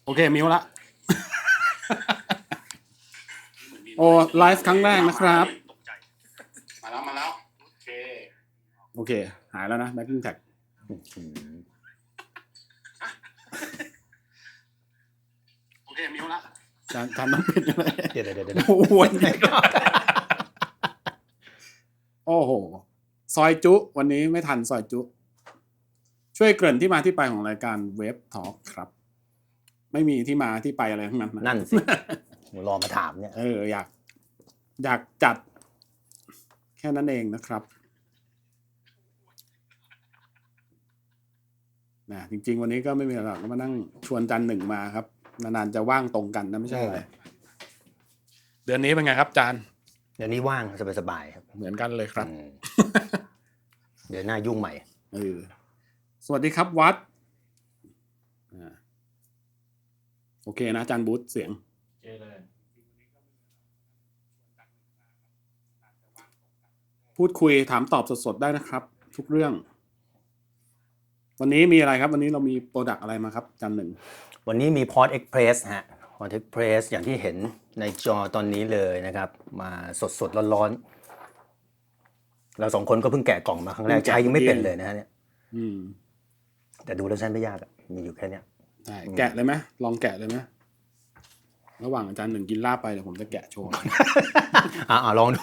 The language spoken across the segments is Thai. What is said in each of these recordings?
โอเคมิวละโอ้ไลฟ์ครั้งแรกนะครับมาแล้วโอเคหายแล้วนะแบ็คกิ้งแท็กโอเคมิวละจานต้องปิดเลยเดี๋ยวโอ้โหโอ้โหซอยจุวันนี้ไม่ทันซอยจุช่วยเกริ่นที่มาที่ไปของรายการเว็บทอล์คครับไม่มีที่มาที่ไปอะไรทั้งนั้นนั่นสิรอมาถามเนี่ยอยากจัดแค่นั้นเองนะครับนะจริงๆวันนี้ก็ไม่มีอะไรหรอกก็มานั่งชวนจันหนึ่งมาครับนานๆจะว่างตรงกันนะไม่ใช่อะไรเดือนนี้เป็นไงครับจานเดือนนี้ว่างสบายๆครับเหมือนกันเลยครับเดี๋ยวหน้ายุ่งใหม่สวัสดีครับวัดโอเคนะจานบูธเสียงพูดคุยถามตอบสดๆได้นะครับทุกเรื่องวันนี้มีอะไรครับวันนี้เรามีโปรดักต์อะไรมาครับจานหนึ่งวันนี้มี Port Express ฮะ Port Express อย่างที่เห็นในจอตอนนี้เลยนะครับมาสดๆร้อนๆเราสองคนก็เพิ่งแกะกล่องมาครั้งแรกใช้ยังไม่เป็นเลยนะฮะเนี่ยแต่ดูแล้วใช้ไม่ยากมีอยู่แค่เนี้ยใช่แกะเลยไหมลองแกะเลยไหมระหว่างอาจารย์หนึ่งกินลาบไปเดี๋ยวผมจะแกะโชว์ลองดู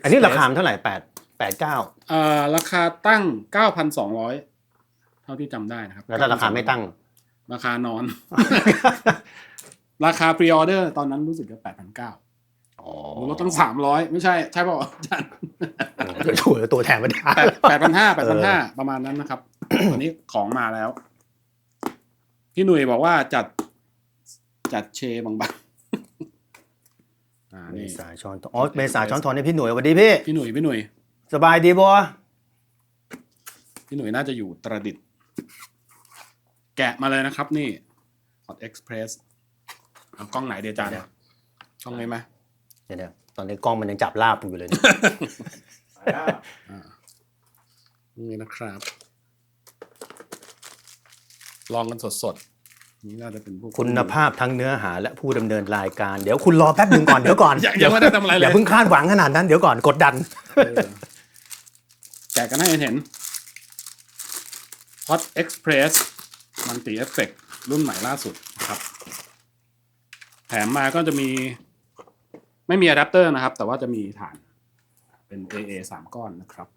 อันนี้ราคาเท่าไหร่8-9ราคาตั้ง 9,200 เท่าที่จำได้นะครับแล้วถ้าราคาไม่ตั้งราคานอน ราคาพรีออเดอร์ตอนนั้นรู้สึกจะ 8,900 ลดตั้ง300ไม่ใช่ป่าวอาจารย์ตัวแถมไม่ได้8,500ประมาณนั้นนะครับ วันนี้ของมาแล้วพี่หนุ่ยบอกว่าจัดเชบางเมษาช้อนเมษาช้อนทอนให้พี่หนุ่ยสวัสดีพี่หนุ่ยสบายดีบ่พี่หนุ่ยน่าจะอยู่ตรดิตถ์แกะมาเลยนะครับนี่ Hot Express เอากล้องไหนเดี๋ยวจานกล้องนี้ไหมเดี๋ยวตอนนี้กล้องมันยังจับลาบอยู่เลยนี่นะครับลองกันสดนี่น่าจะเป็นพวกคุณภาพทั้งเนื้อหาและผู้ดำเนินรายการเดี๋ยวคุณรอแป๊บนึงก่อนเดี๋ยวก่อนยังไม่ได้ทำอะไรเลยอย่าเพิ่งคาดหวังขนาดนั้นเดี๋ยวก่อนกดดันแจกกันให้เห็น Hot Express Multi Effect รุ่นใหม่ล่าสุดครับแถมมาก็จะมีไม่มีอะแดปเตอร์นะครับแต่ว่าจะมีฐานเป็น AA 3 ก้อนนะครับ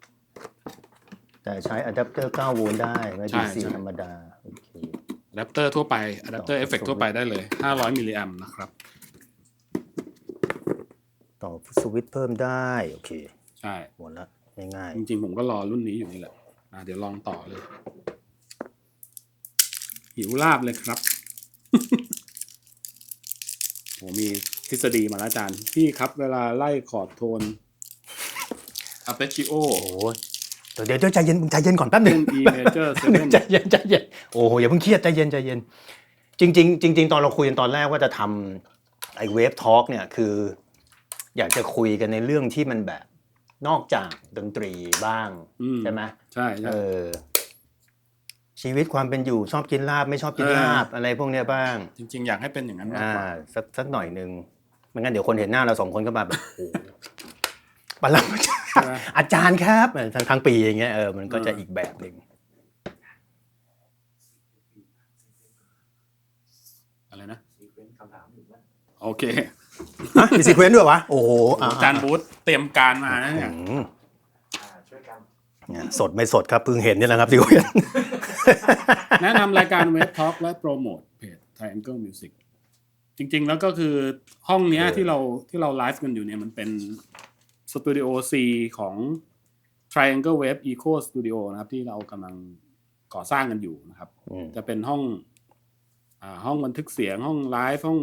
แต่ใช้อะแดปเตอร์9โวลต์ได้ไม่ DC ธรรมดาโอเคอะแดปเตอร์ทั่วไปอะแดปเตอร์เอฟเฟกต์ทั่วไปได้เลย500มิลลิแอมป์นะครับต่อสวิตช์เพิ่มได้โอเคใช่หมดแล้วง่ายๆจริงๆผมก็รอรุ่นนี้อยู่นี่แหละเดี๋ยวลองต่อเลยหิวลาบเลยครับ โหมีทฤษฎีมาแล้วอาจารย์พี่ครับเวลาไล่คอร์ดโทนอาร์เปจิโอเดี๋ยวใจเย็นก่อนแป๊บนึง E major 7ใจเย็นโอ้โหอย่าเพิ่งเครียดใจเย็นจริงตอนเราคุยกันตอนแรกว่าจะทำไอ้เวฟทอล์กเนี่ยคืออยากจะคุยกันในเรื่องที่มันแบบนอกจากดนตรีบ้างใช่ไหมใช่ชีวิตความเป็นอยู่ชอบกินลาบไม่ชอบกินลาบอะไรพวกเนี้ยบ้างจริงๆอยากให้เป็นอย่างนั้นมากกว่าสักหน่อยนึงไม่งั้นเดี๋ยวคนเห็นหน้าเราสองคนก็แบบโอ้ปรมาจารย์อาจารย์ครับทั้งปีอย่างเงี้ยมันก็จะอีกแบบนึงอะไรนะโอเคมีซีเควนซ์ด้วยวะโอ้โหอาจารย์บูธเตรียมการมานะเนี่ยช่วยกันสดไม่สดครับเพิ่งเห็นนี่แหละครับซีเควนซ์แนะนำรายการเว็บทอล์กและโปรโมทเพจ Triangle Music จริงๆแล้วก็คือห้องนี้ที่เราไลฟ์กันอยู่เนี่ยมันเป็นสตูดิโอ C ของ Triangle Wave Eco Studio นะครับที่เรากำลังก่อสร้างกันอยู่นะครับจะเป็นห้องบันทึกเสียงห้องไลฟ์ห้อง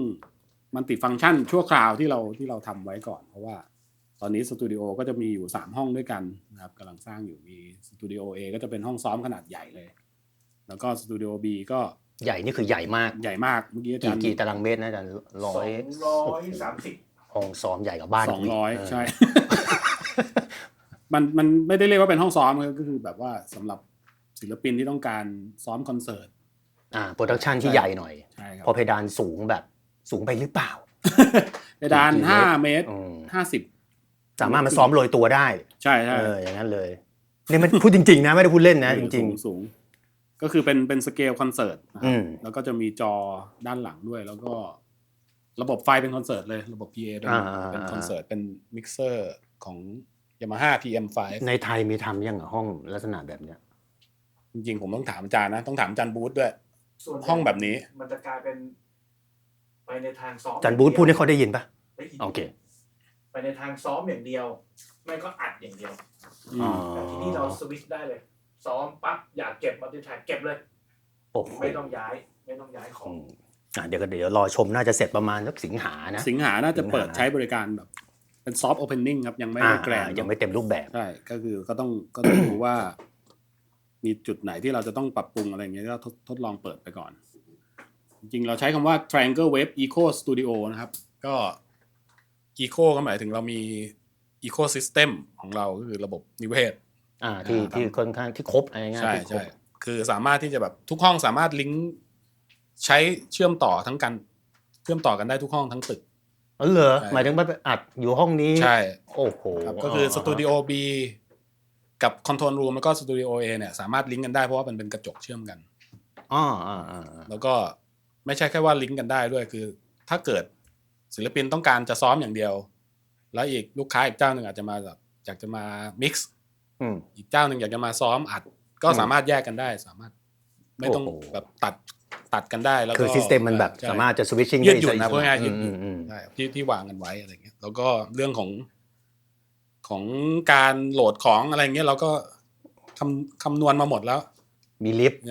มัลติฟังก์ชันชั่วคราวที่เราทำไว้ก่อนเพราะว่าตอนนี้สตูดิโอก็จะมีอยู่3ห้องด้วยกันนะครับกำลังสร้างอยู่มีสตูดิโอ A ก็จะเป็นห้องซ้อมขนาดใหญ่เลยแล้วก็สตูดิโอ B ก็ใหญ่นี่คือใหญ่มากเมื่อกี้อาจารย์กี่ตารางเมตรนะอาจารย์230ห้องซ้อมใหญ่กว่าบ้าน200ใช่มันไม่ได้เรียกว่าเป็นห้องซ้อมก็คือแบบว่าสำหรับ ศิลปินที่ต้องการซ้อมคอนเสิร์ต โปรดักชันที่ใหญ่หน่อย ใช่ครับ พอเพดานสูงแบบสูงไปหรือเปล่า เพดาน5 เมตร 50 สามารถมาซ้อมโรยตัวได้ ใช่อย่างนั้นเลยนี่มันพูดจริงๆนะไม่ได้พูดเล่นนะจริงสูงก็คือเป็นสเกลคอนเสิร์ตนะครับแล้วก็จะมีจอด้านหลังด้วยแล้วก็ระบบไฟเป็นคอนเสิร์ตเลยระบบ PA เป็นคอนเสิร์ตเป็นมิกเซอร์ของ Yamaha PM5 ในไทยมีทำยังห้องลักษณะแบบเนี้ยจริงๆผมต้องถามอาจารย์นะต้องถามอาจารย์บูธด้วยห้องแบบนี้มันจะกลายเป็นไปในทางซ้อมอาจารย์บูธพูดให้เขาได้ยินปะโอเคไปในทางซ้อมอย่างเดียวไม่ก็อัดอย่างเดียวแต่ทีนี้เราสวิตช์ได้เลยซ้อมปั๊บอยากเก็บมัลติแทร็กเก็บเลยไม่ต้องย้ายของเดี๋ยวรอชมน่าจะเสร็จประมาณสักสิงหานะสิงหาน่าจะเปิดใช้บริการแบบเป็นซอฟต์โอเพนนิ่งครับยังไม่ได้แกรนด์ยังไม่เต็มรูปแบบใช่ก็คือก็ต้องดูว่ามีจุดไหนที่เราจะต้องปรับปรุงอะไรอย่างเงี้ยก็ทดลองเปิดไปก่อนจริงๆเราใช้คำว่า Triangle Wave Eco Studio นะครับก็ Eco ก็หมายถึงเรามี Ecosystem ของเราก็คือระบบนิเวศที่ค่อนข้างที่ครบอะไรเงี้ยใช่คือสามารถที่จะแบบทุกห้องสามารถลิงก์ใช้เชื่อมต่อกันได้ทุกห้องทั้งตึกเหรอหมายถึงว่าอัดอยู่ห้องนี้ใช่โอ้โหก็คือสตูดิโอ B กับคอนโทรลรูมแล้วก็สตูดิโอ A เนี่ยสามารถลิงก์กันได้เพราะว่ามันเป็นกระจกเชื่อมกันแล้วก็ไม่ใช่แค่ว่าลิงก์กันได้ด้วยคือถ้าเกิดศิลปินต้องการจะซ้อมอย่างเดียวแล้วอีกลูกค้าอีกเจ้าหนึ่งอาจจะมาแบบอยากจะมามิกซ์อีกเจ้าหนึ่งอยากจะมาซ้อมอัดก็สามารถแยกกันได้สามารถไม่ต้องแบบตัดกันได้แล้วก็คือซิสเต็มมันแบบสามารถจะสวิตชิ่งได้ยืดหยุ่นนะเพื่อให้ยืดหยุ่นที่วางกันไว้อะไรเงี้ยแล้วก็เรื่องของการโหลดของอะไรเงี้ยเราก็คำนวณมาหมดแล้วมีลิฟต์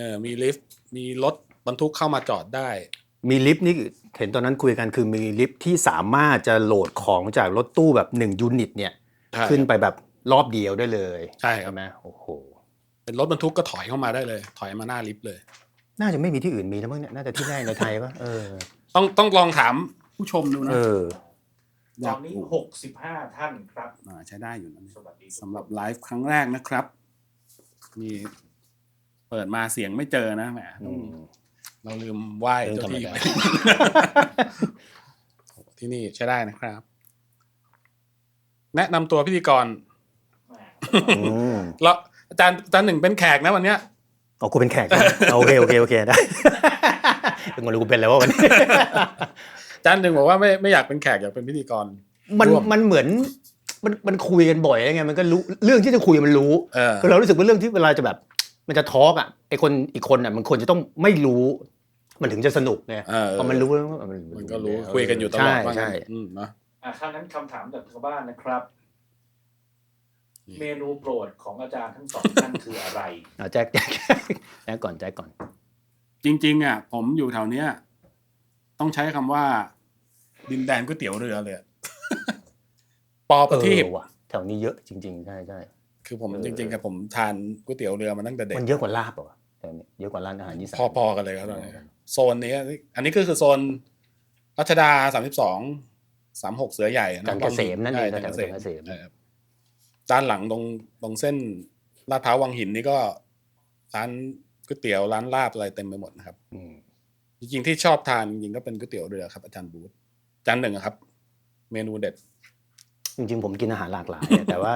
มีรถบรรทุกเข้ามาจอดได้มีลิฟต์นี่เห็นตอนนั้นคุยกันคือมีลิฟต์ที่สามารถจะโหลดของจากรถตู้แบบ1ยูนิตเนี่ยขึ้นไปแบบรอบเดียวได้เลยใช่ครับไหมโอ้โหเป็นรถบรรทุกก็ถอยเข้ามาได้เลยถอยมาหน้าลิฟต์เลยน่าจะไม่มีที่อื่นมีแล้วมั้งเนี่ยน่าจะที่แรกในไทยป่ะต้องลองถามผู้ชมดูนะตอนนี้65ท่านครับใช้ได้อยู่นะสำหรับไลฟ์ครั้งแรกนะครับมีเปิดมาเสียงไม่เจอนะแหมเราลืมไหว้เจ้าที่ที่นี่ใช้ได้นะครับแนะนำตัวพิธีกรแล้วอาจารย์หนึ่งเป็นแขกนะวันเนี้ยกูเป็นแขกโอเคได้เป็นคนรู้กูเป็นแล้วว่าวันนี้อาจารย์หนึ่งบอกว่าไม่อยากเป็นแขกอยากเป็นพิธีกรมันเหมือนมันคุยกันบ่อยไงมันก็รู้เรื่องที่จะคุยมันรู้คือเรารู้สึกว่าเรื่องที่เวลาจะแบบมันจะทอล์กอ่ะไอคนอีกคนอ่ะมันควรจะต้องไม่รู้มันถึงจะสนุกไงพอมันรู้แล้วมันก็รู้คุยกันอยู่ตลอดว่างั้นนะถ้างั้นคำถามจากชาวบ้านนะครับเมนูโปรดของอาจารย์ทั้งสองท่านคืออะไรแจ็คก่อนจริงๆอ่ะผมอยู่แถวเนี้ยต้องใช้คำว่าดินแดนก๋วยเตี๋ยวเรือเลยปอประทีปแถวนี้เยอะจริงๆใช่คือผมจริงๆกับผมทานก๋วยเตี๋ยวเรือมาตั้งแต่เด็กมันเยอะกว่าลาบเหรอแต่เยอะกว่าร้านอาหารอีสานพอๆกันเลยครับโซนนี้อันนี้ก็คือโซนรัชดา32 36เสือใหญ่จันทร์เกษมนั่นเองจันทร์เกษมด้านหลังตรงเส้นลาดพร้าววังหินนี่ก็ร้านก๋วยเตี๋ยวร้านลาบอะไรเต็มไปหมดนะครับจริงๆที่ชอบทานจริงๆก็เป็นก๋วยเตี๋ยวเรือครับอาจารย์บูธจานหนึ่งครับเมนูเด็ดจริงๆผมกินอาหารหลากหลายแต่ว่า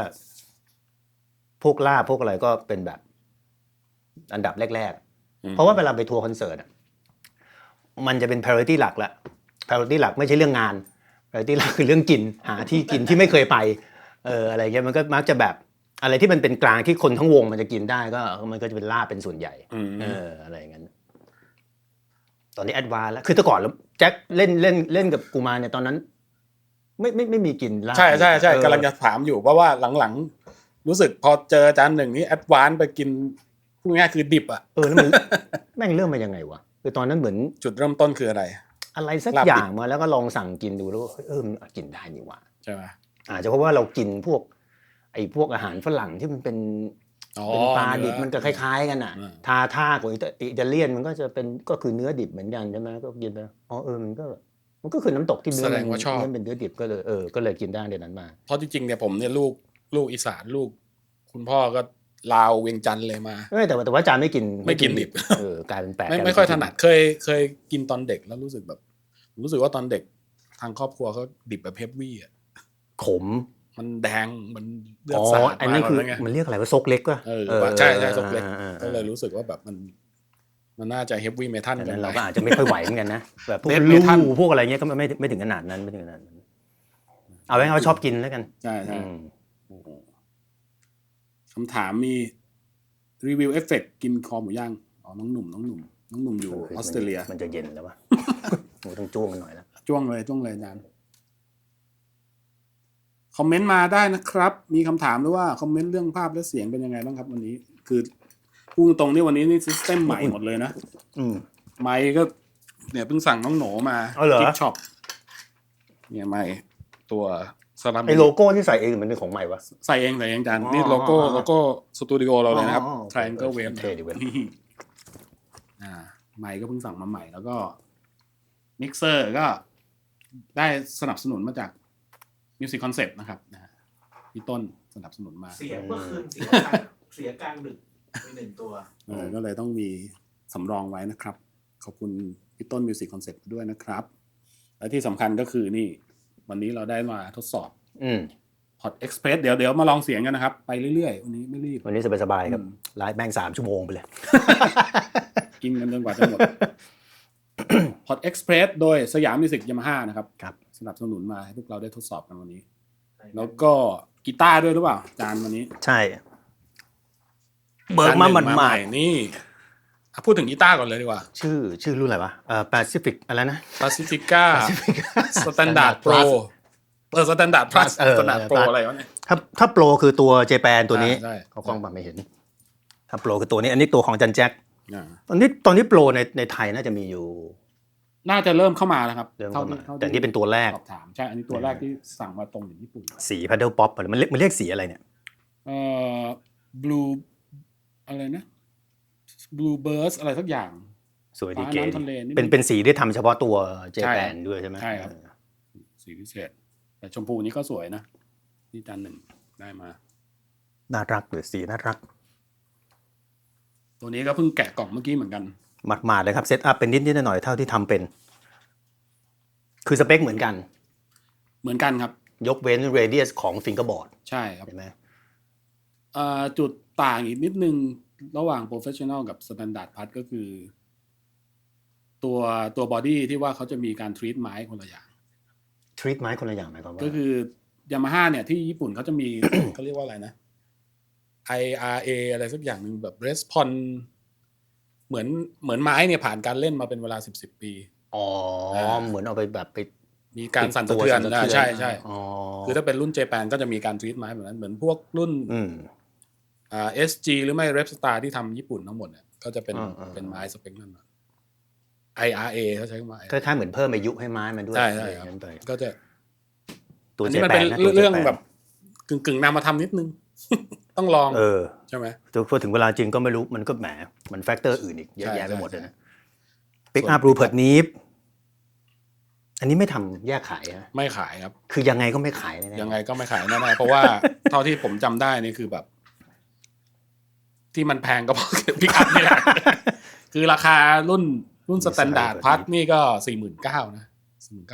พวกลาบพวกอะไรก็เป็นแบบอันดับแรกๆเพราะว่าเวลาไปทัวร์คอนเสิร์ตมันจะเป็น priority หลักละ priority หลักไม่ใช่เรื่องงาน priority หลักคือเรื่องกินหาที่กินที่ไม่เคยไปอะไรเงี้ยมันก็มักจะแบบอะไรที่มันเป็นกลางที่คนทั้งวงมันจะกินได้ก็มันก็จะเป็นลาบเป็นส่วนใหญ่อะไรอย่างนั้นตอนนี้แอดวานซ์แล้วคือแต่ก่อนแล้วแจ็คเล่นกับกูมาเนี่ยตอนนั้นไม่มีกินลาบใช่กำลังจะถามอยู่เพราะว่าหลังๆรู้สึกพอเจออาจารย์หนึ่งนี่แอดวานซ์ไปกินพูดง่ายคือดิบอ่ะแล้วมันแม่งเริ่มมายังไงวะคือตอนนั้นเหมือนจุดเริ่มต้นคืออะไรสักอย่างมาแล้วก็ลองสั่งกินดูแล้วมันกินได้นี่วะใช่ไหมอาจจะเพราะว่าเรากินพวกอาหารฝรั่งที่มันเป็นปลาดิบมันก็คล้ายๆกันอ่ะท่าของอิตาเลียนมันก็จะเป็นก็คือเนื้อดิบเหมือนกันใช่ไหมก็กินไปมันก็คือน้ำตกที่เนื้อมันเป็นเนื้อดิบก็เลยก็เลยกินได้เดี๋ยวนั้นมาเพราะจริงๆเนี่ยผมเนี่ยลูกอีสานลูกคุณพ่อก็ ลาวเวียงจันทร์เลยมา แต่ว่าอาจารย์ไม่กิน ดิบ กลายเป็นแปลก ไม่ค่อยถนัดเคยกินตอนเด็กแล้วรู้สึกว่าตอนเด็กทางครอบครัวเขาดิบแบบเฮฟวี่อ่ะ ขม มันแดงมันเลือดสาด อันนั้นคือ ไง มันเรียกอะไรว่าซกเล็กป่ะ ใช่ซกเล็กก็เลยรู้สึกว่าแบบมันน่าจะเฮฟวี่เมทัล อัน กั นั้น นเราก็อาจจะไม่ค่อยไหวเหมือนกันนะแบบพวก Death ลู Metal พวกอะไรเงี้ยก็ไม่ถึงขนาดนั้นเอาไว้เขาชอบกินแล้วกัน ใช่คำถามมีรีวิวเอฟเฟกต์กินคอหมูย่างน้องหนุ่มอยู่ออสเตรเลีย มันจะเย็นแล้ววะ ต้องจ้วงกันหน่อยแล้ว จ้วงเลยอาจารย์คอมเมนต์มาได้นะครับ มีคำถามด้วยว่าคอมเมนต์เรื่องภาพและเสียงเป็นยังไงบ้างครับวันนี้คือพูดตรงนี่วันนี้นี่ซิสเต็มใหม่หมดเลยนะไมค์ก็เนี่ยเพิ่งสั่งน้องโหนมากิฟช็อปเนี่ยไมค์ตัวสลัม ไอโลโก้ที่ใส่เองมันเป็นของใหม่วะ ใส่เองจานนี่โลโก้สตูดิโอเราเลยนะครับ Triangle Wave ไมค์ก็เพิ่งสั่งมาใหม่แล้วก็มิกเซอร์ก็ได้สนับสนุนมาจาก Music Concept นะครับพี่ต้นสนับสนุนมาเสียเมื่อคืนเสียกลางดึกมี1ตัวก็เลยต้องมีสำรองไว้นะครับขอบคุณพี่ต้น Music Concept ด้วยนะครับและที่สำคัญก็คือนี่วันนี้เราได้มาทดสอบPod Express เดี๋ยวมาลองเสียงกันนะครับไปเรื่อยๆวันนี้ไม่รีบวันนี้สบายๆครับไลฟ์แม่ง3 ชั่วโมงไปเลย กินกันจนกว่าจะหมด Pod Express โดยสยามมิวสิกยามาฮ่านะครับสนับสนุนมาให้พวกเราได้ทดสอบกันวันนี้แล้วก็กีตาร์ด้วยหรือเปล่าจานวันนี้ใช่เบิร์กมาหมาดนี่พูดถึงกีตาร์ก่อนเลยดีกว่าชื่อรุ่นอะไรวะPacific อะไรนะ Pacifica Standard Pro Standard Plus Standard Pro อะไรวะเนี่ยถ้าโปรคือตัวเจแปนตัวนี้เขากล้องแบบไม่เห็นถ้าโปรคือตัวนี้อันนี้ตัวของจันแจ็คตอนนี้โปรในไทยน่าจะมีอยู่น่าจะเริ่มเข้ามาแล้วครับแต่นี่เป็นตัวแรกใช่อันนี้ตัวแรกที่สั่งมาตรงจากญี่ปุ่นสี Paddle Pop มันเรียกสีอะไรเนี่ยBlue อะไรนะ Blue Burst อะไรสักอย่างสวยดีเก๋เป็นสีที่ทำเฉพาะตัวเจแปนด้วยใช่ไหมใช่ครับสีพิเศษแต่ชมพูนี้ก็สวยนะนี่จานหนึ่งได้มาน่ารักเลยสีน่ารักตัวนี้ก็เพิ่งแกะกล่องเมื่อกี้เหมือนกันหมาดๆเลยครับเซตอัพเป็นนิดหน่อยเท่าที่ทำเป็นคือสเปคเหมือนกันครับยกเว้น radius ของฟิงเกอร์บอร์ดใช่ครับเห็นไหมจุดต่างอีกนิดนึงระหว่าง professional กับ standard part ก็คือตัวบอดี้ที่ว่าเขาจะมีการ treat ไม้คนละอย่างtreat ไม้คนละอย่างหมายความว่าก็คือยามาฮ่าเนี่ยที่ญี่ปุ่นเขาจะมี เขาเรียกว่าอะไรนะ IRA อะไรสักอย่างนึงแบบ response เหมือนไม้เนี่ยผ่านการเล่นมาเป็นเวลา10 ปีเหมือนเอาไปแบบไปมีการสั่นสะเทือนใช่คือถ้าเป็นรุ่นเจแปนก็จะมีการทรีตไม้แบบนั้นเหมือนพวกรุ่นSG หรือไม่ Repstar ที่ทำญี่ปุ่นทั้งหมดเนี่ยก็จะเป็นไม้สเปคนั้น IRA เขาใช้มาคล้ายๆเหมือนเพิ่มอายุให้ไม้มันด้วยใช่ครับก็จะตัวนี้มันเป็นเรื่องแบบกึ่งนำมาทำนิดนึงต้องลองใช่ไหมพอถึงเวลาจริงก็ไม่รู้มันก็แหมมันแฟกเตอร์อื่นอีกเยอะแยะไปหมดเลยนะปิกอัพรูเพิร์ตนี้อันนี้ไม่ทำแยกขายฮะไม่ขายครับคือยังไงก็ไม่ขายแน่ยังไงก็ไม่ขายแน่ๆเพราะว่าเท่าที่ผมจำได้นี่คือแบบที่มันแพงก็เพราะปิกอัพนี่แหละคือราคารุ่นสแตนดาร์ดพัทนี่ก็ 49,000 นะ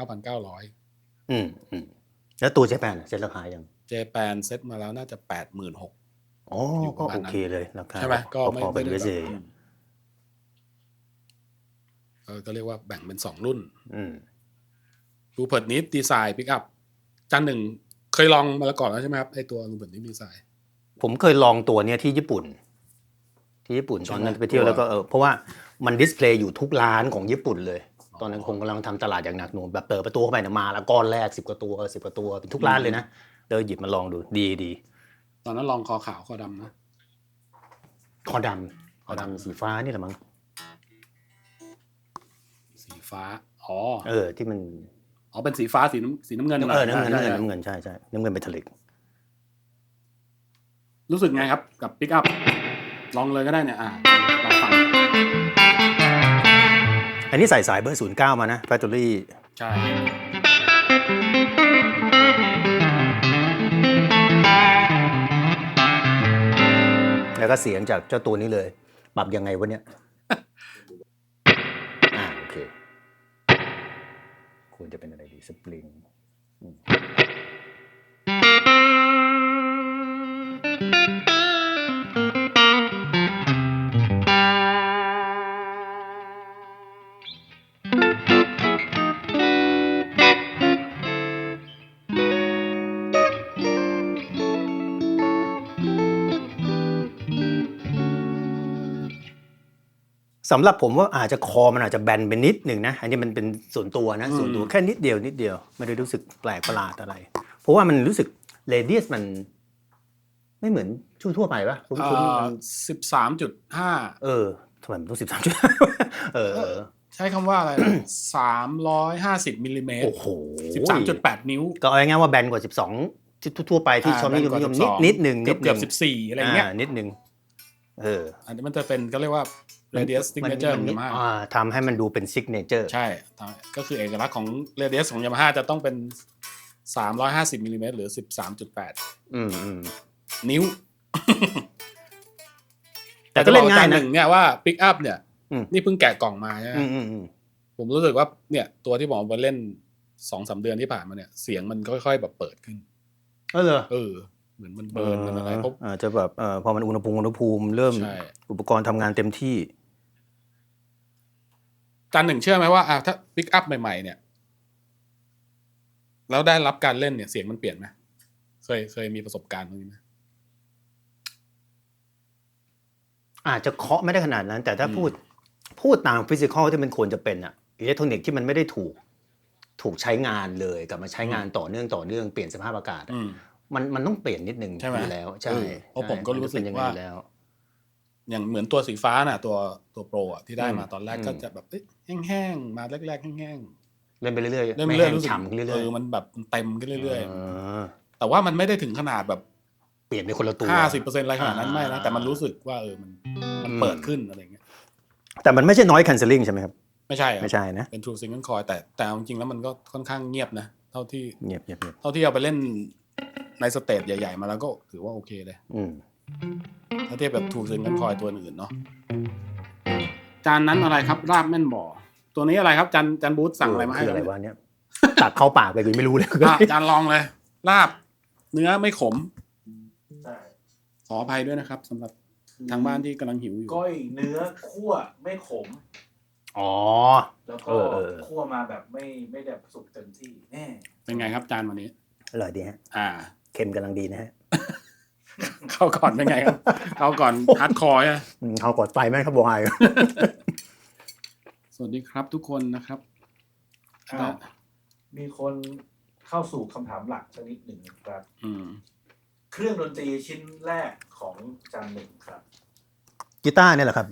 49,900 แล้วตัวเจแปนเซ็ตราคายังเจแปนเซ็ตมาแล้วน่าจะ 86,000 อ๋อก็โอเคเลยราคาใช่ไหมก็ไม่เป็นเวสก็เรียกว่าแบ่งเป็น2รุ่นรูเพิร์ตนิฟดีไซน์ปิกอัพจันหนึ่งเคยลองมาแล้วก่อนแล้วใช่ไหมครับไอตัวรูเพิร์ตนิฟดีไซน์ผมเคยลองตัวเนี้ยที่ญี่ปุ่นตอนนั้นไปเที่ยวแล้วก็เพราะว่ามันดิสเพลย์อยู่ทุกร้านของญี่ปุ่นเลยตอนนั้นคงกำลังทำตลาดอย่างหนักหน่วงแบบเปิดประตูเข้าไปเนี่ยมาแล้วก้อนแรก10 กว่าตัวเป็นทุกร้านเลยนะเดินหยิบมาลองดูดีตอนนั้นลองคอขาวคอดำนะคอดำสีฟ้านี่แหละมั้งสีฟ้าที่มันเป็นสีฟ้าสีน้ำเงินน้ำเงินใช่น้ำเงินเมทัลลิกรู้สึกไงครับกับปิกอัพลองเลยก็ได้เนี่ยลองฟังอันนี้ใส่สายเบอร์09มานะแบตเตอรี่ใช่ แล้วก็เสียงจากเจ้าตัวนี้เลยปรับยังไงวะเนี่ย โอเคควรจะเป็นอะไรดีสปริงสำหรับผมว่าอาจจะคอมันอาจจะแบนไปนิดหนึ่งนะอันนี้มันเป็นส่วนตัวนะส่วนตัวแค่นิดเดียวไม่ได้รู้สึกแปลกประหลาดอะไรเพราะว่ามันรู้สึกเรเดียสมันไม่เหมือนทั่วไปปะคุ้นๆมัน 13.5 ทำไมมันต้อง13.5ใช้คำว่าอะไรนะ350มิลลิเมตร โอ้โห 13.8 นิ้ว ก็เอาง่ายๆว่าแบนกว่า12ที่ทั่วไปที่ชอบนิยมนิดนึง เกือบ14อะไรเงี้ย นิดนึงอันนี้มันจะเป็นก็เรียกว่า radius signature ของ Yamaha ทำให้มันดูเป็น signature ใช่ก็คือเอกลักษณ์ของ radius ของ Yamaha จะต้องเป็น350มิลลิเมตรหรือ 13.8 นิ้ว แต่ก็เล่นง่ายนะหนึ่งเนี่ยว่า pick up เนี่ยนี่เพิ่งแกะกล่องมาใช่ไหมผมรู้สึกว่าเนี่ยตัวที่ผมมาเล่น 2-3 เดือนที่ผ่านมาเนี่ยเสียงมันค่อยๆแบบเปิดขึ้นเหรอเหมือนมันเบิร์นมันอะไรอาจจะแบบพอมันอุณหภูมิเริ่มอุปกรณ์ทำงานเต็มที่จันหนึ่งเชื่อไหมว่าถ้า pick up ใหม่ๆเนี่ยแล้วได้รับการเล่นเนี่ยเสียงมันเปลี่ยนไหมเคยมีประสบการณ์ตรงนี้ไหมอาจจะเคาะไม่ได้ขนาดนั้นแต่ถ้าพูดตามฟิสิกอลที่มันควรจะเป็นอิเล็กทรอนิกส์ที่มันไม่ได้ถูกใช้งานเลยกลับมาใช้งานต่อเนื่องเปลี่ยนสภาพอากาศมันต้องเปลี่ยนนิดนึงอยู่แล้วใช่เพราะผมก็รู้สึกว่าอย่างเหมือนตัวสีฟ้าน่ะตัวโปรที่ได้มาตอนแรกก็จะแบบแห้งๆมาแรกๆแห้งๆเล่นไปเรื่อยๆไม่แห้งฉ่ำขึ้นเรื่อยๆมันแบบเต็มขึ้นเรื่อยๆแต่ว่ามันไม่ได้ถึงขนาดแบบเปลี่ยนไปคนละตัว 50% อะไรขนาดนั้นไม่นะแต่มันรู้สึกว่ามันเปิดขึ้นอะไรเงี้ยแต่มันไม่ใช่ noise cancelling ใช่ไหมครับไม่ใช่นะเป็น true single coil แต่จริงๆแล้วมันก็ค่อนข้างเงียบนะเท่าที่เงียบเท่าที่เอาไปเล่นในสเตจใหญ่ๆมาแล้วก็ถือว่าโอเคเลยถ้าเทียบกับ true single coil ตัวอื่นเนาะจานนั้นอะไรครับราบแม่นบ่อตัวนี้อะไรครับจันบูธสั่งอะไรมาให้อะไรวะเนี่ยตักเข้าปากไปไม่รู้เลยจานลองเลยลาบเนื้อไม่ขมขออภัยด้วยนะครับสำหรับทางบ้านที่กำลังหิวอยู่ก้อยเนื้อคั่วไม่ขมแล้วก็คั่วมาแบบไม่แบบสุกเต็มที่แน่เป็นไงครับจานวันนี้อร่อยดีฮะเค็มกำลังดีนะฮะเข้าก่อนเป็นไงครับเข้าก่อนฮาร์ดคอร์อ่ะเข้าก่อนไฟไหมครับบอยสวัสดีครับทุกคนนะครับมีคนเข้าสู่คำถามหลักชนิดหนึ่งครับเครื่องดนตรีชิ้นแรกของจันหนึ่งครับกีตาร์เนี่ยแหละครับ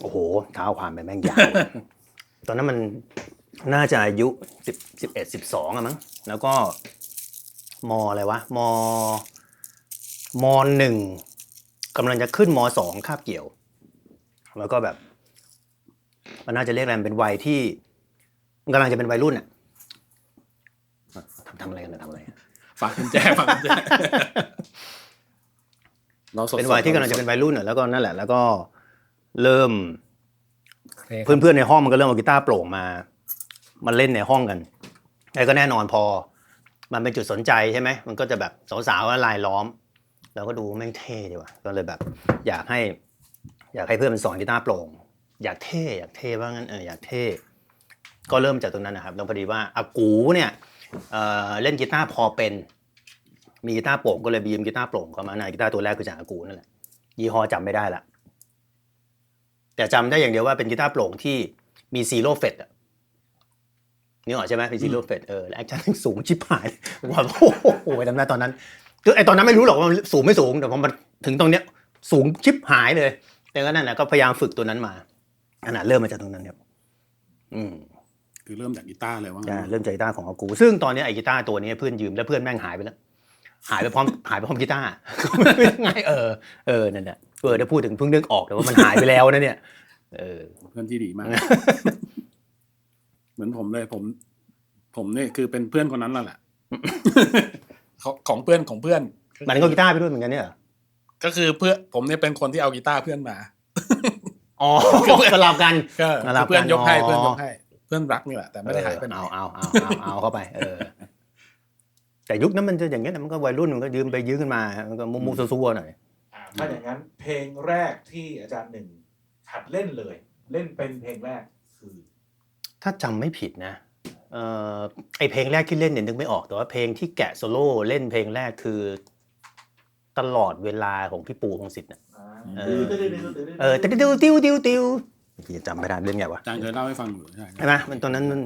โอ้โหเท้าความไปแม่งยาวตอนนั้นมันน่าจะอายุ11-12มั้งแล้วก็ม.อะไรวะม.1 กำลังจะขึ้นม.2 คาบเกี่ยวแล้วก็แบบมันน่าจะเรียกอะไรเป็นวัยที่กำลังจะเป็นวัยรุ่นทำอะไรกันทำอะไรฝากกุญแจเป็นวัยที่กำลังจะเป็นวัยรุ่นแล้วก็นั่นแหละแล้วก็เริ่มเพื่อนๆในห้องมันก็เริ่มเอากีตาร์โปร่งมาเล่นในห้องกันแล้วก็แน่นอนพอมันเป็นจุดสนใจใช่ไหมมันก็จะแบบสาวๆลายล้อมเราก็ดูแม่งเท่ดีว่ะก็เลยแบบอยากให้เพื่อนมันสอนกีตาร์โปร่งอยากเท่ว่างั้นอยากเท่ก็เริ่มจากตรงนั้นนะครับแล้วพอดีว่าอากูเนี่ยเล่นกีตาร์พอเป็นมีกีตาร์โปร่งก็เลยยืมกีตาร์โปร่งเข้ามาในกีตาร์ตัวแรกคือจากอากูนั่นแหละยี่ห้อจำไม่ได้ละแต่จำได้อย่างเดียวว่าเป็นกีตาร์โปร่งที่มีซีโร่เฟตนี่หรอใช่ไหมเป็นซีโร่เฟตแอคชั่นสูงชิบหายว่าโอ้โหไปทำได้ตอนนั้นคือไอตอนนั้นไม่รู้หรอกว่าสูงไม่สูงแต่พอมันถึงตรงเนี้ยสูงชิบหายเลยแต่ก็นั่นแหละก็พยายามฝึกตัวนั้นมาขนาดเริ่มมาจากตรงนั้นครับคือเริ่มจากกีตาร์เลยว่าเริ่มจากกีตาร์ของอากูซึ่งตอนนี้ไอ้กีตาร์ตัวนี้เพื่อนยืมแล้วเพื่อนแม่งหายไปแล้วหายไปพร้อมกีตาร์ไงนั่นแหละได้พูดถึงเพิ่งนึกออกแต่ว่ามันหายไปแล้วนะเนี่ยเพื่อนที่ดีมากเหมือนผมเลยผมเนี่ยคือเป็นเพื่อนคนนั้นแล้วแหละของเพื่อนมันก็กีตาร์ไปด้วยเหมือนกันเนี่ย ก็คือเพื่อนผมเนี่ยเป็นคนที่เอากีตาร์เพื่อนมา อ๋อสลับกัน ก็ สลับกัน เพื่อนยกให้ อ๋อ เพื่อนยกให้เพื่อนรักนี่แหละแต่ไม่ได้หายไปไหน เอาเข้าไปแต่ยุคนั้นมันจะอย่างเงี้ยมันก็วัยรุ่นมันก็ยืมไปยืมกันมามันก็มุมซัวๆหน่อย ถ้าอย่างนั้นเพลงแรกที่อาจารย์หนึ่งหัดเล่นเลย เล่นเป็นเพลงแรกคือ ถ้าจำไม่ผิดนะไอเพลงแรกที่เล่นเนี่ยนึกไม่ออกแต่ว่าเพลงที่แกะโซโล่เล่นเพลงแรกคือตลอดเวลาของพี่ปูพงษ์สิทธิ์นะติวพี่จำไม่ได้เล่นไงวะ อาจารย์เคยเล่าให้ฟังอยู่ใช่ ไหมมันตอนนั้นมัน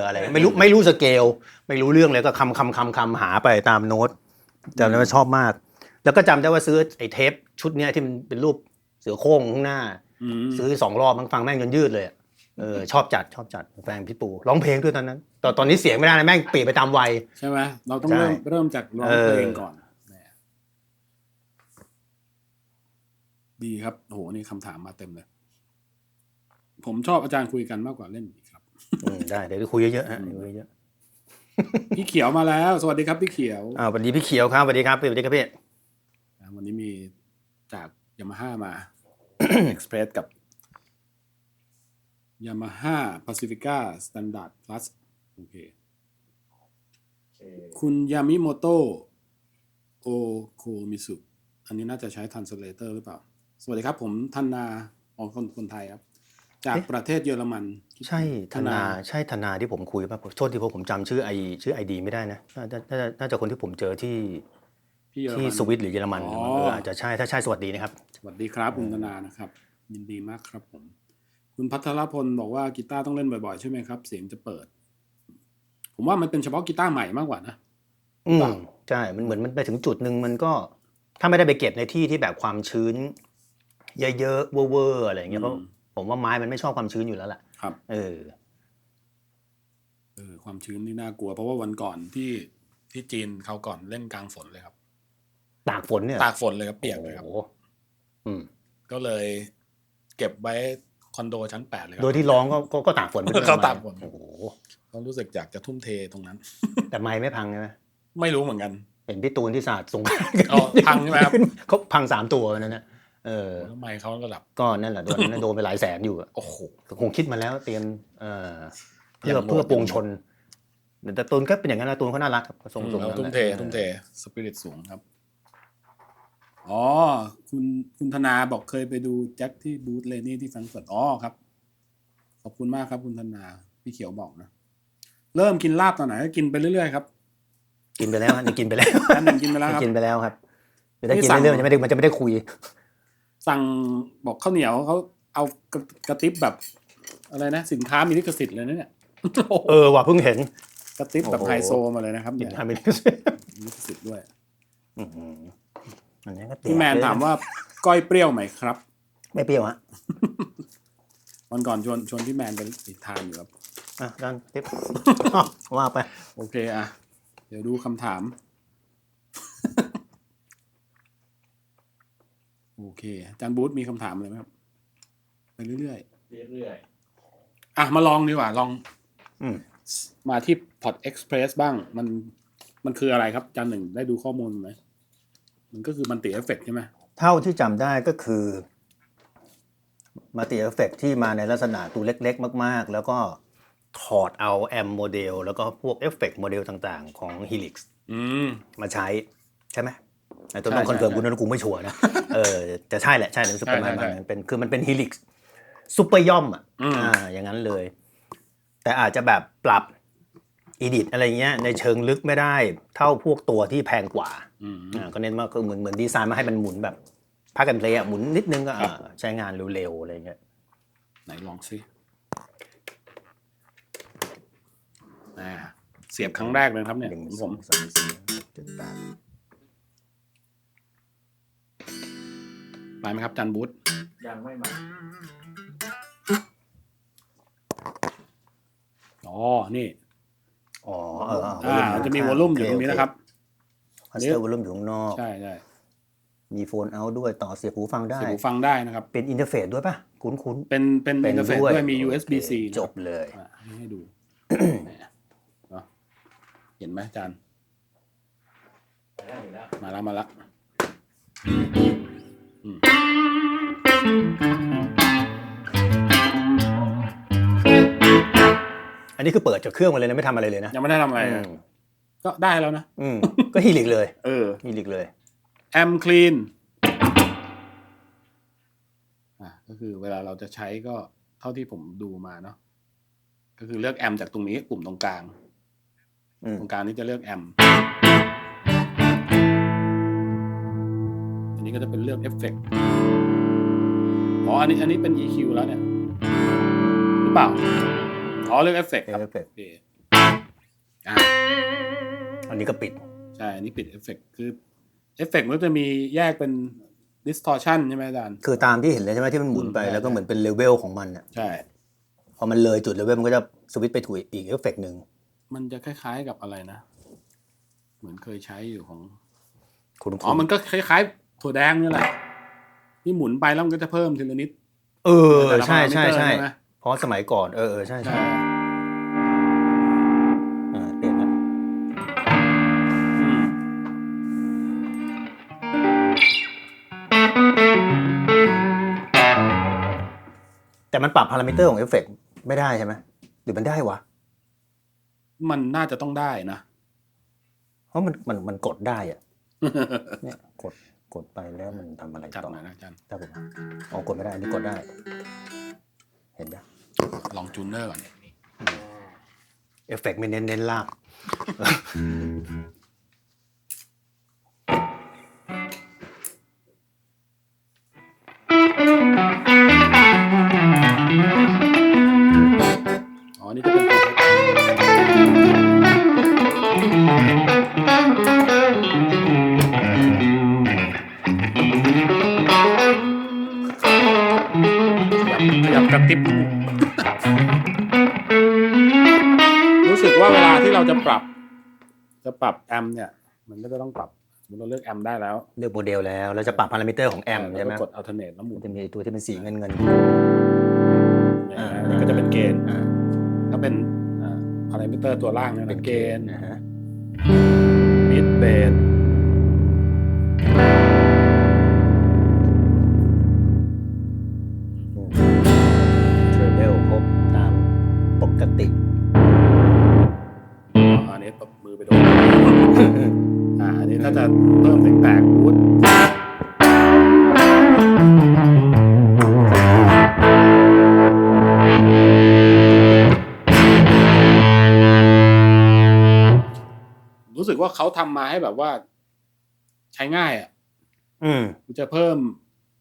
อะไรไม่รู้สเกลไม่รู้เรื่องเลยก็คำหาไปตามโน้ตจำได้ว่าชอบมากแล้วก็จำได้ว่าซื้อไอ้เทปชุดเนี้ยที่มันเป็นรูปเสือโคร่งข้างหน้าซื้อ2 รอบมันฟังแม่งจนยืดเลยชอบจัดแฟนพี่ปูร้องเพลงด้วยตอนนั้นตอนนี้เสียงไม่ได้นะแม่งเปลี่ยนไปตามวัยใช่ไหมเราต้องเริ่มจากร้องเพลงก่อนดีครับโหนี่คำถามมาเต็มเลยผมชอบอาจารย์คุยกันมากกว่าเล่นอีกครับได้เดี๋ยวคุยเยอะๆฮะคุยเยอะ พี่เขียวมาแล้วสวัสดีครับพี่เขียวสวัสดีพี่เขียวครับสวัสดีครับพี่วันนี้มีจาก Yamaha มา Express กับ Yamaha Pacifica Standard Plus โอเคคุณยามิโมโตะโอโคมิสุอันนี้น่าจะใช้ Translator หรือเปล่าสวัสดีครับผมธนาคนไทยครับจากประเทศเยอรมันใช่ธนาที่ผมคุยป่ะโทษที่ผมจำชื่อไอดีไม่ได้นะน่าจะคนที่ผมเจอที่สวิตหรือเยอรมันอาจจะใช่ถ้าใช่สวัสดีนะครับสวัสดีครับคุณธนานะครับยินดีมากครับผมคุณพัทรพลบอกว่ากีตาร์ต้องเล่นบ่อยๆใช่ไหมครับเสียงจะเปิดผมว่ามันเป็นเฉพาะกีตาร์ใหม่มากกว่านะใช่มันเหมือนมันไปถึงจุดนึงมันก็ถ้าไม่ได้ไปเก็บในที่ที่แบบความชื้นเยอะๆเวอร์อะไรอย่างเงี้ยเพราะผมว่าไม้มันไม่ชอบความชื้นอยู่แล้วแหละครับความชื้นนี่น่ากลัวเพราะว่าวันก่อนที่จีนเขาก่อนเล่นกลางฝนเลยครับตากฝนเลยครับเปียกเลยครับก็เลยเก็บไว้คอนโดชั้น8เลยครับโดยที่ร้องก็ตากฝนเขาตากฝนโอ้โหเขารู้สึกอยากจะทุ่มเทตรงนั้นแต่ไม้ไม่พังใช่ไหมไม่รู้เหมือนกันเห็นพี่ตูนที่ศาสตร์ส่งพังใช่ไหมครับเขาพัง3 ตัวนั่นนะแล้วไมค์เขาระดับก็นั่นแหละโดนไปหลายแสนอยู่โอ้โหคงคิดมาแล้วเตรียมเพื่อปวงชนแต่ตูนก็เป็นอย่างนั้นนะตูนเขาน่ารักครับทรงทุ่มเทสปิริตสูงครับอ๋อคุณธนาบอกเคยไปดูแจ็คที่บูธเลนี่ที่แฟรงก์เฟิร์ตครับขอบคุณมากครับคุณธนาพี่เขียวบอกนะเริ่มกินลาบตอนไหนก็กินไปเรื่อยๆครับกินไปแล้วนี่กินไปแล้วอันหนึ่งกินไปแล้วครับกินไปแล้วครับแต่กินเรื่อยๆมันจะไม่ได้คุยสั่งบอกข้าวเหนียวเขาเอากระติบแบบอะไรนะสินค้ามีลิขสิทธิ์เลยนะเนี่ยว่ะเพิ่งเห็นกระติบแบบไฮโซมาเลยนะครับเนี่ยมีลิขสิทธิ์ด้วยอันนี้ก็พี่แมนถามว่าก้อยเปรี้ยวไหมครับไม่เปรี้ยวฮะวันก่อนชวนพี่แมนไปทานอยู่ครับดันติ๊บว่าไปโอเคเดี๋ยวดูคำถามโอเคอาจารย์บูธมีคำถามอะไรไหมครับไปเรื่อยมาลองดีกว่าลองมาที่ Pod Express บ้างมันคืออะไรครับอาจารย์หนึ่งได้ดูข้อมูลไหมมันก็คือมัลติเอฟเฟคใช่ไหมเท่าที่จำได้ก็คือมัลติเอฟเฟคที่มาในลักษณะตัวเล็กๆมากๆแล้วก็ถอดเอาแอมโมเดลแล้วก็พวกเอฟเฟกต์โมเดลต่างๆของ Helix มาใช้ใช่ไหมต้องคอนเฟิร์มคุณนะกูไม่ชัวร์นะแต่ใช่แหละใช่เป็นประมาณนั้นคือมันเป็น Helix ซุปเปอร์ย่อมอย่างนั้นเลยแต่อาจจะแบบปรับedit อะไรเงี้ยในเชิงลึกไม่ได้เท่าพวกตัวที่แพงกว่าก็เน้นว่าคือเหมือนดีไซน์มาให้มันหมุนแบบพักกันเพลย์หมุนนิดนึงก็ใช้งานเร็วๆอะไรเงี้ยไหนลองซิเสียบครั้งแรกเลยครับเนี่ยผมไปไหมครับจันบูธยังไม่มานี่จะมีวอลลุ่มอยู่ตรงนี้นะครับคอนเสิร์ตวอลลุ่มอยู่ข้างนอกใช่มีโฟนเอาท์ด้วยต่อเสียบหูฟังได้นะครับเป็นอินเทอร์เฟซด้วยป่ะคุ้นเป็นอินเทอร์เฟซด้วยมี USB-C จบเลยให้ดูเห็นไหมอาจารย์ แล้ว มาแล้วอันนี้คือเปิดจากเครื่องมาเลยนะไม่ทำอะไรเลยนะ ยังไม่ได้ทำอะไรก็ได้แล้วนะก็ฮีลิกเลยฮีลิกเลยแอมคลีนก็คือเวลาเราจะใช้ก็เท่าที่ผมดูมาเนาะก็คือเลือกแอมจากตรงนี้ปุ่มตรงกลางนี้จะเลือกแอมอันนี้ก็จะเป็นเลือกเอฟเฟกต์อันนี้เป็น EQ แล้วเนี่ยหรือเปล่าเลือกเอฟเฟกต์ครับอันนี้ก็ปิดใช่อันนี้ปิดเอฟเฟกต์คือเอฟเฟกต์มันก็จะมีแยกเป็น distortion ใช่ไหมอาจารย์คือตามที่เห็นเลยใช่ไหมที่มันหมุนไปแล้วก็เหมือนเป็นเลเวลของมันอ่ะใช่พอมันเลยจุดเลเวลมันก็จะสวิตช์ไปถูกอีกเอฟเฟกต์นึงมันจะคล้ายๆกับอะไรนะเหมือนเคยใช้อยู่ของคุณมันก็คล้ายๆถั่วแดงนี่แหละที่หมุนไปแล้วมันก็จะเพิ่มทีละนิดใช่เพราะสมัยก่อนใช่เปลี่ยนแล้วแต่มันปรับพารามิเตอร์ของเอฟเฟกต์ไม่ได้ใช่ไหมหรือมันได้วะมันน่าจะต้องได้นะเพราะมันกดได้อ่ะเนี่ยกดไปแล้วมันทำอะไรต่อนะอาจารย์ถ้าผมกดไม่ได้อันนี้กดได้เห็นปะลองจูนเนอร์ก่อนเอฟเฟกต์ไม่เน้นลากนี่จะเป็นขยับกระติบรู้สึกว่าเวลาที่เราจะปรับแอมเนี่ยมันก็จะต้องปรับสมมติเราเลือกแอมได้แล้วเลือกโมเดลแล้วเราจะปรับพารามิเตอร์ของแอมใช่ไหมกด alternate แล้วหมุนจะมีตัวที่เป็นสีเงินนี่ก็จะเป็นเกณฑ์ถ้าเป็นพารามิเตอร์ตัวล่างเนี่ยเป็นเกณฑ์มิดเบสเทรเบิลครบตามปกติอันนี้ปรับมือไปโดนอันนี้ถ้าจะเพิ่มเสียงแตกบูทรู้สึกว่าเขาทำมาให้แบบว่าใช้ง่ายจะเพิ่ม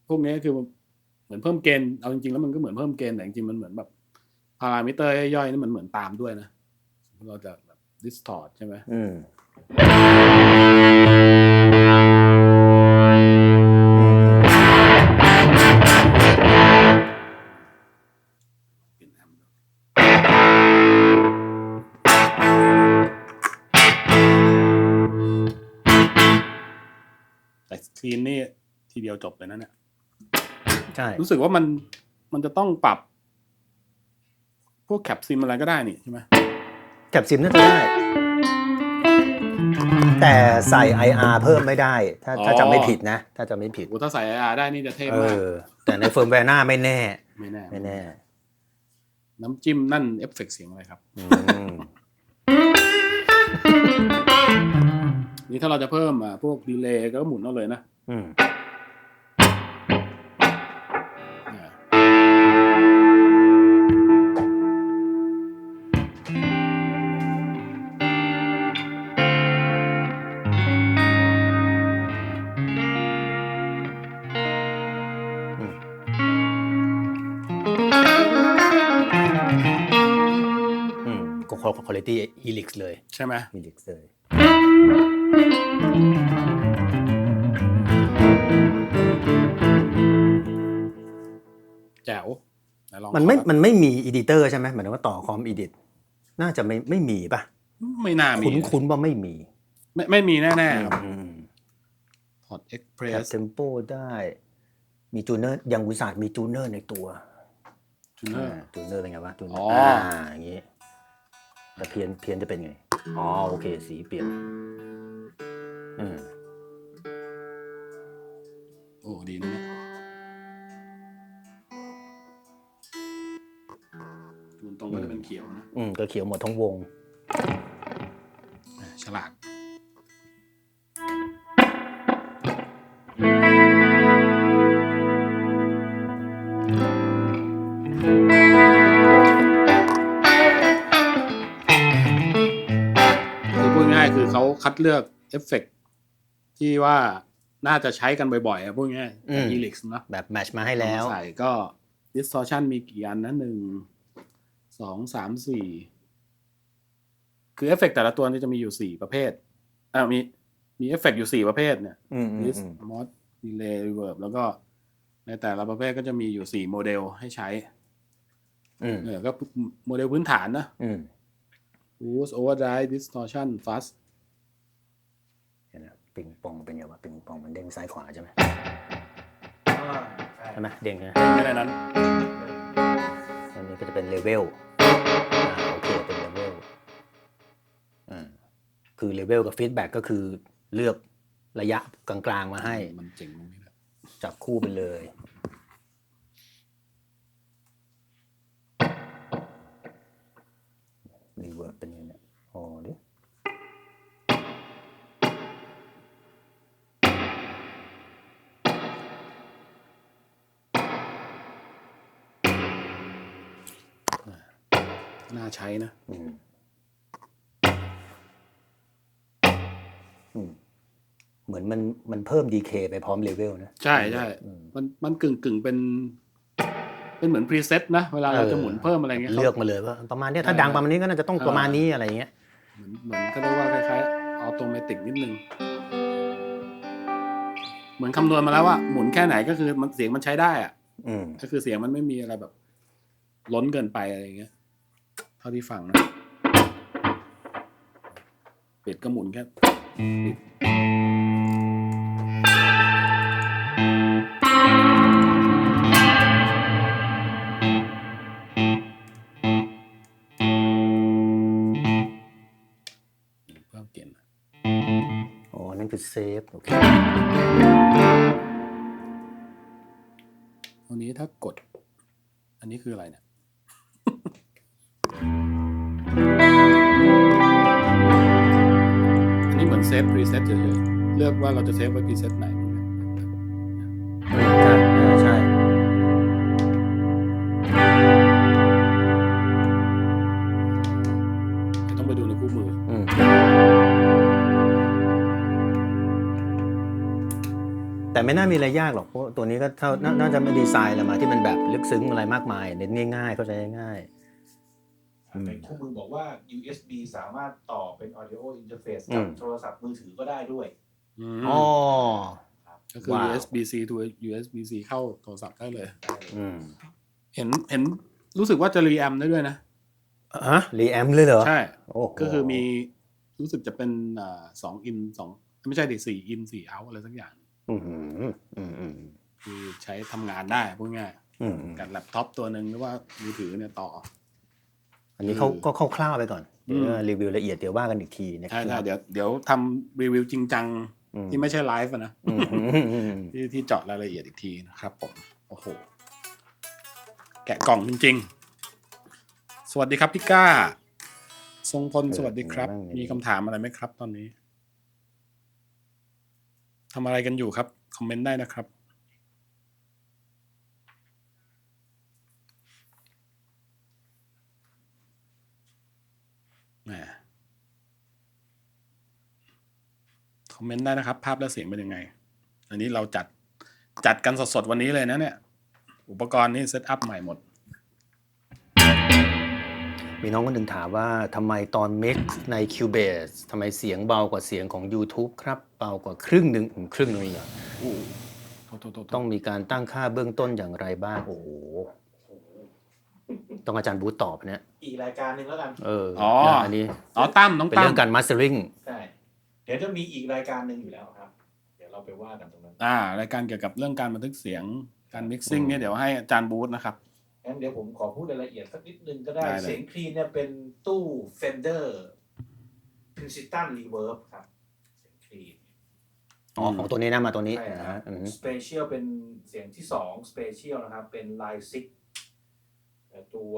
พวกนี้คือเหมือนเพิ่มเกณฑ์เอาจริงๆแล้วมันก็เหมือนเพิ่มเกณฑ์แต่จริงๆมันเหมือนแบบพารามิเตอร์ย่อยๆนี่มันเหมือนตามด้วยนะเราจะแบบ distort ใช่ไหมแต่สกรีนนี่ทีเดียวจบเลยนะเนี่ยใช่รู้สึกว่ามันจะต้องปรับพวกแคปซิมอะไรก็ได้นี่ใช่ไหมแคปซิมน่าจะได้แต่ใส่ IR เพิ่มไม่ได้ถ้าจำไม่ผิดนะถ้าจำไม่ผิดถ้าใส่ IR ได้นี่จะเท่มากแต่ในเฟิร์มแวร์หน้าไม่แน่น้ำจิ้มนั่นเอฟเฟกต์เสียงอะไรครับนี่ถ้าเราจะเพิ่มพวกดีเลย์ก็หมุนเอาเลยนะquality helix เลยใช่ไหม helix เลยแจ๋วมันไม่มี editor ใช่ไหมหมายถึงว่าต่อคอม edit น่าจะไม่มีป่ะไม่น่ามีคุ้นว่าไม่มีไม่มีแน่ๆครับพอร์ต Express tempo ได้มีจูเนอร์ยังอุตส่าห์มีจูเนอร์ในตัวจูเนอร์เป็นไงวะจูเนอร์อย่างงี้แต่เพี้ยนจะเป็นไงโอเคสีเปลี่ยน โอ้ดีนะเนี่ยตรงก็จะเป็นเขียวนะ ก็เขียวหมดทั้งวง ฉลาดคือพูดง่ายคือเขาคัดเลือกเอฟเฟกต์ที่ว่าน่าจะใช้กันบ่อยๆพูดง่ายๆจาก Helix เนาะ แบบแมทช์มาให้แล้วใส่ก็ distortion มีกี่อันนะ1 2 3 4คือเอฟเฟกต์แต่ละตัวนี่จะมีอยู่4ประเภทมีเอฟเฟกต์อยู่4ประเภทเนี่ย Dis Mod Delay Reverb แล้วก็ในแต่ละประเภทก็จะมีอยู่4โมเดลให้ใช้ก็โมเดลพื้นฐานนะBoost Overdrive Distortion Fuzz ปิงปองเป็นยังไงวะปิงปองมันเด้งซ้ายขวาใช่ไหม ใช่ ใช่ไหมเด้งนะ แค่นั้น อันนี้ก็จะเป็นเลเวลโอเคเป็นเลเวลคือเลเวลกับฟีดแบ็กก็คือเลือกระยะกลางๆมาให้มันเจ๋งตรงนี้แหละ จับคู่ไปเลยรีเวิร์บเป็นยังไงเนี่ยดิน่าใช้นะเหมือนมันเพิ่มดีเคไปพร้อมเลเวลนะใช่ใช่มันกึ่งเป็นเหมือนพรีเซตนะเวลาเราจะหมุนเพิ่มอะไรเงี้ยเลือกมาเลยว่าประมาณนี้ถ้าดังประมาณนี้ก็น่าจะต้องประมาณนี้อะไรเงี้ยเหมือนก็เรียกว่าคล้ายๆออโตเมติกนิดนึงเหมือนคำนวณมาแล้วว่าหมุนแค่ไหนก็คือเสียงมันใช้ได้อ่ะก็คือเสียงมันไม่มีอะไรแบบล้นเกินไปอะไรเงี้ยเท่าที่ฟังนะปิดก็หมุนแค่ปิดเพิ่มเกียร์นั่นคือเซฟโอเควันนี้ถ้ากดอันนี้คืออะไรเนี่ย อันนี้เหมือนเซฟพรีเซตเฉยๆเลือกว่าเราจะเซฟไว้พรีเซตไหนใช่ต้องไปดูในคู่มือแต่ไม่น่ามีอะไรยากหรอกเพราะตัวนี้ก็น่าจะไม่ดีไซน์อะไรมาที่มันแบบลึกซึ้งอะไรมากมายเน้นง่ายๆเข้าใจง่ายในคู่มือบอกว่า USB สามารถต่อเป็น Audio Interface กับโทรศัพท์มือถือก็ได้ด้วยก็คือ USB-C to USB-C เข้าโทรศัพท์ได้เลยเห็นรู้สึกว่าจะรีแอมได้ด้วยนะรีแอมเลยเหรอใช่ก็คือมีรู้สึกจะเป็น2 in 2ไม่ใช่ดิ4 in 4 out อะไรสักอย่างคือใช้ทำงานได้พูดง่ายกับแล็ปท็อปตัวหนึ่งหรือว่ามือถือเนี่ยต่ออันนี้เขาก็คร่าวๆไปก่อนเดี๋ยวรีวิวละเอียดเดี๋ยวว่ากันอีกทีนะใช่เดี๋ยวทำรีวิวจริงจังที่ไม่ใช่ไลฟ์นะที่เจาะรายละเอียดอีกทีนะครับผมโอ้โหแกะกล่องจริงๆสวัสดีครับพี่ก้าทรงพลสวัสดีครับมีคำถามอะไรไหมครับตอนนี้ทำอะไรกันอยู่ครับคอมเมนต์ได้นะครับคอมเมนต์ได้นะครับภาพและเสียงเป็นยังไงอันนี้เราจัดกันสดๆวันนี้เลยนะเนี่ยอุปกรณ์นี่เซตอัพใหม่หมดมีน้องคนหนึ่งถามว่าทำไมตอน mix ใน Cubase ทำไมเสียงเบากว่าเสียงของ YouTube ครับเบากว่าครึ่งหนึ่งอย่างต้องมีการตั้งค่าเบื้องต้นอย่างไรบ้างโอ้โหต้องอาจารย์บูธตอบเนี่ยอีกรายการหนึ่งแล้วกันอันนี้ตั้มเป็นเรื่องการ mastering ใช่เดี๋ยวจะมีอีกรายการหนึ่งอยู่แล้วครับเดี๋ยวเราไปว่ากันตรงนั้นรายการเกี่ยวกับเรื่องการบันทึกเสียงการ mixing เนี่ยเดี๋ยวให้อาจารย์บูธนะครับงั้นเดี๋ยวผมขอพูดรายละเอียดสักนิดนึงก็ได้เสียงคลีนเนี่ยเป็นตู้ Fender Princeton Reverb ครับเสียงคลีน อ๋อของตัวนี้นะมาตัวนี้ ใช่ครับ สเปเชียลเป็นเสียงที่2สเปเชียลนะครับเป็นไลน์ซิกตัว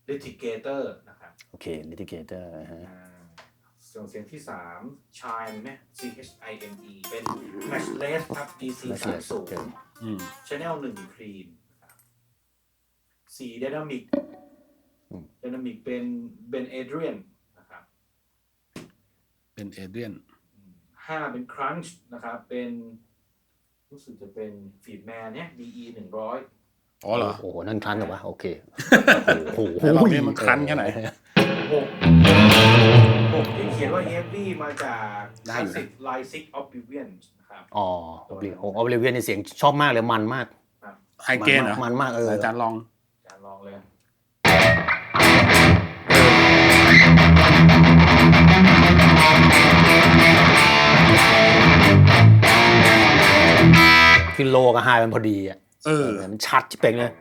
litigator นะครับ โอเค litigator ฮะ ส่วนเสียงที่3 chime นะ chime เป็น matchless ครับ DC 30 channel 1 clean นะครับ4 dynamic เป็นเอเดรียนนะครับเป็นเอเดรียน5เป็น crunch นะครับเป็นรู้สึกจะเป็นฟีดแมนเนี่ย DE 100อ๋อเหรอโอ้โหนั่นครั้นเหรอวะโอเคโอ้โห เราเนี่ยมันคันแค่ไหน6ที่เขียนว่า heavy มาจาก classic Lysic Oblivion นะครับอ๋อ Oblivion ในเสียงชอบมากเลยมันมากไฮเกนเหรอมันมากอาจารย์ลองเลยคือโลกับไฮมันพอดีอ่ะมันชัดที่เป็นเลย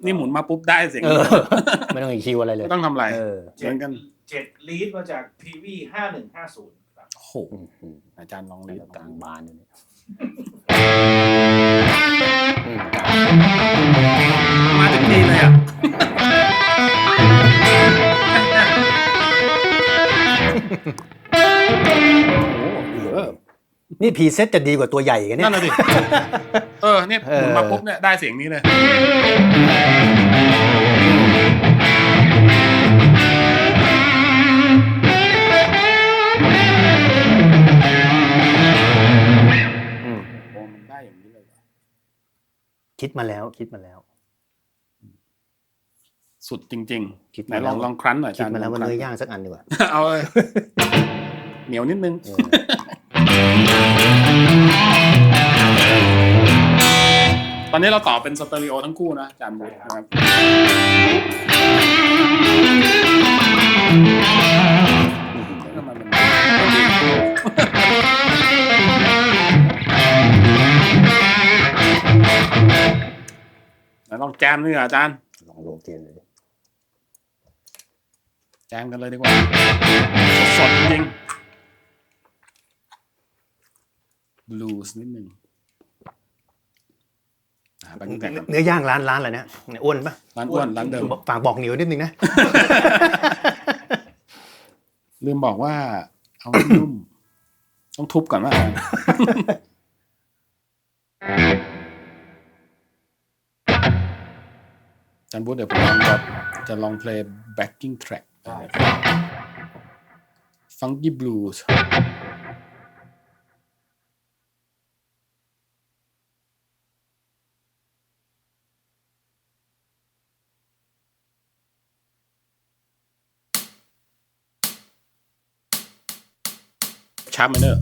นี่หมุนมาปุ๊บได้เสียงไม่ต้องอีกคิวอะไรเลยไม่ต้องทำอะไรเหมือนกัน7ลีดมาจาก PV 5150ครับโอ้โหอาจารย์ลองลีดกลางบานอยู่นี่มาถึงนี่เลยอ่ะนี่พรีเซตจะดีกว่าตัวใหญ่กันเนี่ยนั่นน่ะดิเนี่ยหมุนมาปุ๊บเนี่ยได้เสียงนี้เลยมันได้อย่างนี้เลยคิดมาแล้วสุดจริงๆไหนลองครั้นหน่อยคิดมาแล้วว่าเนื้อย่างสักอันดีกว่าเอาเลยเหนียวนิดนึงตอนนี้เราต่อเป็นสเตอริโอทั้งคู่นะอาจารย์บุ๊คนะครับลองแจมด้วยอาจารย์ลองเทียนเลยแจมกันเลยดีกว่าสดจริงบลูส์นิดนึงเนื้อย่างร้านอะไรเนี่ยอ้วนปะร้านอ้วนร้านเดิมฝากบอกเหนียวนิดนึงนะลืมบอกว่าเอานุ่มต้องทุบก่อนว่าจันบุ๊คเดี๋ยวผมจะลองเพลย์ backing track Funky Blues Sharp minor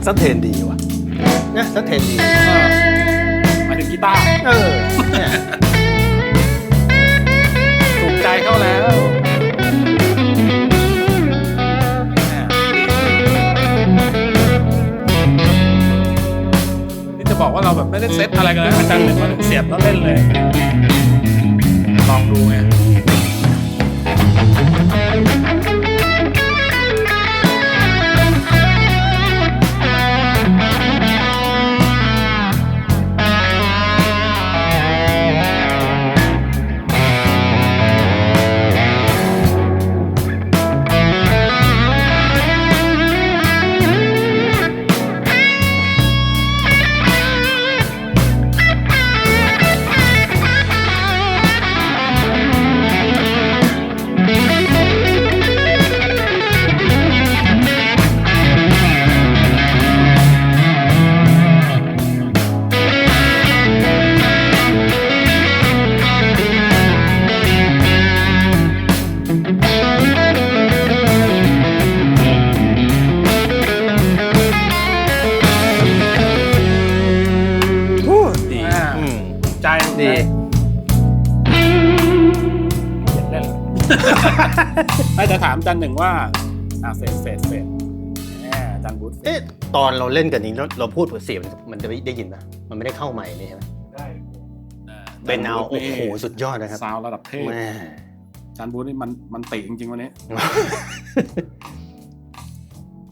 ซัดเทนดีว่ะเนี่ยซัดเทนดีมาถึงกีตาร์เนี่ยถูกใจเข้าแล้ว แบบไม่ได้เซตอะไรกันเลยอาจารย์หนึ่งมาเสียบแล้วเล่นเลยลองดูไงใจดีเล่นไม่จะถามจันหนึ่งว่าเฟดจันบูธตอนเราเล่นกันนี้เราพูดเสียงมันจะได้ยินไหมมันไม่ได้เข้าใหม่นี่ใช่ไหมได้เป็นเอาโอ้โหสุดยอดนะครับซาวระดับเทพจันบูธนี่มันติจริงๆวันนี้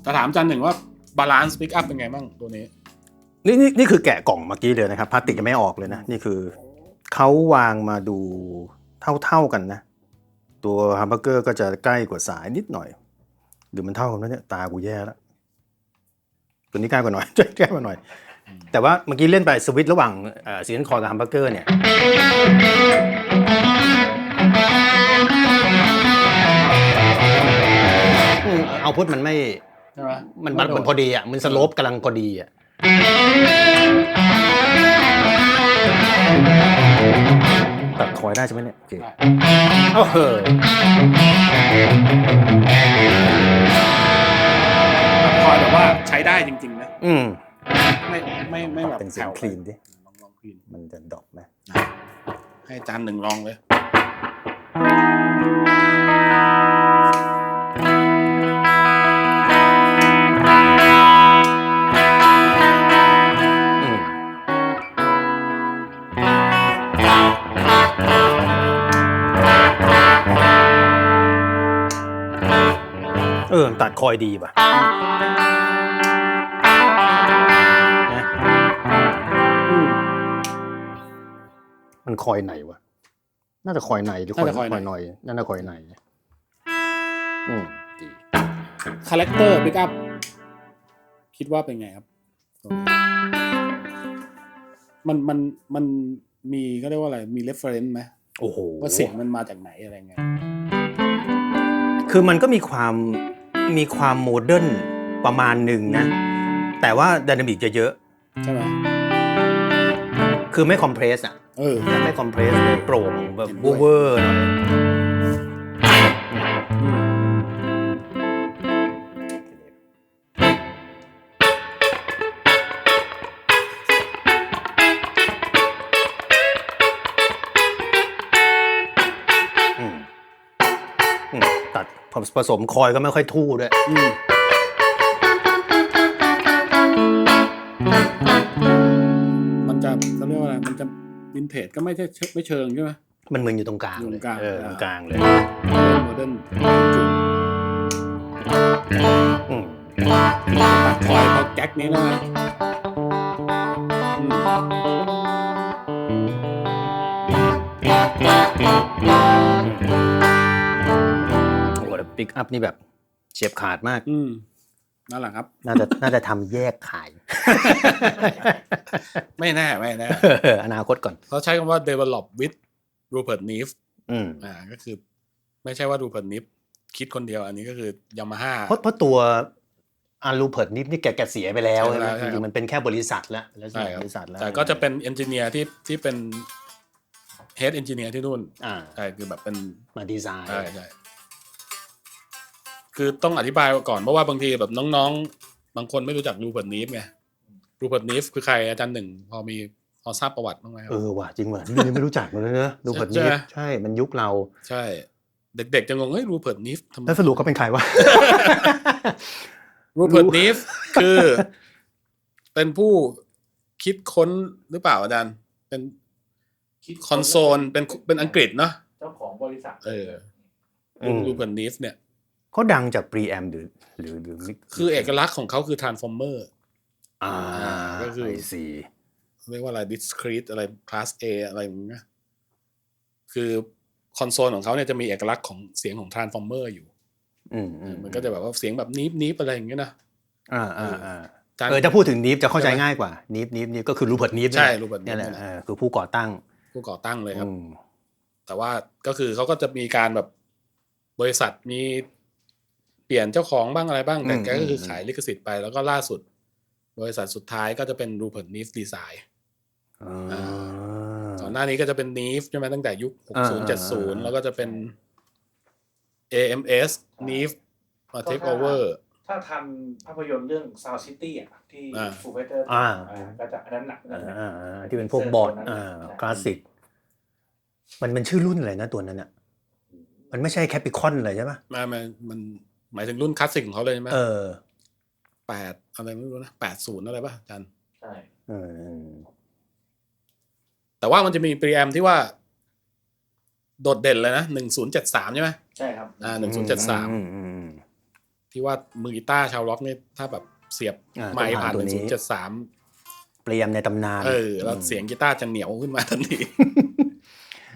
จะถามจันหนึ่งว่าบาลานซ์ปิกอัพเป็นไงบ้างตัวนี้นี่คือแกะกล่องเมื่อกี้เลยนะครับพลาสติกยังไม่ออกเลยนะนี่คือเขาวางมาดูเท่ากันนะตัวฮัมเบอร์เกอร์ก็จะใกล้กว่าสายนิดหน่อยหรือมันเท่ากันแล้วเนี่ยตากูแย่แล้วตัวนี้ใกล้กว่าหน่อยใกล้กว่าหน่อยแต่ว่าเมื่อกี้เล่นไปสวิตช์ระหว่างซีนคอร์กับฮัมเบอร์เกอร์เนี่ยเอาพุทมันไม่มันพอดีอ่ะมันสโลปกำลังพอดีอ่ะตัดคอยได้ใช่ไหมเนี่ยโอเคคอยแบบว่าใช้ได้จริงๆนะไม่แบบเป็นเสียงคลีนดิลองคลีนมันจะดรอปไหมให้จานหนึ่งลองเลยตัดคอยดีป่ะมันคอยไหนวะน่าจะคอยไหนหรือคอยหน่อยน่าจะคอยไหนดีคาแรคเตอร์ปิกอัพคิดว่าเป็นไงครับมันมีก็เรียกว่าอะไรมี reference ไหมโอ้โหว่าเสียงมันมาจากไหนอะไรไงคือมันก็มีความโมเดิร์นประมาณหนึ่งนะแต่ว่าไดนามิกจะเยอะใช่ไหมคือไม่คอมเพรสอ่ะไม่คอมเพรสเลยโปร่งแบบเวอร์หน่อยตัดผสมคอยก็ไม่ค่อยทู่ด้วยมันจะเขาเรียกว่าอะไรมันจะวินเทจก็ไม่เชิงใช่ไหมมันมึนอยู่ตรงกลางเลยตรงกลางเลยโมเดิร์นตัดคอยก็แก๊กนี้นะโอ้แต่ปิกอัพนี่แบบเฉียบขาดมากนั่นแหละครับน่าจะทำแยกขายไม่แน่อนาคตก่อนเขาใช้คำว่า develop with Rupert Neve ก็คือไม่ใช่ว่า Rupert Neve คิดคนเดียวอันนี้ก็คือ Yamaha เพราะตัวRupert Neve นี่แกเสียไปแล้วใช่ไหมจริงๆมันเป็นแค่บริษัทแล้วบริษัทแล้วแต่ก็จะเป็นเอนจิเนียร์ที่เป็น head engineer ที่นู่นใช่คือแบบเป็นมาดีไซน์ใช่คือต้องอธิบายก่อนเพราะว่าบางทีแบบน้องๆบางคนไม่รู้จักRupert NeveไงRupert Neveคือใครอาจารย์หนึ่งพอทราบประวัติบ้างไหมครับว่ะจริงว่ะนี่ไม่รู้จักเลยนะRupert Neveใช่มันยุคเราใช่เด็กๆจะงงRupert Neveทำไมแล้วสรุปเขาเป็นใครวะRupert Neve คือเป็นผู้ คิดค้นหรือเปล่าอาจารย์เป็นคอนโซลเป็นอังกฤษเนาะ เจ้าของบริษัท รูเบิร์ตนีฟเนี่ย เขาดังจาก preamp หรือ คือเอกลักษณ์ของเขาคือ transformer ก็คือ ไอซี เรียกว่าอะไร discrete อะไร class A อะไรอย่างเงี้ยคือคอนโซลของเขาเนี่ยจะมีเอกลักษณ์ของเสียงของ transformer อยู่มันก็จะแบบว่าเสียงแบบนีฟอะไรอย่างเงี้ยนะถ้าพูดถึงนีฟจะเข้าใจง่ายกว่านีฟก็คือรูเบิร์ตนีฟ ใช่รูเบิร์ตนี นี่ ฟ แหละคือผู้ก่อตั้งเลยครับแต่ว่าก็คือเขาก็จะมีการแบบบริษัทมีเปลี่ยนเจ้าของบ้างอะไรบ้างแต่แกก็คือขายลิขสิทธิ์ไปแล้วก็ล่าสุดบริษัทสุดท้ายก็จะเป็นรูเบิร์ตนีฟดีไซน์ก่อนหน้านี้ก็จะเป็นนีฟใช่ไหมตั้งแต่ยุค60 70แล้วก็จะเป็น AMS นีฟมาเทคโอเวอร์ถ้าทันภาพยนตร์เรื่อง Sound City ที่ฟูเฟเตอร์ก็จะอันนั้นหนักที่เป็นพวกบอร์ดคลาสสิกมันชื่อรุ่นอะไรนะตัวนั้นอ่ะมันไม่ใช่แคปิคอนเลยใช่ไหมมันหมายถึงรุ่นคลาสสิกของเขาเลยใช่ไหม8อะไรไม่รู้นะ80อะไรป่ะอาจารย์ใช่แต่ว่ามันจะมี preamp ที่ว่าโดดเด่นเลยนะ1073ใช่ไหมใช่ครับ1073ที่ว่ามือกีตาร์ชาวล็อกนี่ถ้าแบบเสียบไมค์ผ่าน1073 เปรียมในตำนานแล้วเสียงกีตาร์จะเหนียวขึ้นมาทันที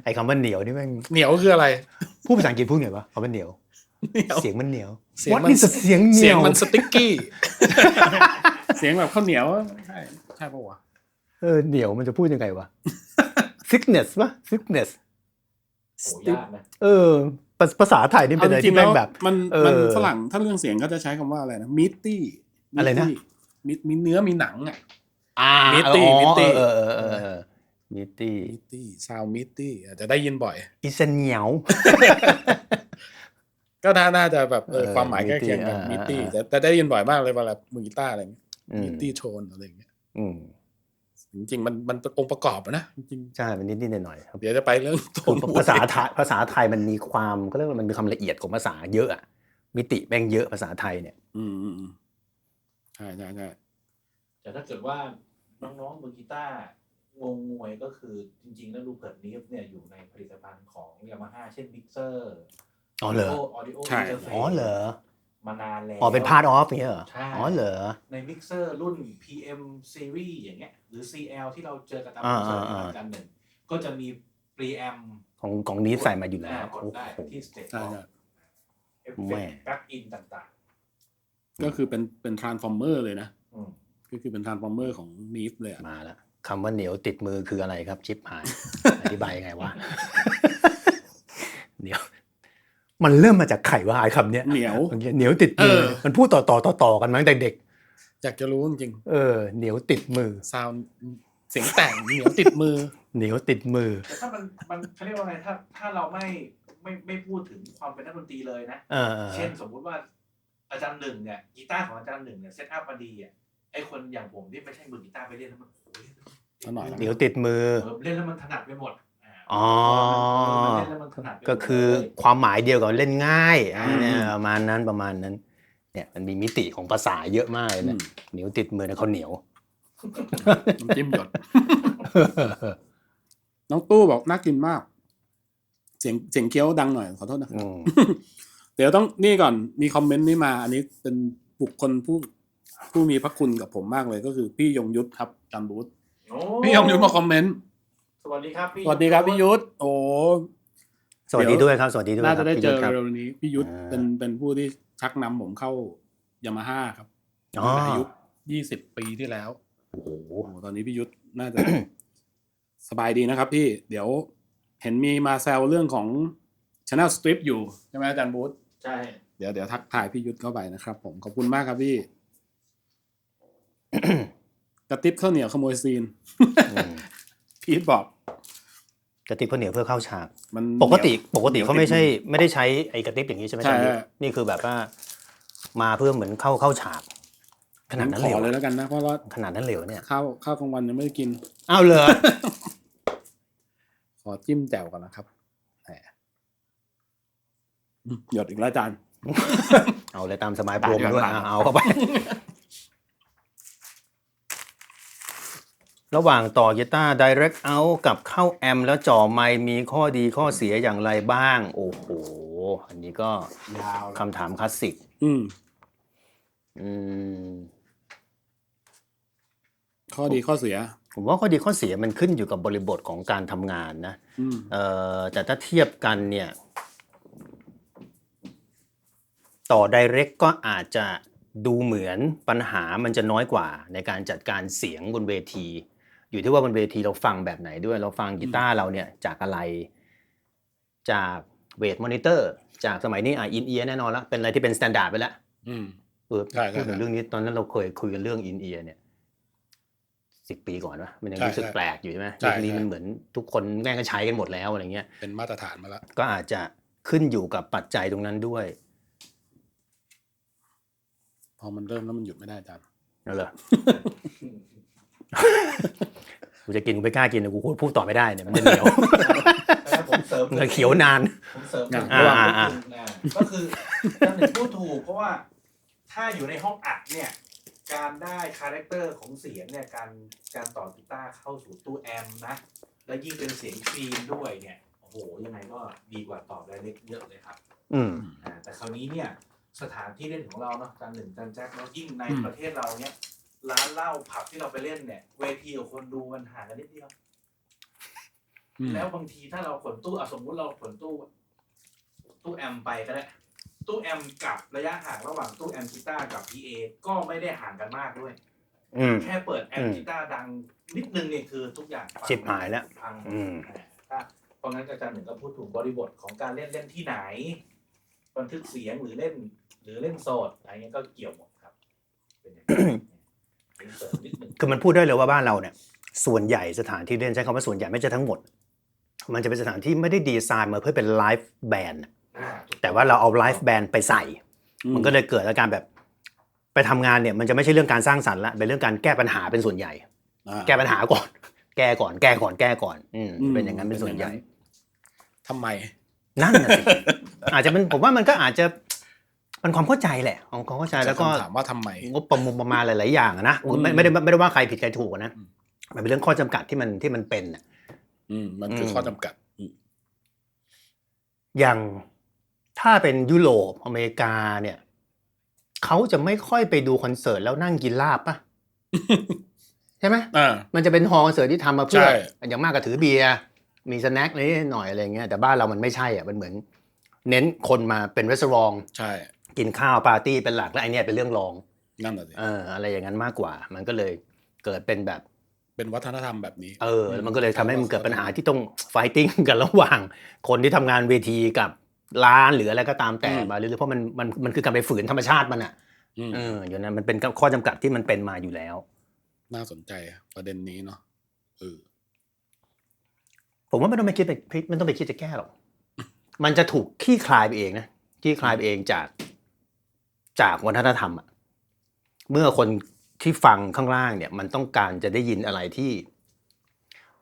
ไอ้คำว่าเหนียวนี่แม่งเหนียวคืออะไรพูดภาษาอังกฤษพูดไงวะคำว่าเหนียวเสียงมันเหนียวเสียงมันสติ๊กกี้เสียงแบบข้าวเหนียวใช่ป่ะวะเหนียวมันจะพูดยังไงวะ thickness ป่ะ thickness โหยากนะภาษาไทยนี่เป็นอะไรที่แม่งแบบมันฝรั่งถ้าเรื่องเสียงก็จะใช้คำว่าอะไรนะ meaty อะไรนะมีเนื้อมีหนังอ่ะmeaty meaty sound meaty อาจจะได้ยินบ่อยอีเซนเหนียวก็น่าจะแบบความหมายใกล้เคียงกัน meaty แต่ได้ยินบ่อยมากเลยเวลามือกีตาร์อะไรอย่างเงี้ย meaty tone อะไรอย่างเงี้ยจริงๆมันเป็นองค์ประกอบนะจริงๆใช่มันนิดๆหน่อยๆเดี๋ยวจะไปเรื่องภาษาไทยมันมีความก็เรียกว่ามันมีความละเอียดของภาษาเยอะอะมิติแม่งเยอะภาษาไทยเนี่ยใช่แต่ถ้าเกิดว่าน้องๆมือกีตาร์งงงวยก็คือจริงๆแล้วรูเบิร์ตนีฟเนี่ยอยู่ในผลิตภัณฑ์ของ Yamaha เช่นมิกเซอร์เหรอ Audio ใช่เหรอมานานแล้วเป็น part of เนี่ยเหรอเหรอในมิกเซอร์รุ่น PM Series อย่างเงี้ยหรือ CL ที่เราเจอกันตามคอนเสิร์ตกันหนึ่งก็จะมี preamp ของนี้ใส่มาอยู่แล้วกดได้ที่ stage เอฟเฟกต์แบ็คอินต่างๆก็คือเป็น transformer เลยนะก็คือเป็น transformer ของ Neve เลยมาแล้วคำว่าเหนียวติดมือคืออะไรครับชิปหาย อธิบายยังไงวะเหนียวมันเริ่มมาจากไข่ว่าไอ้คำเนี้ยเหนียวติดมือมันพูดต่อกันมาตั้งแต่เด็กอยากจะรู้จริงเหนียวติดมือ sound เสียงแต่งเหนียวติดมือเหนียวติดมือแต่ถ้ามันเขาเรียกว่าไงถ้าเราไม่พูดถึงความเป็นนักดนตรีเลยนะเช่นสมมุติว่าอาจารย์หนึ่งเนี่ยกีตาร์ของอาจารย์หนึ่งเนี่ยเซตอัพมาดีอ่ะไอคนอย่างผมที่ไม่ใช่มือกีตาร์ไปเล่นแล้วมันเหนียวติดมือเล่นแล้วมันถนัดไปหมดก็คือความหมายเดียวกับเล่นง่ายเนี่ยประมาณนั้นเนี่ยมันมีมิติของภาษาเยอะมากเลยนะเหนียวติดมือนะเขาเหนียวจิ้มหยดน้องตู้บอกน่ากินมากเสียงเคี้ยวดังหน่อยขอโทษนะเดี๋ยวต้องนี่ก่อนมีคอมเมนต์นี้มาอันนี้เป็นบุคคลผู้มีพระคุณกับผมมากเลยก็คือพี่ยงยุทธครับจันบูธพี่ยงยุทธมาคอมเมนต์สวัสดีครับพี่ยุทธโอ้สวัสดีด้วยครับสวัสดีด้วยน่าจะได้เจอเร็วนี้พี่ยุทธเป็นผู้ที่ชักนำผมเข้ายามาฮ่าครับอายุ20 ปีที่แล้วโอ้โหตอนนี้พี่ยุทธน่าจะ สบายดีนะครับพี่เดี๋ยวเห็นมีมาแซวเรื่องของ Channel Strip อยู่ใช่ไหมอาจารย์บูธใช่เดี๋ยวทักทายพี่ยุทธเข้าไปนะครับผมขอบคุณมากครับพี่ กระติบข้าวเหนียวขโมยซีน พีทบอกกระติบข้าวเหนียวเพื่อเข้าฉากปกติเขาไม่ได้ใช้ไอ้กระติบอย่างนี้ใช่ไหมนี่คือแบบว่ามาเพื่อเหมือนเข้าฉากขนาดนั้นเหลวเลยแล้วกันนะเพราะว่าขนาดนั้นเหลวเนี่ยข้าวกลางวันยังไม่ได้กินอ้าวเหรอ ขอจิ้มแจ่วก่อนนะครับหยดอีกแล้วอาจารย์เอาเลยตามสบายผมด้วยเอาเข้าไป ระหว่างต่อกีตาร์ direct out กับเข้าแอมป์แล้วจ่อไมค์มีข้อดีข้อเสียอย่างไรบ้างโอ้โหอันนี้ก็ ยาวเลย คำถามคลาสสิก อืม อืม ข้อดีข้อเสีย ผมว่าข้อดีข้อเสียมันขึ้นอยู่กับบริบทของการทำงานนะ อืม แต่ถ้าเทียบกันเนี่ยต่อ direct ก็อาจจะดูเหมือนปัญหามันจะน้อยกว่าในการจัดการเสียงบนเวที อยู่ที่ว่าบนเวทีเราฟังแบบไหนด้วยเราฟังกีตาร์เราเนี่ยจากอะไรจากเวทมอนิเตอร์จากสมัยนี้อินเอียร์แน่นอนแล้วเป็นอะไรที่เป็นสแตนดาร์ดไปแล้ว อืม ใช่ พูดถึงเรื่องนี้ตอนนั้นเราเคยคุยกันเรื่องอินเอียร์เนี่ย10 ปีก่อนวะมันยังรู้สึกแปลกอยู่ใช่ไหมยุคนี้มันเหมือนทุกคนแม่งก็ใช้กันหมดแล้วอะไรเงี้ย เป็นมาตรฐานมาแล้ว ก็อาจจะขึ้นอยู่กับปัจจัยตรงนั้นด้วย พอมันเริ่มแล้วมันหยุดไม่ได้อาจารย์ นั่นเหรอ กูจะกินกูไม่กล้ากินกูพูดต่อไม่ได้เนี่ยมันจะเหนียว ผมเสริม มันจะเขียวนาน ผมเสริม อ่า ก็คือการหนึ่งพูดถูกเพราะว่าถ้าอยู่ในห้องอัดเนี่ยการได้คาแรคเตอร์ของเสียงเนี่ยการต่อกีตาร์เข้าสู่ตู้แอมป์นะและยิ่งเป็นเสียงคลีนด้วยเนี่ยโอ้โหยังไงก็ดีกว่าต่อไดเรกเยอะเลยครับ อืม แต่คราวนี้เนี่ยสถานที่เล่นของเราเนาะการหนึ่งการแจ็คเนาะยิ่งในประเทศเราเนี่ยร้านเหล้าผับที่เราไปเล่นเนี่ยเวทีกับคนดูมันห่างกันนิดเดียว แล้วบางทีถ้าเราขนตู้สมมุติเราขนตู้แอมไปก็ได้ตู้แอมกับระยะห่างระหว่างตู้แอมกีตาร์กับ PA ก็ไม่ได้ห่างกันมากด้วยแค่เปิดแอมกีตาร์ดังนิดนึงเนี่ยคือทุกอย่าง ชิบหายแล้ว พังเพราะงั้นอาจารย์หนึ่งก็พูดถึงบริบทของการเล่นที่ไหนบันทึกเสียงหรือเล่นโสดอะไรเงี้ยก็เกี่ยวหมดครับเป็นอย่างนี้เสริมนิดนึง คือมันพูดได้เลยว่าบ้านเราเนี่ยส่วนใหญ่สถานที่เล่นใช้คำว่าส่วนใหญ่ไม่ใช่ทั้งหมดมันจะเป็นสถานที่ไม่ได้ดีไซน์มาเพื่อเป็นไลฟ์แบนด์แต่ว่าเราเอาไลฟ์แบนด์ไปใส่มันก็เลยเกิดอาการแบบไปทำงานเนี่ยมันจะไม่ใช่เรื่องการสร้างสรรค์ละเป็นเรื่องการแก้ปัญหาเป็นส่วนใหญ่แก้ปัญหาก่อนแก้ก่อนเป็นอย่างนั้นเป็นส่วนใหญ่ ทำไม นั่นน่ะสิ อาจจะเป็นผมว่ามันก็อาจจะมันความเข้าใจแหละความเข้าใจแล้วก็ ถามว่าทำไม งบประมาณหลายๆอย่างนะไม่ได้ว่าใครผิดใครถูกนะมันเป็นเรื่องข้อจำกัดที่มันเป็นมันคือข้อจำกัด อย่างถ้าเป็นยุโรปอเมริกาเนี่ยเขาจะไม่ค่อยไปดูคอนเสิร์ตแล้วนั่งกินลาบป่ะ ใช่ไหมมันจะเป็นฮอลล์คอนเสิร์ตที่ทำมาเพื่ออย่างมากก็ถือเบียร์มีสแน็คนิดหน่อยอะไรเงี้ยแต่บ้านเรามันไม่ใช่มันเหมือนเน้นคนมาเป็นรีสอร์ทใช่กินข้าวปาร์ตี้เป็นหลักและไอเนี้ยเป็นเรื่องรอง นั่นแหละสิอะไรอย่างนั้นมากกว่ามันก็เลยเกิดเป็นแบบเป็นวัฒนธรรมแบบนี้มันก็เลยทำให้มันเกิดปัญหาที่ต้องไฟติ้งกันระหว่างคนที่ทำงานเวทีกับร้านหรืออะไรก็ตามแต่มาเรื่อยๆเพราะมันคือการไปฝืนธรรมชาติมันอย่างนั้นมันเป็นข้อจำกัดที่มันเป็นมาอยู่แล้วน่าสนใจประเด็นนี้เนาะผมว่าไม่ต้องไปคิดจะแก้หรอกมันจะถูกขี้คลายไปเองนะขี้คลายไปเองจากวัฒนธรรมอ่ะเมื่อคนที่ฟังข้างล่างเนี่ยมันต้องการจะได้ยินอะไรที่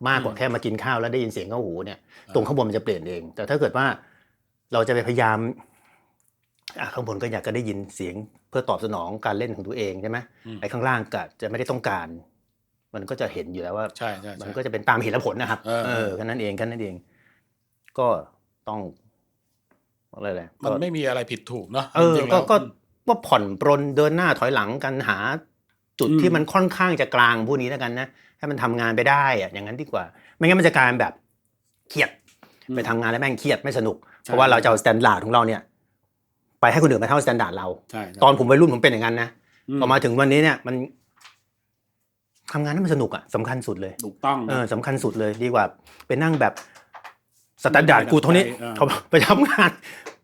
มากกว่าแค่มากินข้าวแล้วได้ยินเสียงเข้าหูเนี่ยตรงข้างบนมันจะเปลี่ยนเองแต่ถ้าเกิดว่าเราจะไปพยายามข้างบนก็อยากจะได้ยินเสียงเพื่อตอบสนองการเล่นของตัวเองใช่ไหมไอ้ข้างล่างก็จะไม่ได้ต้องการมันก็จะเห็นอยู่แล้วว่าใช่มันก็จะเป็นตามเหตุและผลนะครับแค่นั้นเองก็ต้องอะไรมันไม่มีอะไรผิดถูกเนาะก็ว่าผ่อนปรนเดินหน้าถอยหลังกันหาจุดที่มันค่อนข้างจะกลางพวกนี้แล้วกันนะให้มันทำงานไปได้อะอย่างนั้นดีกว่าไม่งั้นมันจะกลายเป็นแบบเครียดไปทำงานแล้วแม่งเครียดไม่สนุกเพราะว่าเราจะเอาสแตนดาร์ดของเราเนี่ยไปให้คนอื่นมาเท่าสแตนดาร์ดเราตอนผมวัยรุ่นผมเป็นอย่างนั้นนะพอมาถึงวันนี้เนี่ยมันทำงานให้มันสนุกอ่ะสำคัญสุดเลยถูกต้องสำคัญสุดเลยดีกว่าไปนั่งแบบสแตนดาร์ดกูเท่านี้เขาไปทำงาน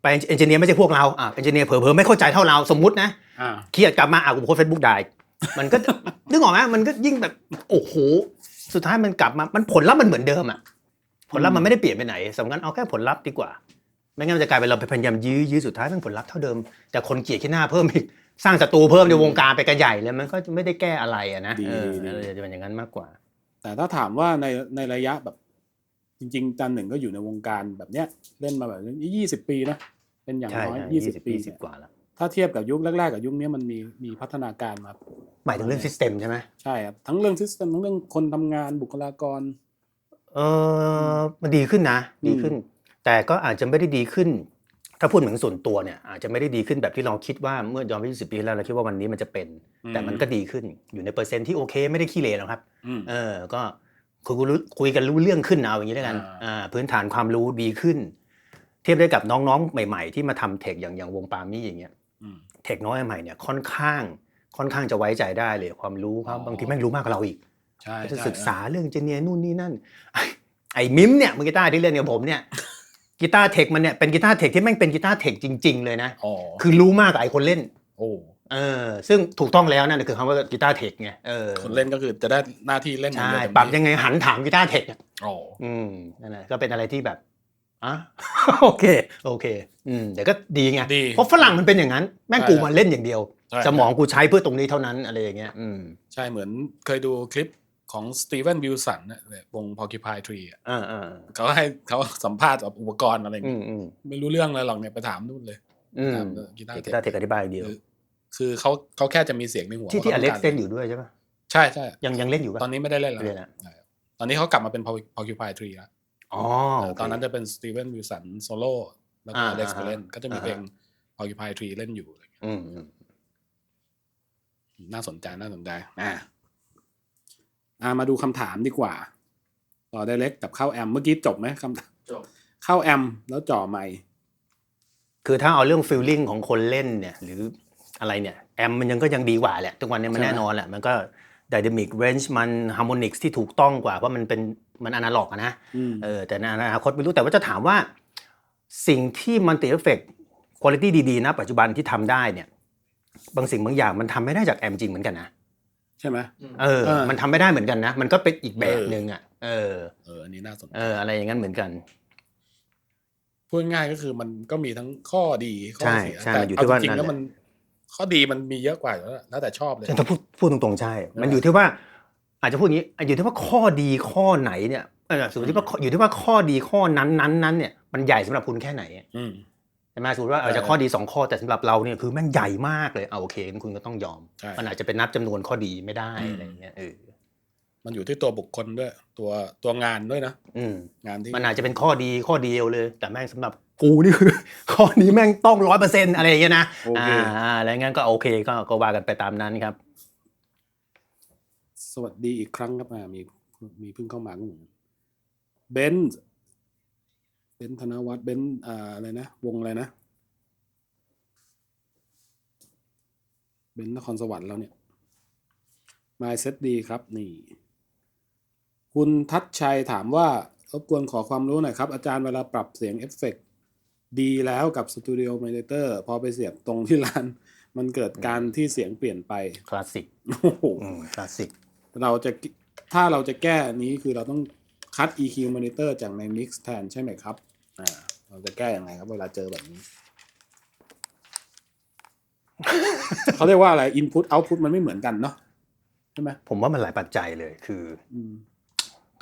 ไปเอนจิเนียร์ไม่ใช่พวกเราเอนจิเนียร์เผลอๆไม่เข้าใจเท่าเราสมมุตินะเครียดกลับมากูโพสต์ Facebook ได้มันก็นึกออกไหมมันก็ยิ่งแบบโอ้โหสุดท้ายมันกลับมามันผลลัพธ์มันเหมือนเดิมอ่ะผลลัพธ์มันไม่ได้เปลี่ยนไปไหนสำคัญเอาแค่ผลลัพธ์ดีกว่าไม่งั้นมันจะกลายเป็นเราไปพยายามยื้อสุดท้ายมันผลลัพธ์เท่าเดิมแต่คนเกลียดขี้หน้าเพิ่มอีกสร้างศัตรูเพิ่มในวงการไปกันใหญ่เลยมันก็ไม่ได้แก้อะไรอ่ะนะจะเป็นอย่างนั้นมากกว่าแต่ถ้าถามว่าในระยะแบบจริงๆจันหนึ่งก็อยู่ในวงการแบบเนี้ยเล่นมาแบบนี้20 ปีนะเป็นอย่างน้อย20 ปี10 กว่าแล้ว ถ้าเทียบกับยุคแรกๆกับยุคนี้มันมีพัฒนาการมา หมายถึงเรื่องซิสเต็มใช่ไหม ใช่ครับทั้งเรื่องซิสเต็มทั้งเรื่องคนทำงานบุคลากร มันดีขึ้นนะดีขึ้น แต่ก็อาจจะไม่ได้ดีขึ้น ถ้าพูดถึงส่วนตัวเนี่ยอาจจะไม่ได้ดีขึ้นแบบที่เราคิดว่าเมื่อย้อนไป20 ปีแล้วเราคิดว่าวันนี้มันจะเป็น แต่มันก็ดีขึ้นอยู่ในเปอร์เซ็นต์ที่โอเคไม่ได้ขี้เหร่หรอกครับก็คุยกันรู้เรื่องขึ้นเอาอย่างนี้แล้วกันพื้นฐานความรู้ดีขึ้น เทียบได้กับน้องๆใหม่ๆที่มาทำเทคอย่างวงปาล์มนี่อย่างเงี้ยเทคน้อยใหม่เนี่ยค่อนข้างจะไว้ใจได้เลยความรู้เขาบางทีแม่งรู้มากกว่าเราอีกจะศึกษาเรื่องเจเนียนู่นนี่นั่นไอ้มิมเนี่ยมือกีตาร์ที่เล่นกับผมเนี่ยกีตาร์เทคมันเนี่ยเป็นกีตาร์เทคที่แม่งเป็นกีตาร์เทคจริงๆเลยนะคือรู้มากกว่าไอ้คนเล่นซึ่งถูกต้องแล้วนั่นคือคำว่ากีตาร์เทคไงคนเล่นก็คือจะได้หน้าที่เล่นใช่ปรับยังไงหันถามกีตาร์เทคนั่นแหละก็เป็นอะไรที่แบบโอเคเดี๋ยวก็ดีไงเพราะฝรั่งมันเป็นอย่างนั้นแม่งกูมาเล่นอย่างเดียวสมองกูใช้เพื่อตรงนี้เท่านั้นอะไรอย่างเงี้ยใช่เหมือนเคยดูคลิปของสตีเวนวิลสันเนี่ยวง Porcupine Tree เขาให้เขาสัมภาษณ์กับอุปกรณ์อะไรอย่างเงี้ยไม่รู้เรื่องอะไรหรอกเนี่ยไปถามนู่นเลยกีตาร์เทคอธิบายเดียวคือเขาแค่จะมีเสียงในหัวที่อเล็กซ์เล่นอยู่ด้วยใช่ป่ะใช่ยังเล่นอยู่ป่ะตอนนี้ไม่ได้เล่นแล้วตอนนี้เขากลับมาเป็น Porcupine Tree แล้วตอนนั้นจะเป็นสตีเวนวิลสันโซโล่แล้วก็อเล็กซ์เล่นก็จะมีเพลง Porcupine Tree เล่นอยู่อะไรอย่างเงี้ยน่าสนใจมาดูคำถามดีกว่าต่อไดเรกกับเข้าแอมเมื่อกี้จบไหมคำถามจบเข้าแอมแล้วจ่อไมค์คือถ้าเอาเรื่องฟีลลิ่งของคนเล่นเนี่ยหรืออะไรเนี่ยแอมมันก็ยังดีกว่าแหละทุกวันนี้มันแน่นอนแหละมันก็ไดนามิกเรนจ์มันฮาร์โมนิกส์ที่ถูกต้องกว่าเพราะมันอนาล็อกนะแต่ในอนาคตไม่รู้แต่ว่าจะถามว่าสิ่งที่มันติเอฟเฟกต์คุณภาพดีๆนะปัจจุบันที่ทำได้เนี่ยบางสิ่งบางอย่างมันทำไม่ได้จากแอมจริงเหมือนกันนะใช่ไหมมันทำไม่ได้เหมือนกันนะมันก็เป็นอีกแบบนึงอันนี้น่าสนใจอะไรอย่างนั้นเหมือนกันพูดง่ายก็คือมันก็มีทั้งข้อดีข้อเสียแต่อยู่ที่ว่าจริงๆแล้วมันข้อดีมันมีเยอะกว่าแล้วแต่ชอบเลยถ้าพูดตรงๆใช่มันอยู่ที่ว่าอาจจะพูดอย่างนี้อยู่ที่ว่าข้อดีข้อไหนเนี่ยสมมติว่าอยู่ที่ว่าข้อดีข้อนั้นเนี่ยมันใหญ่สำหรับคุณแค่ไหนใช่ไหมสมมติว่าอาจจะข้อดี2ข้อแต่สำหรับเราเนี่ยคือแม่งใหญ่มากเลยโอเคคุณก็ต้องยอมมันอาจจะเป็นนับจำนวนข้อดีไม่ได้อะไรอย่างเงี้ยมันอยู่ที่ตัวบุคคลด้วยตัวงานด้วยนะงานที่มันอาจจะเป็นข้อดีข้อเดียวเลยแต่แม่งสำหรับกูนี่คือข้อนี้แม่งต้อง 100% อะไรอย่างเงี้ยนะอะไรงั้นก็โอเคก็ว่ากันไปตามนั้นครับสวัสดีอีกครั้งครับมีเพิ่งเข้ามาก็เหมือนเบนธนวัฒน์เบนอะไรนะวงอะไรนะเบนนครสวรรค์แล้วเนี่ยมาเซตดีครับนี่คุณทัชชัยถามว่ารบกวนขอความรู้หน่อยครับอาจารย์เวลาปรับเสียงเอฟเฟกต์ดีแล้วกับสตูดิโอมอนิเตอร์พอไปเสียบตรงที่ร้านมันเกิดการที่เสียงเปลี่ยนไปคลาสสิกคลาสสิกถ้าเราจะแก้นี้คือเราต้องคัด EQ monitor จากใน mix แทนใช่ไหมครับเราจะแก้ยังไงครับเวลาเจอแบบนี้ เขาเรียกว่าอะไร input output มันไม่เหมือนกันเนาะใช่ไหมผมว่ามันหลายปัจจัยเลยคือ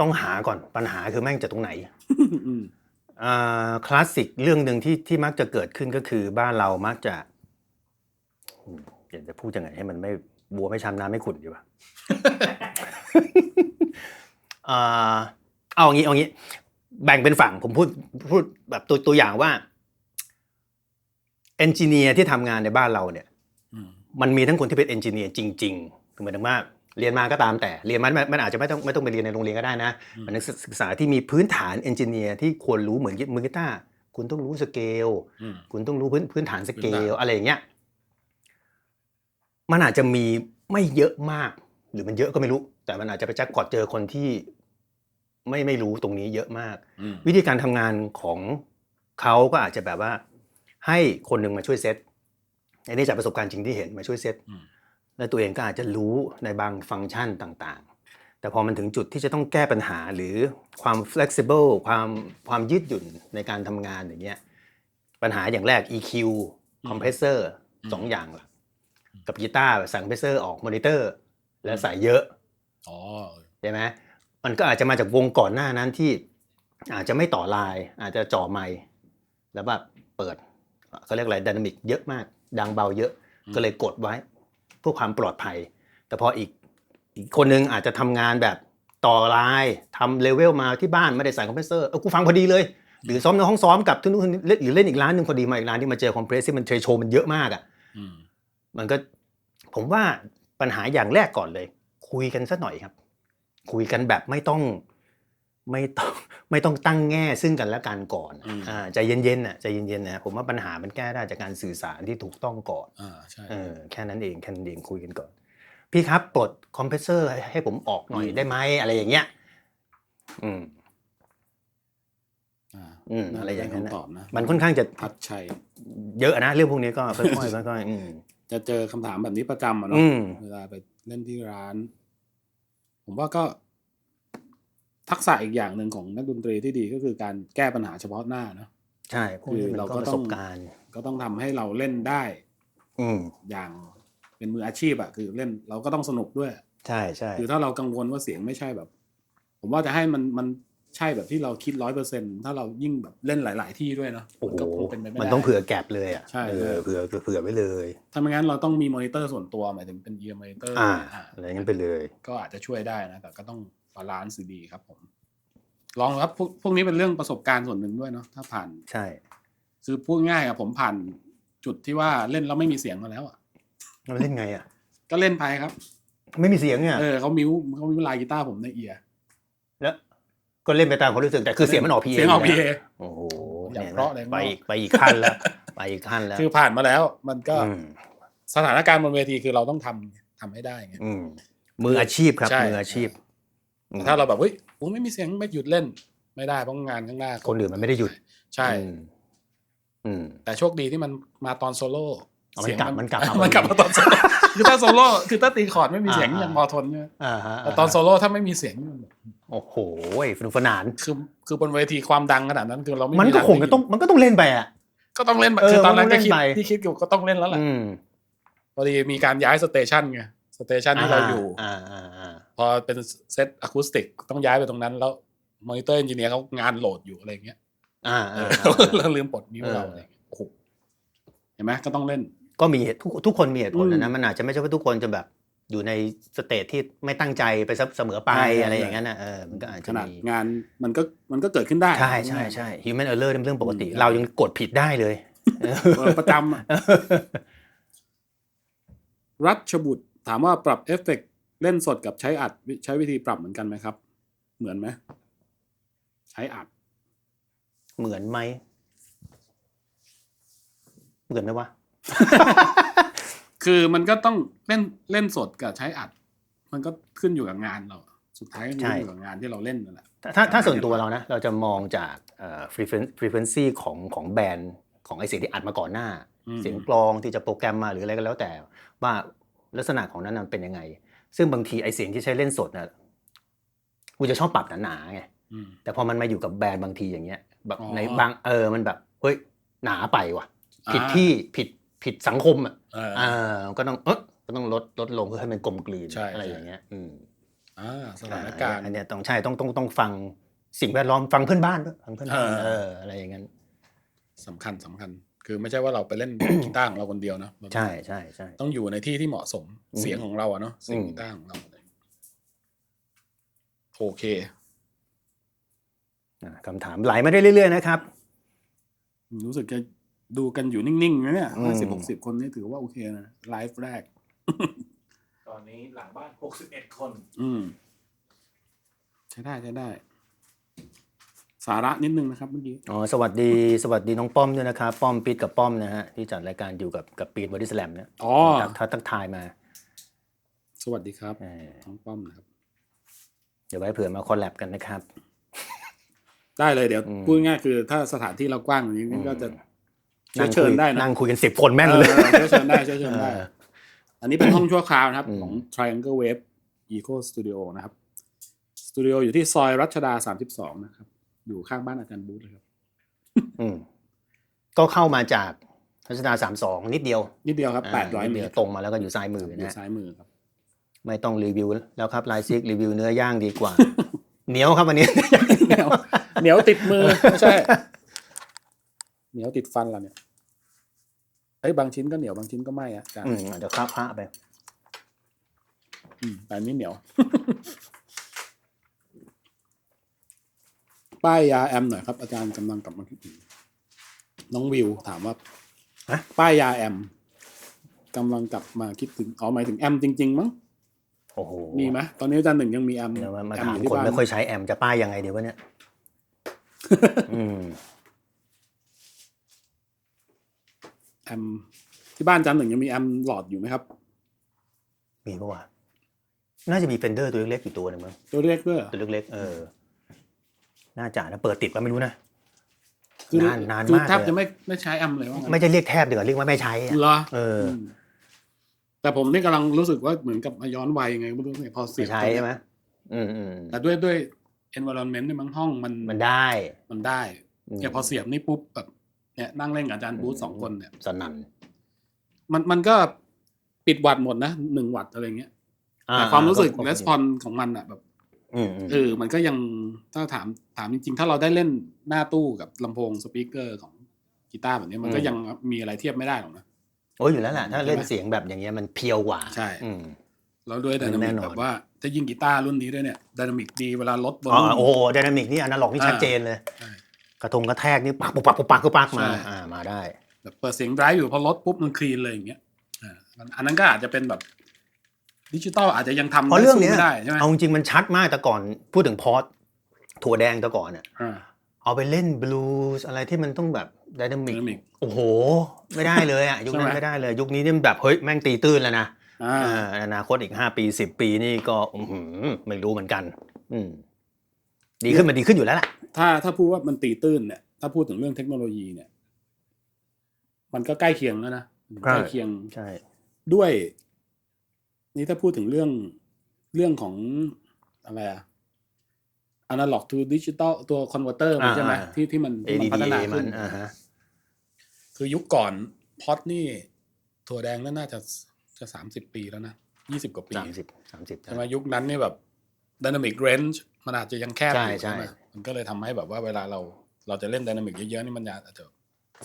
ต้องหาก่อนปัญหาคือแม่งจะตรงไหนคลาสสิกเรื่องนึงที่มักจะเกิดขึ้นก็คือบ้านเรามักจะจะพูดยังไงให้มันไม่บัวไม่ช้ำน้ำไม่ขุ่นดีวะ เอาอย่างนี้แบ่งเป็นฝั่งผมพูดแบบตัวอย่างว่าเอนจิเนียร์ที่ทำงานในบ้านเราเนี่ยมันมีทั้งคนที่เป็นเอนจิเนียร์จริงๆคือหมายถึงว่าเรียนมาก็ตามแต่เรียนมันอาจจะไม่ต้องไปเรียนในโรงเรียนก็ได้นะมันนักศึกษาที่มีพื้นฐานเอนจิเนียร์ที่ควรรู้เหมือนมือกีตาร์คุณต้องรู้สเกลคุณต้องรู้พื้นฐานสเกลอะไรอย่างเงี้ยมันอาจจะมีไม่เยอะมากหรือมันเยอะก็ไม่รู้แต่มันอาจจะไปแจ็คพอตเจอคนที่ไม่รู้ตรงนี้เยอะมากวิธีการทำงานของเขาก็อาจจะแบบว่าให้คนหนึ่งมาช่วยเซตอันนี้จากประสบการณ์จริงที่เห็นมาช่วยเซตและตัวเองก็อาจจะรู้ในบางฟังก์ชันต่างๆแต่พอมันถึงจุดที่จะต้องแก้ปัญหาหรือความ flexible ความยืดหยุ่นในการทำงานอย่างเงี้ยปัญหาอย่างแรก EQ compressor 2 อย่างล่ะกับกีตาร์สั่งคอมเพรสเซอร์ออกมอนิเตอร์แล้วใส่เยอะใช่ไหมมันก็อาจจะมาจากวงก่อนหน้านั้นที่อาจจะไม่ต่อไลน์อาจจะจ่อไมค์แล้วแบบเปิดเขาเรียกอะไรไดนามิกเยอะมาก ดังเบาเยอะก็เลยกดไว้เพื่อความปลอดภัยแต่พออีกคนนึงอาจจะทำงานแบบต่อไลน์ทำเลเวลมาที่บ้านไม่ได้ใส่คอมเพรสเซอร์กูฟังพอดีเลยหรือซ้อมในห้องซ้อมกับทุกนู่นหรือเล่นอีกร้านนึงพอดีมาอีกร้านที่มาเจอคอมเพรสที่มันเทรโชมันเยอะมากอ่ะมันก็ผมว่าปัญหาอย่างแรกก่อนเลยคุยกันสักหน่อยครับคุยกันแบบไม่ต้องตั้งแง่ซึ่งกันและกันก่อนใจเย็นๆน่ะใจเย็นๆนะผมว่าปัญหามันแก้ได้จากการสื่อสารที่ถูกต้องก่อนใช่แค่นั้นเองคุยกันก่อนพี่ครับปลดคอมเพรสเซอร์ให้ผมออกหน่อยได้ไหมอะไรอย่างเงี้ยอะไรอย่างนั้นนะมันค่อนข้างจะทัดชัยเยอะนะเรื่องพวกนี้ก็ค่อยๆจะเจอคำถามแบบนี้ประจำเนาะเวลาไปเล่นที่ร้านผมว่าก็ทักษะอีกอย่างหนึ่งของนักดนตรีที่ดีก็คือการแก้ปัญหาเฉพาะหน้าเนาะใช่คือเราก็ประสบการณ์ก็ต้องทำให้เราเล่นได้อย่างเป็นมืออาชีพอะคือเล่นเราก็ต้องสนุกด้วยใช่คือถ้าเรากังวลว่าเสียงไม่ใช่แบบผมว่าจะให้มันใช่แบบที่เราคิด 100% ถ้าเรายิ่งแบบเล่นหลายๆที่ด้วยเนาะมันก็เป็นไปไม่ได้มันต้องเผื่อแก็บเลยอ่ะใช่เผื่อไว้เลยถ้าไม่งั้นเราต้องมีมอนิเตอร์ส่วนตัวหมายถึงเป็น ear monitor อะไรงั้นไปเลยก็อาจจะช่วยได้นะแต่ก็ต้องบาลานซ์ดีครับผมลองครับพวกนี้เป็นเรื่องประสบการณ์ส่วนหนึ่งด้วยเนาะถ้าผ่านใช่คือพูดง่ายอะผมผ่านจุดที่ว่าเล่นแล้วไม่มีเสียงมาแล้วอะเราเล่นไงอะก็เล่นไปครับไม่มีเสียงเนี่ยเขามิวลายกีตาร์ผมในเอียร์แล้วก็เล่นไปตามความรู้สึกแต่คือเสียงมันออกพีเอเสียงออกพีเอโอ้โหอย่างเพราะเลยไปอีกขั้นแล้วไปอีกขั้นแล้วคือผ่านมาแล้วมันก็สถานการณ์บนเวทีคือเราต้องทำให้ได้ไงมืออาชีพครับมืออาชีพถ้าเราแบบเฮ้ยไม่มีเสียงไม่หยุดเล่นไม่ได้เพราะงานข้างหน้าคนอื่นมันไม่ได้หยุดใช่แต่โชคดีที่มันมาตอนโซโล่เสียงมันกลับมาตอนโซโล่คือถ้าโซโล่คือถ้าตีคอร์ดไม่มีเสียงยังพอทนเนี่ยแต่ตอนโซโล่ถ้าไม่มีเสียงโอ้โหสนุกสนานคือบนเวทีความดังขนาดนั้นคือเราไม่มันก็คงมันก็ต้องเล่นไปอ่ะก็ต้องเล่นคือตอนนั้นก็คิดอยู่ก็ต้องเล่นแล้วแหละพอดีมีการย้ายสเตชันไงสเตชันที่เราอยู่พอเป็นเซตอะคูสติกต้องย้ายไปตรงนั้นแล้วมอนิเตอร์เอนจิเนียร์เขางานโหลดอยู่อะไรเงี้ยเราลืมปลดนิ้วเราอะไรโอ้โหเห็นไหมก็ต้องเล่นก็มีทุกคนมีเหตุผลนะมันอาจจะไม่ใช่ว่าทุกคนจะแบบอยู่ในสเตจที่ไม่ตั้งใจไปเสมอไปอะไรอย่างนั้นนะมันก็อาจจะมีงานมันก็เกิดขึ้นได้ใช่ human error เป็นเรื่องปกติเรายังกดผิดได้เลยประจำรัชบุตรถามว่าปรับเอฟเฟกต์เล่นสดกับใช้อัดใช้วิธีปรับเหมือนกันไหมครับเหมือนไหมใช้อัดเหมือนไหมเหมือนไหมวะ คือมันก็ต้องเล่นสดกับใช้อัดมันก็ขึ้นอยู่กับงานเราสุดท้ายก็ขึ้นอยู่กับงานที่เราเล่นนั่นแหละถ้าส่วนตัวเรานะเราจะมองจากfrequency ของแบรนด์ของไอเสียงที่อัดมาก่อนหน้าเสียงกลองที่จะโปรแกรมมาหรืออะไรก็แล้วแต่ว่าลักษณะของนั้นเป็นยังไงซึ่งบางทีไอเสียงที่ใช้เล่นสดนะกูจะชอบปรับหนาๆไงแต่พอมันมาอยู่กับแบรนด์บางทีอย่างเงี้ยแบบในบางมันแบบเฮ้ยหนาไปว่ะผิดที่ผิดสังคมก็ต้องลดลงเพื่อให้มันกลมกลืนอะไรอย่างเงี้ยสถานการณ์อันเนี้ยต้องฟังสิ่งแวดล้อมฟังเพื่อนบ้านด้วยฟังเพื่อนบ้านอะไรอย่างเงี้ยสำคัญคือไม่ใช่ว่าเราไปเล่นกีตาร์ของเราคนเดียวนะใช่ต้องอยู่ในที่ที่เหมาะสมเสียงของเราเนาะเสียงกีตาร์ของเราโอเคคำถามไหลมาได้เรื่อยๆนะครับรู้สึกจะดูกันอยู่นิ่งๆนะเนี่ย50-60 คนนี่ถือว่าโอเคนะไลฟ์แรกตอนนี้หลังบ้าน61 คนใช้ได้สาระนิดนึงนะครับเมื่อกี้สวัสดีน้องป้อมด้วยนะครับป้อมปีดกับป้อมนะฮะที่จัดรายการอยู่กับปีดบอดี้สแลมเนี่ยทักทายมาสวัสดีครับน้องป้อมนะครับเดี๋ยวไว้เผื่อมาคอลแลบกันนะครับได้เลยเดี๋ยวพูดง่ายคือถ้าสถานที่เรากว้างอย่างนี้ก็จะเชิญได้นะนั่งคุยกัน10 คนแม่นเลยเชิญได้อันนี้เป็นห้องชั่วคราวนะครับของ Triangle Wave Eco Studio นะครับสตูดิโออยู่ที่ซอยรัชดา32นะครับอยู่ข้างบ้านอาจารย์บูธเลยครับก็เข้ามาจากรัชดา32นิดเดียวครับ800 เมตรตรงมาแล้วก็อยู่ซ้ายมือนะซ้ายมือครับไม่ต้องรีวิวแล้วครับไลน์ซิกรีวิวเนื้อย่างดีกว่าเหนียวครับวันนี้เหนียวติดมือไม่ใช่เหนียวติดฟันเราเนี่ย บางชิ้นก็เหนียวบางชิ้นก็ไม่อาจารย์ เดี๋ยวคราบพระไป แต่อันนี้เหนียว ป้ายยาแอมหน่อยครับอาจารย์กำลังกลับมาคิดถึงน้องวิวถามว่าป้ายยาแอมกำลังกลับมาคิดถึงหมายถึงแอมจริงๆมั้ง โอ้โห มีไหมตอนนี้อาจารย์หนึ่งยังมีแอม เดี๋ยวมา แอม ถาม อยู่ที่ คน บ้าน ไม่ค่อยใช้แอมจะป้ายยังไงเดี๋ยววะเนี่ย แอมที่บ้านอาจารย์หนึ่งยังมีแอมหลอดอยู่ไหมครับ มีปะวะน่าจะมีเฟนเดอร์ตัวเล็กๆอยู่ตัวหนึงมั้ง ตัวเล็กด้วยเหรอ ตัวเล็กๆน่าจะนะเปิดติดก็ไม่รู้นะ คือน าน คือ มาก แทบ เลย จะไม่ใช้แอมเลยว่างั้น ไม่จะเรียกแทบเดี๋ยวเรียกว่าไม่ใช้อะ เหรอ ม แต่ผมนี่กำลังรู้สึกว่าเหมือนกับมาย้อนวัยไงไม่รู้ไงพอเสี ไม่ ยบ ใช้ใช่ไหมอืม แต่ด้วย environment ในบางห้องมัน ได้ ได้ อืม เนี่ยพอเสียบนี่ปุ๊บแบบเนี่ยนั่งเล่นกับอาจารย์บูธ2 คนเนี่ย สนั่น มันก็ปิดวัดหมดนะ1 วัตต์อะไรเงี้ยแต่ความรู้สึก response ของมันอะแบบมันก็ยังถ้าถามจริงๆถ้าเราได้เล่นหน้าตู้กับลำโพงสปีกเกอร์ของกีตาร์แบบนี้มันก็ยังมีอะไรเทียบไม่ได้หรอกนะ โอ้ยอยู่แล้วแหละถ้าเล่นเสียงแบบอย่างเงี้ยมันเพียวกว่า ใช่แล้วด้วยไดนามิกแบบว่าถ้ายิ่งกีตาร์รุ่นนี้ด้วยเนี่ยไดนามิกดีเวลาลดบน โอ้ไดนามิกนี่อนาล็อกนี่ชัดเจนเลยกระแทกนี่ปักมาได้แบบเปิดเสียงไดรฟ์อยู่พอลดปุ๊บมันคลีนเลยอย่างเงี้ยอันนั้นก็อาจจะเป็นแบบดิจิตอลอาจจะยังทำ เพราะเรื่องนี้ ไม่ได้ใช่ไหม เอาจริงๆมันชัดมากแต่ก่อนพูดถึงพอร์ตถั่วแดงแต่ก่อนเนี่ยเอาไปเล่นบลูส์อะไรที่มันต้องแบบไดนามิกโอ้โหไม่ได้เลยอ่ะยุคนั้นไม่ได้เลยยุคนี้นี่แบบเฮ้ยแม่งตีตื้นแล้วนะอนาคตอีก5 ปี10 ปีนี่ก็ไม่รู้เหมือนกันดีขึ้นมันดีขึ้นอยู่แล้วล่ะถ้าพูดว่ามันตีตื้นเนี่ยถ้าพูดถึงเรื่องเทคโนโลยีเนี่ยมันก็ใกล้เคียงแล้วนะใกล้เคียงใช่ด้วยนี่ถ้าพูดถึงเรื่องของอะไรanalog to digital ตัว converter มันใช่ไหมที่มันพัฒนาขึ้นคือยุคก่อนพอดนี่ถั่วแดงน่าจะ30 ปีแล้วนะ20 กว่าปี30ใช่ไหมยุคนั้นนี่แบบ dynamic range มันอาจจะยังแคบอยู่ใช่ไหมมันก็เลยทำให้แบบว่าเวลาเราจะเล่น dynamic เยอะๆนี่มันอาจจะ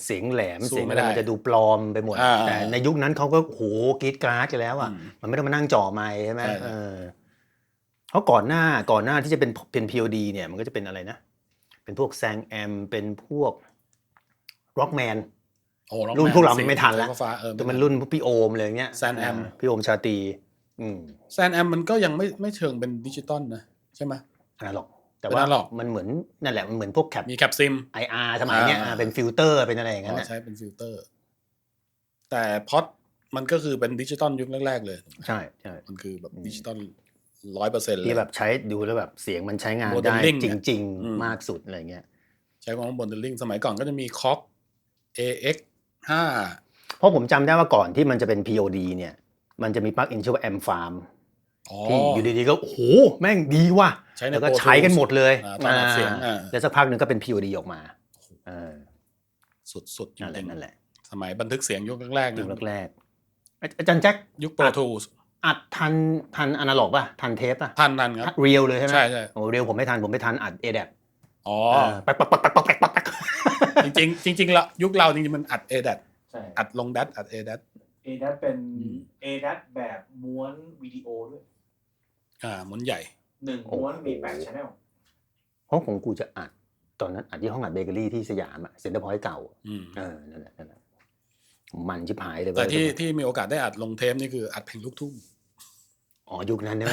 เสียงแหลมเสียงอะไรมันจะดูปลอมไปหมดแต่ในยุคนั้นเขาก็โหกรี๊ดกราดกันแล้วอ่ะมันไม่ต้องมานั่งจ่อไมค์ใช่ไหมเพราะก่อนหน้าที่จะเป็น POD เนี่ยมันก็จะเป็นอะไรนะเป็นพวกแซงแอมเป็นพวก Rockman รุ่นพวกเราไม่ทันแล้วแต่มันรุ่นพี่โอมอะไรเงี้ยแซนแอมพี่โอมชาตรีแซนแอมมันก็ยังไม่เชิงเป็นดิจิตอลนะใช่ไหมอนาล็อกแต่ว่ามันเหมือนนั่นแหละมันเหมือนพวกมีแคปซิม IR สมัยเนี้ยเป็นฟิลเตอร์เป็นอะไรอย่างเงี้ยใช้เป็นฟิลเตอร์แต่พอดมันก็คือเป็นดิจิตอลยุคแรกๆเลยใช่มันคือแบบดิจิตอล100%เลยที่แบบใช้ดูแล้วแบบเสียงมันใช้งานได้จริงๆมากสุดอะไรเงี้ยใช้ของบนเดลลิงสมัยก่อนก็จะมีคอก AX5 เพราะผมจำได้ว่าก่อนที่มันจะเป็น POD เนี่ยมันจะมีปลั๊กอินชื่อว่า Amp Farm ที่อยู่ดีๆก็โอ้โหแม่งดีว่ะแล้วก็ใช้กันหมดเลยแล้วสักพักนึงก็เป็น POD ออกมาสุดๆจริงนั่นแหละสมัยบันทึกเสียงยุคแรกๆยุคแรกอาจารย์แจ็คยุค Pro Tools อัดทันอนาล็อกป่ะทันเทปป่ะทันครับเรียลเลยใช่ไหมใช่โอ้เรียลผมไม่ทันผมไปทันอัด ADAT ปักจริงๆแล้วยุคเราจริงๆมันอัด ADAT อัดลง DAT อัด ADAT เป็น ADAT แบบม้วนวิดีโอด้วยม้วนใหญ่1ม้วนมี8 channel เพราะของกูจะอัดตอนนั้นอัดที่ห้องอัดเบเกอรี่ที่สยามอ่ะเซ็นเตอร์พอยต์เก่านั่นแหละมันชิบหายเลยแต่ที่มีโอกาสได้อัดลงเทปนี่คืออัดเพลงลูกทุ่งยุคนั้นเนี่ย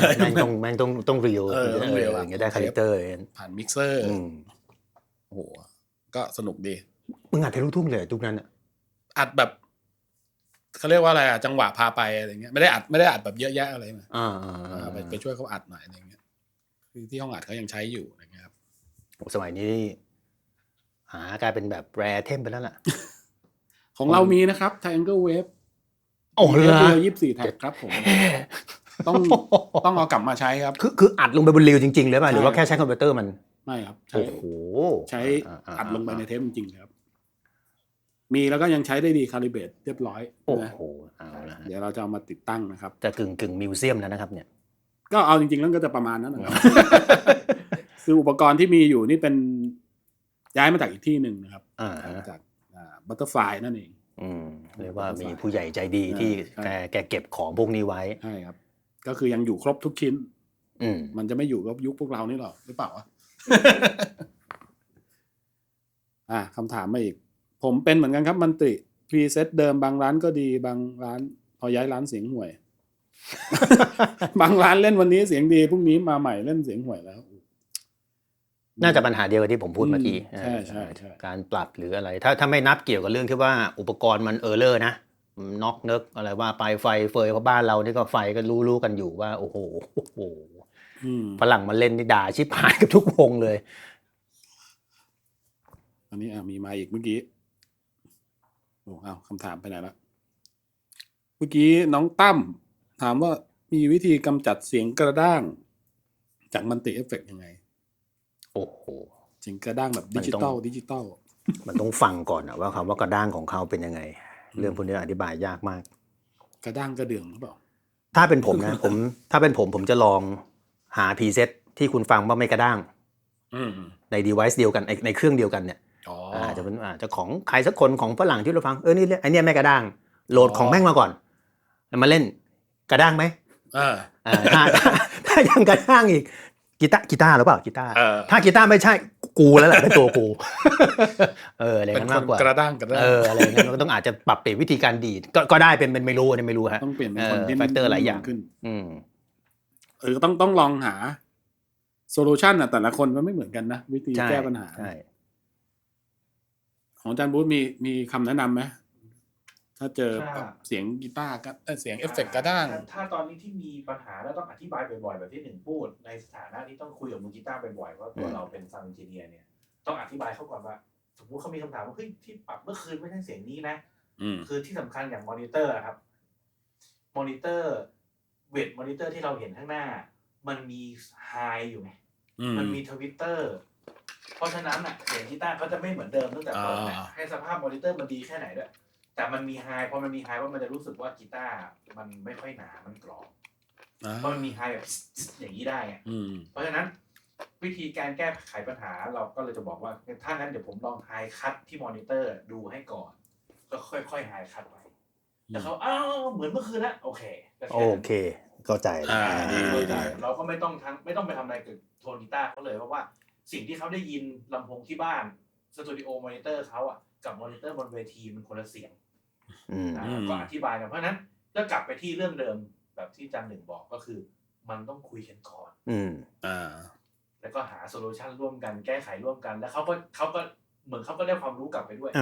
แม่งต้องเรียวอย่างเงี้ยได้คาแรคเตอร์ผ่านมิกเซอร์โอ้โหก็สนุกดีมึงอัดเพลงลูกทุ่งเลยยุคนั้นอัดแบบเขาเรียกว่าอะไรจังหวะพาไปอะไรเงี้ยไม่ได้อัดแบบเยอะแยะอะไรนะไปช่วยเขาอัดหน่อยอะไรเงี้ยคือที่ห้องอัดเขายังใช้อยู่นะครับโอ้สมัยนี้หากลายเป็นแบบแรร์เทมไปแล้วล่ะของเรามีนะครับ Triangle Wave โอ้โห24แท็กครับผมต้องเอากลับมาใช้ครับคืออัดลงไปบนรีลจริงๆเลยป่ะหรือว่าแค่ใช้คอมพิวเตอร์มันไม่ครับใช้อัดลงไปในเทปจริงๆครับมีแล้วก็ยังใช้ได้ดีคาลิเบรตเรียบร้อยโอ้โหเอาละเดี๋ยวเราจะเอามาติดตั้งนะครับจะกึ่งมิวเซียมแล้วนะครับเนี่ยก็เอาจริงๆแล้วก็จะประมาณนั้นนะครับคืออุปกรณ์ที่มีอยู่นี่เป็นย้ายมาจากอีกที่หนึ่งนะครับจากบัตเตอร์ฟลายนั่นเอง เรียกว่ามีผู้ใหญ่ใจดีที่แกเก็บของพวกนี้ไว้ใช่ครับ ก็คือยังอยู่ครบทุกชิ้นมันจะไม่อยู่กับยุคพวกเรานี่หรอหรือเปล่าวะ คำถามมาอีกผมเป็นเหมือนกันครับมันติพรีเซตเดิมบางร้านก็ดีบางร้านพอย้ายร้านเสียงห่วย บางร้านเล่นวันนี้เสียงดีพรุ่งนี้มาใหม่เล่นเสียงห่วยแล้วน่าจะปัญหาเดียวกับที่ผมพูดเมื่อกี้ใช่การปรับหรืออะไรถ้าไม่นับเกี่ยวกับเรื่องที่ว่าอุปกรณ์มันเออร์เลอร์นะน็อกเนิกอะไรว่าไปไฟเฟยเพราะบ้านเรานี่ก็ไฟก็รู้กันอยู่ว่าโอ้โหฝรั่งมาเล่นนี่ด่าชิบหายกับทุกวงเลยอันนี้มีมาอีกเมื่อกี้คำถามไปไหนละเมื่อกี้น้องตั้มถามว่ามีวิธีกำจัดเสียงกระด้างจากมัลติเอฟเฟกต์ยังไงโอ้โหเสียงกระด้างแบบดิจิตอลมันต้องฟังก่อนนะว่าคำว่ากระด้างของเขาเป็นยังไงเรื่องพวกนี้อธิบายยากมากกระด้างกระเดื่องหรือเปล่าถ้าเป็นผมนะ ถ้าเป็นผมจะลองหาพรีเซตที่คุณฟังว่าไม่กระด้างใน device เดียวกันในเครื่องเดียวกันเนี่ยจะของใครสักคนของฝรั่งที่เราฟังนี่ไอเนี้ยไม่กระด้างโหลดของแม่งมาก่อนแล้วมาเล่นกระด้างไหมถ้ายังกระด้างอีกกีตาร์หรือเปล่ากีตาร์ถ้ากีตาร์ไม่ใช่กูแล้วแหละเป็นตัวกูอะไรนั้นมากกว่ากระด้างอะไรนั้นก็ต้องอาจจะปรับเปลี่ยนวิธีการดีดก็ได้เป็นไม่รู้ฮะต้องเปลี่ยนเป็นคนที่แฟกเตอร์หลายอย่างขึ้นต้องลองหาโซลูชันแต่ละคนมันไม่เหมือนกันนะวิธีแก้ปัญหาของอาจารย์บูธมีคำแนะนำไหมถ้าเจอเสียงกีตาร์ก็เสียงเอฟเฟกต์กระด้างถ้าตอนนี้ที่มีปัญหาแล้วต้องอธิบายบ่อยๆแบบที่หนึ่งพูดในสถานะที่ต้องคุยกับมือกีตาร์บ่อยๆว่าตัวเราเป็นซาวด์เอนจิเนียร์เนี่ยต้องอธิบายเขาก่อนว่าสมมุติเขามีคำถามว่าเฮ้ยที่ปรับเมื่อคืนไม่ใช่เสียงนี้นะคือที่สำคัญอย่างมอนิเตอร์ครับมอนิเตอร์เวทมอนิเตอร์ที่เราเห็นข้างหน้ามันมีไฮอยู่ไงมันมีทวิตเตอร์เพราะฉะนั้นเสียงกีตาร์เขาจะไม่เหมือนเดิมตั้งแต่เปิดให้สภาพมอนิเตอร์มันดีแค่ไหนด้วยแต่มันมีไฮพอมันมีไฮว่ามันจะรู้สึกว่ากีตาร์มันไม่ค่อยหนามันกรอบเพราะมันมีไฮแบบอย่างนี้ได้เพราะฉะนั้นวิธีการแก้ไขปัญหาเราก็เลยจะบอกว่าถ้างั้นเดี๋ยวผมลองไฮคัทที่มอนิเตอร์ดูให้ก่อนก็ค่อยๆไฮคัทไปแต่เขาเหมือนเมื่อคืนแล้วโอเคเข้าใจเราก็ไม่ต้องไปทำอะไรกับโทนกีตาร์เขาเลยเพราะว่าสิ่งที่เขาได้ยินลำโพงที่บ้านสตูดิโอมอนิเตอร์เขากับมอนิเตอร์บนเวทีมันคนละเสียงก็อธิบายกันเพราะนั้นก็กลับไปที่เรื่องเดิมแบบที่จันหนึ่งบอกก็คือมันต้องคุยกันก่อนแล้วก็หาโซลูชันร่วมกันแก้ไขร่วมกันแล้วเขาก็เหมือนเขาก็ได้ความรู้กลับไปด้วย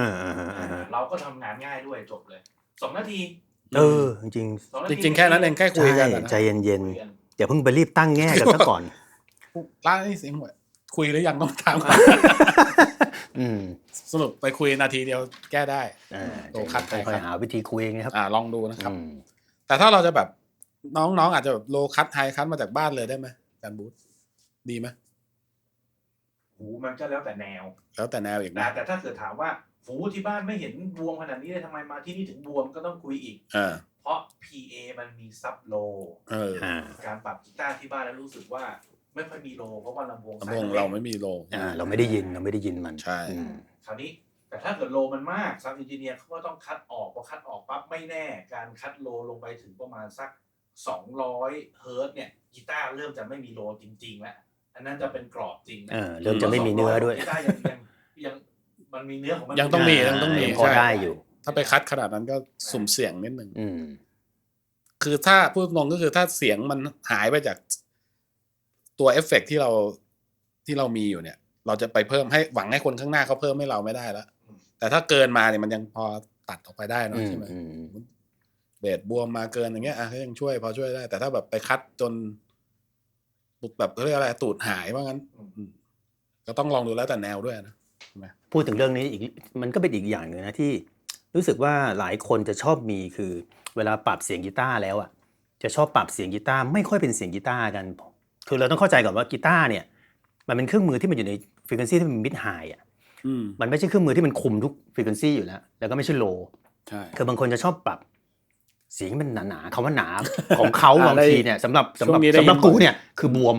เราก็ทำงานง่ายด้วยจบเลย2 นาทีจริงแค่นั้นเองแค่คุยกันใจเย็นๆอย่าเพิ่งไปรีบตั้งแง่กันซะก่อนร้านนี้เสียงห่วยคุยหรือยังต้องถามสรุปไปคุยนาทีเดียวแก้ได้โตคัดค่อยหาวิธีคุยไงครับลองดูนะครับแต่ถ้าเราจะแบบน้องอาจจะแบบโลคัทไฮคัทมาจากบ้านเลยได้ไหมการบูทดีไหมมันก็แล้วแต่แนวอีกนะแต่ถ้าเกิดถามว่าที่บ้านไม่เห็นบวมขนาดนี้เลยทำไมมาที่นี่ถึงบวมก็ต้องคุยอีกเพราะ PA มันมีซับโลการปรับกีตาร์ที่บ้านแล้วรู้สึกว่าไม่ค่อยมีโลเพราะว่าลำโพงเราไม่มีโลเราไม่ได้ยินมันใช่คราวนี้แต่ถ้าเกิดโลมันมากซาวด์เอนจิเนียร์เขาก็ต้องคัดออกพอคัดออกปั๊บไม่แน่การคัดโลลงไปถึงประมาณสัก200 เฮิร์ตซ์เนี่ยกีตาร์เริ่มจะไม่มีโลจริงๆแล้วอันนั้นจะเป็นกรอบจริงนะเริ่มจะไม่มีเนื้อด้วยกีตาร์ยังมันมีเนื้อของมันยังต้องมีพอได้อยู่ถ้าไปคัดขนาดนั้นก็สุ่มเสี่ยงนิดนึงคือถ้าพูดตรงก็คือถ้าเสียงมันหายไปจากตัวเอฟเฟกต์ที่เรามีอยู่เนี่ยเราจะไปเพิ่มให้หวังให้คนข้างหน้าเขาเพิ่มให้เราไม่ได้แล้วแต่ถ้าเกินมาเนี่ยมันยังพอตัดออกไปได้เนาะใช่ไหมเบสบวมมาเกินอย่างเงี้ยก็ยังพอช่วยได้แต่ถ้าแบบไปคัดจนแบบเขาเรียกอะไรตูดหายว่างั้นก็ต้องลองดูแล้วแต่แนวด้วยนะพูดถึงเรื่องนี้อีกมันก็เป็นอีกอย่างนึงนะที่รู้สึกว่าหลายคนจะชอบมีคือเวลาปรับเสียงกีตาร์แล้วจะชอบปรับเสียงกีตาร์ไม่ค่อยเป็นเสียงกีตาร์กันคือเราต้องเข้าใจก่อนว่ากีตาร์เนี่ยมันเป็นเครื่องมือที่มันอยู่ในฟรีเควนซีที่มันมิดไฮมันไม่ใช่เครื่องมือที่มันคุมทุกฟรีเควนซีอยู่แล้วก็ไม่ใช่โลใช่คือบางคนจะชอบปรับเสียงมันหนาๆคำว่าหนาของเขาบางทีเนี่ยสำหรับกูเนี่ยคือบวม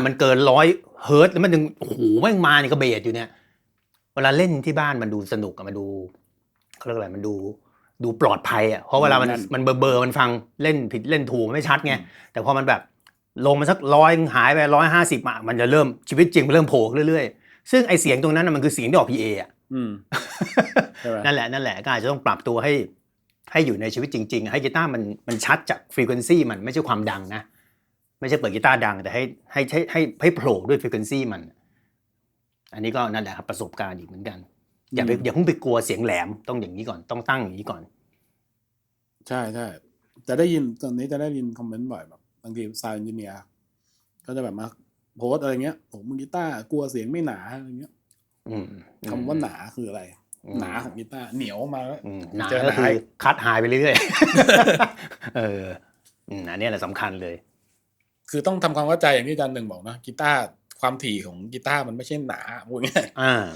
มันเกิน100 เฮิร์ตซ์แล้วมันถึงโอ้โหแม่งมานี่ก็เบสอยู่เนี่ยเวลาเล่นที่บ้านมันดูสนุกมันดู เขาเรียกอะไรมันดูปลอดภัยอ่ะเพราะเวลามันเบอร์มันฟังเล่นผิดเล่นถูกไม่ชัดไงแต่พอมันแบบลงมาสัก100หายไป150มันจะเริ่มชีวิตจริงมันเริ่มโผล่เรื่อยๆซึ่งไอเสียงตรงนั้นมันคือเสียงที่ออก PA อ่ะ นั่นแหละก็อาจจะต้องปรับตัวให้อยู่ในชีวิตจริงๆให้กีตาร์มันชัดจากฟรีเควนซี่มันไม่ใช่ความดังนะไม่ใช่เปิดกีตาร์ดังแต่ให้โผล่ด้วยฟรีเควนซี่มันอันนี้ก็นั่นแหละครับประสบการณ์อีกเหมือนกันอย่าเพิ่งไปกลัวเสียงแหลมต้องอย่างนี้ก่อนต้องตั้งอย่างนี้ก่อนใช่จะได้ยินตอนนี้จะได้ยินคอมเมนต์บ่อยแบบบางทีซาวด์เอนจิเนียร์ก็จะแบบมาโพสอะไรเงี้ยผมมือกีตาร์กลัวเสียงไม่หนาอะไรเงี้ยคำว่าหนาคืออะไรหนาของกีตาร์เหนียวมาแล้วหนาก็คือคัดหายไปเรื่อยๆอันนี้แหละสำคัญเลยคือต้องทำความเข้าใจอย่างที่อาจารย์หนึ่งบอกนะกีตาร์ความถี่ของกีตาร์มันไม่ใช่หนาพูดง่าย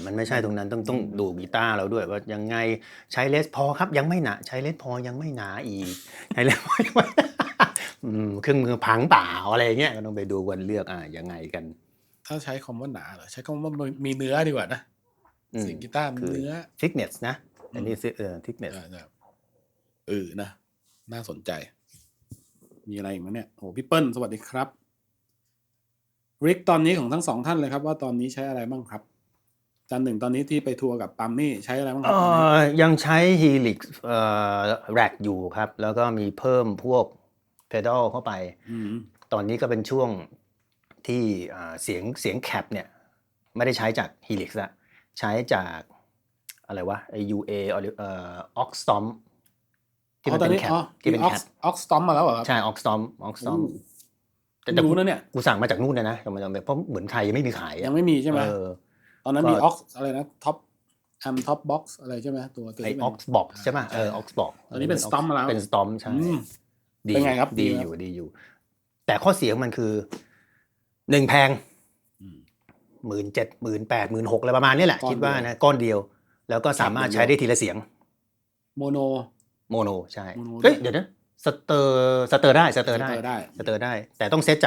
มันไม่ใช่ตรงนั้นต้องดูกีตาร์เราด้วยว่ายังไงใช้เลสพอครับยังไม่หนาใช้เลสพอยังไม่หนาอีกใช้เลสพอเครื่องมือพังเปล่าอะไรเงี้ยก็ต้องไปดูวันเลือกยังไงกันถ้าใช้คำว่าหนาเหรอใช้คำว่ามีเนื้อดีกว่านะเสียงกีตาร์เนื้อ thickness นะอันนี้thickness นะน่าสนใจมีอะไรอีกมั้ยเนี่ยโอ้พี่เปิ้ลสวัสดีครับริกตอนนี้ของทั้งสองท่านเลยครับว่าตอนนี้ใช้อะไรบ้างครับจันหนึ่งตอนนี้ที่ไปทัวร์กับปั๊มนี่ใช้อะไรบ้างครับยังใช้ Helix rack อยู่ครับแล้วก็มีเพิ่มพวก pedal เข้าไปตอนนี้ก็เป็นช่วงที่เสียงแคปเนี่ยไม่ได้ใช้จาก Helix ละใช้จากอะไรวะไอ้ UA Oxstomp ที่มันเป็นแคปที่เป็นแคป Oxstomp มาแล้วเหรอครับใช่ Oxstomp แต่รู้นะเนี่ยกูสั่งมาจากนู่นนะเพราะเหมือนไทยยังไม่มีขายยังไม่มีใช่ไหมตอนนั้นมี Ox อะไรนะ Top Box อะไรใช่ไหมตัวไอ้ Oxbox ใช่ไหมOxbox ตอนนี้เป็น Stomp มาแล้วเป็น Stomp ใช่เป็นไงครับดีอยู่แต่ข้อเสียมันคือ1แพง17,000 18,000 16,000อะไรประมาณนี้แหละคิดว่านะก้อนเดียวแล้วก็สามารถใช้ได้ทีละเสียงโมโนใช่เฮ้ยเดี๋ยวนะสเตอร์ได้แต่ต้องเซต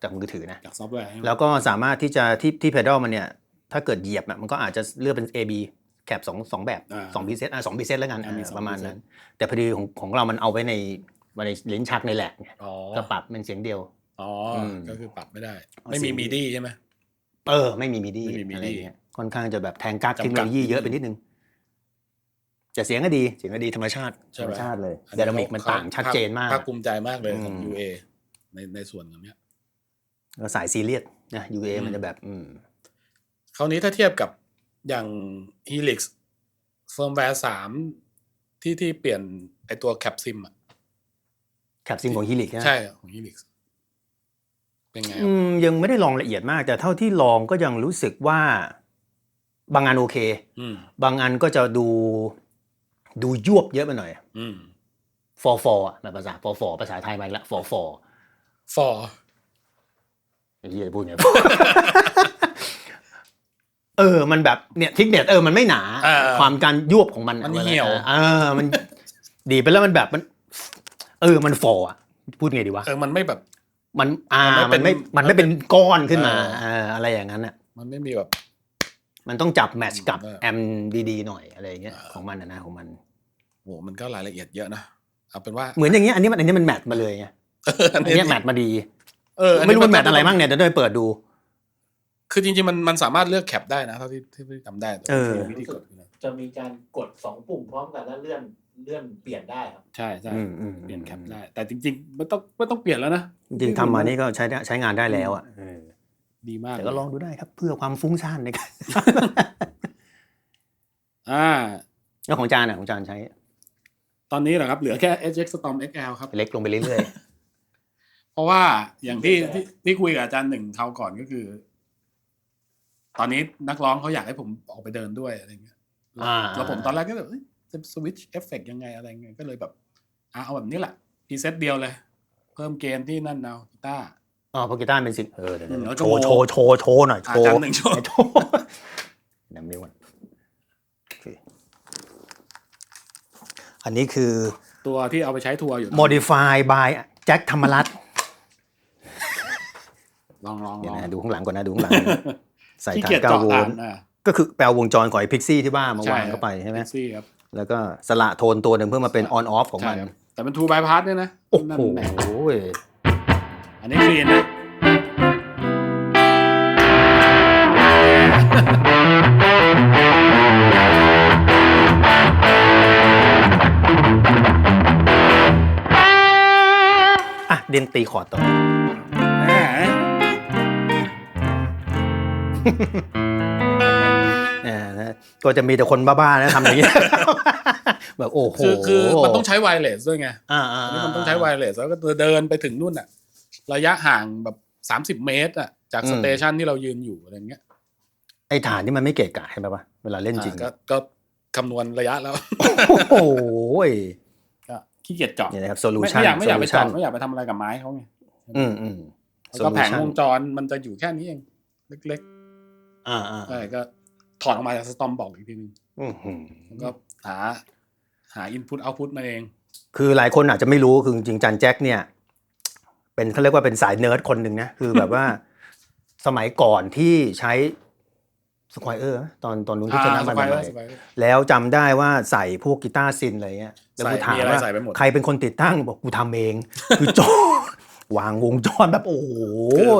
จากมือถือนะจากซอฟต์แวร์แล้วก็สามารถที่จะที่ pedal มันเนี่ยถ้าเกิดเหยียบมันก็อาจจะเลือกเป็น AB แคป2แบบ2 preset 2 preset แล้วกันประมาณนั้นแต่พอดีของเรามันเอาไว้ในลิ้นชักในแหลกก็ปรับเป็นเสียงเดียวก็คือปรับไม่ได้ไม่มีมิดีใช่ไหมไม่มีมิดีอะไรเงี้ยค่อนข้างจะแบบแทงกั๊กเทคโนโลยีเยอะไปนิดนึงแต่เสียงก็ดีธรรมชาติเลยไดนามิกมันต่างชัดเจนมากภาคภูมิใจมากเลยของ UA ในส่วนตรงนี้ก็สายซีเรียสนะ UA มันจะแบบคราวนี้ถ้าเทียบกับอย่าง Helix Firmware 3ที่เปลี่ยนไอตัว Cap Sim อ่ะ Cap Sim ของ Helix ใช่ของ Helix เป็นไงยังไม่ได้ลองละเอียดมากแต่เท่าที่ลองก็ยังรู้สึกว่าบางอันโอเคบางอันก็จะดูยวบเยอะไปหน่อยฟอแบบภาษาภาษาไทยมาอีกแล้วฟอไอ้เหี้ยพูดไงมันแบบเนี่ยทิกเน็ตมันไม่หนาความการยวบของมันเหี่ยวมันดีไปแล้วมันแบบมันฟอพูดไงดีวะมันไม่แบบมันไม่เป็นก้อนขึ้นมาอะไรอย่างนั้นน่ะมันไม่มีแบบมันต้องจับแมทช์กับแอมดีๆหน่อยอะไรอย่างเงี้ยของมันนะของมันโหมันก็รายละเอียดเยอะนะเอาเป็นว่าเหมือนอย่างเงี้ยอันนี้มันแมทมาเลยไงอันนี้แมทมาดีไม่รู้มันแมทอะไรบ้างเนี่ยเดี๋ยวเปิดดูคือจริงๆมันสามารถเลือกแคปได้นะเท่าที่จำได้วิธีกดจะมีการกด2ปุ่มพร้อมกันแล้วเลื่อนเปลี่ยนได้ครับใช่เปลี่ยนแคปได้แต่จริงๆไม่ต้องเปลี่ยนแล้วนะจริงๆทำมานี่ก็ใช้งานได้แล้วอ่ะดีมากแต่ก็ลองดูได้ครับเพื่อความฟุ้งซ่านในการแล้วของจานใช้ตอนนี้เหรอครับเหลือแค่ HX Storm XL ครับเล็กลงไปเรื่อยๆเพราะว่าอย่างที่คุยกับอาจารย์หนึ่งคราวก่อนก็คือตอนนี้นักร้องเขาอยากให้ผมออกไปเดินด้วยอะไรเงี้ยแล้วผมตอนแรกก็แบบจะสวิตช์เอฟเฟกต์ยังไงอะไรเงี้ยก็เลยแบบเอาแบบนี้แหละพรีเซตเดียวเลยเพิ่มเกณฑ์ที่นั่นเอากีตาร์เพราะกีตาร์เป็นสิ่งเดี๋ยวโชว์หน่อยอาจารย์หนึ่งโชว์น้ำนิ้วอันนี้คือตัวที่เอาไปใช้ทัวร์อยู่ Modify by แจ็คธรรมรัตน์ลองดูข้างหลังก่อนนะดูข้างหลังใส่ฐาน9 โวลต์ก็คือแปลวงจรของไอ้พิกซี่ที่ว่ามาวางเข้าไปใช่ไหม แล้วก็สละโทนตัวหนึ่งเพื่อมาเป็น on off ของมัน แต่เป็น 2 bypass เนี่ยนะ โอ้โห อันนี้คลีนนะ อ่ะเดนตีคอร์ดต่อนะก็จะมีแต่คนบ้าๆนะทำอย่างนี้ แบบโอ้โหคือมันต้องใช้ไวเลสด้วยไง อันนี้ มันต้องใช้ไวเลสแล้วก็เดินไปถึงนู่นอ่ะระยะห่างแบบ30 เมตรอ่ะจากสเตชันที่เรายืนอยู่อะไรเงี้ยไอ้ฐานนี่มันไม่เกะกะใช่ไหมวะเวลาเล่นจริงก็คำนวณระยะแล้ว โอ้ยก็ขี้เกียจเจาะนี่นะครับโซลูชันไม่อยากไปเจาะไม่อยากไปทำอะไรกับไม้เขาไงแล้วก็แผงวงจรมันจะอยู่แค่นี้เองเล็กๆใช่ก็ถอดออกมาจากสตอมบอกอีกทีนึงแล้วก็หาอินพุตเอาท์พุตมาเองคือหลายคนอาจจะไม่รู้คือจริงๆจันแจ็คเนี่ยเป็นเขาเรียกว่าเป็นสายเนิร์ดคนหนึ่งนะคือแบบว่าสมัยก่อนที่ใช้สควอเออร์ตอนนู้นที่ชนะมันใหม่แล้วจำได้ว่าใส่พวกกีตาร์ซินอะไรเงี้ยแล้วกูถามว่าใครเป็นคนติดตั้งบอกกูทำเองคือจอวางวงจรแบบโอ้โห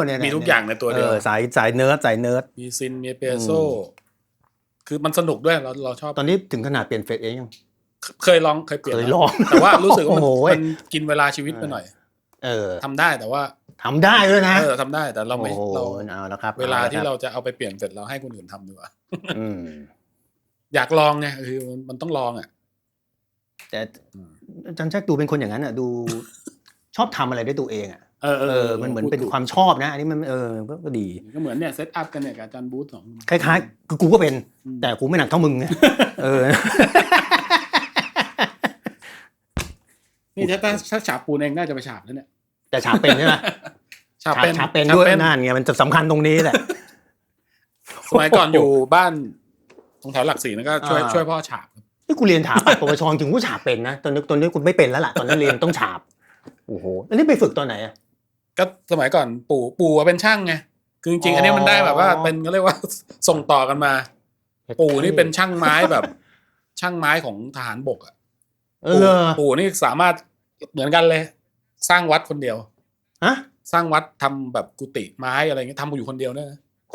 เนี่ยมีทุกอย่างในตัวเดียวสายเนิร์ดมีซินมีเปียโซคือมันสนุกด้วยเราชอบตอนนี้ถึงขนาดเปลี่ยนเฟซเองยังเคยเปลี่ยนแต่ว่ารู้สึกว่ามันกินเวลาชีวิตไปหน่อยทำได้แต่ว่าทำได้ด้วยนะทำได้แต่เราไม่เราเอาแล้วครับเวลาที่เราจะเอาไปเปลี่ยนเสร็จเราให้คนอื่นทำดีกว่าอยากลองไงคือมันต้องลองอ่ะแต่จันแจ็คดูเป็นคนอย่างนั้นอ่ะดูชอบทำอะไรด้วยตัวเองอ่ะมันเหมือนเป็นความชอบนะอันนี้มันก็ดีก็เหมือนเนี่ยเซตอัพกันเนี่ยกับอาจารย์บูธ2คล้ายๆกูก็เป็นแต่กูไม่หนักเท่ามึงไงนี่ถ้าฉาบปูนเองน่าจะไปฉาบแล้วเนี่ยแต่ฉาบเป็นใช่ไหมฉาบเป็นด้วยนั่นไงมันจะสำคัญตรงนี้แหละสมัยก่อนอยู่บ้านตรงแถวหลัก4นั่นก็ช่วยพ่อฉาบนี่กูเรียนถาปัดปวชถึงกูฉาบเป็นนะตอนนี้กูไม่เป็นแล้วล่ะตอนนั้นเรียนต้องฉาบโอ้โหอันนี้ไปฝึกตอนไหนอ่ะก็สมัยก่อนปู่เป็นช่างไงคือจริงๆอันนี้มันได้แบบว่าเป็นก็เรียกว่าส่งต่อกันมาปู่นี่เป็นช่างไม้แบบช่างไม้ของทหารบกอ่ะปู่นี่สามารถเหมือนกันเลยสร้างวัดคนเดียวสร้างวัดทำแบบกุฏิไม้อะไรเงี้ยทำอยู่คนเดียวเนี่ย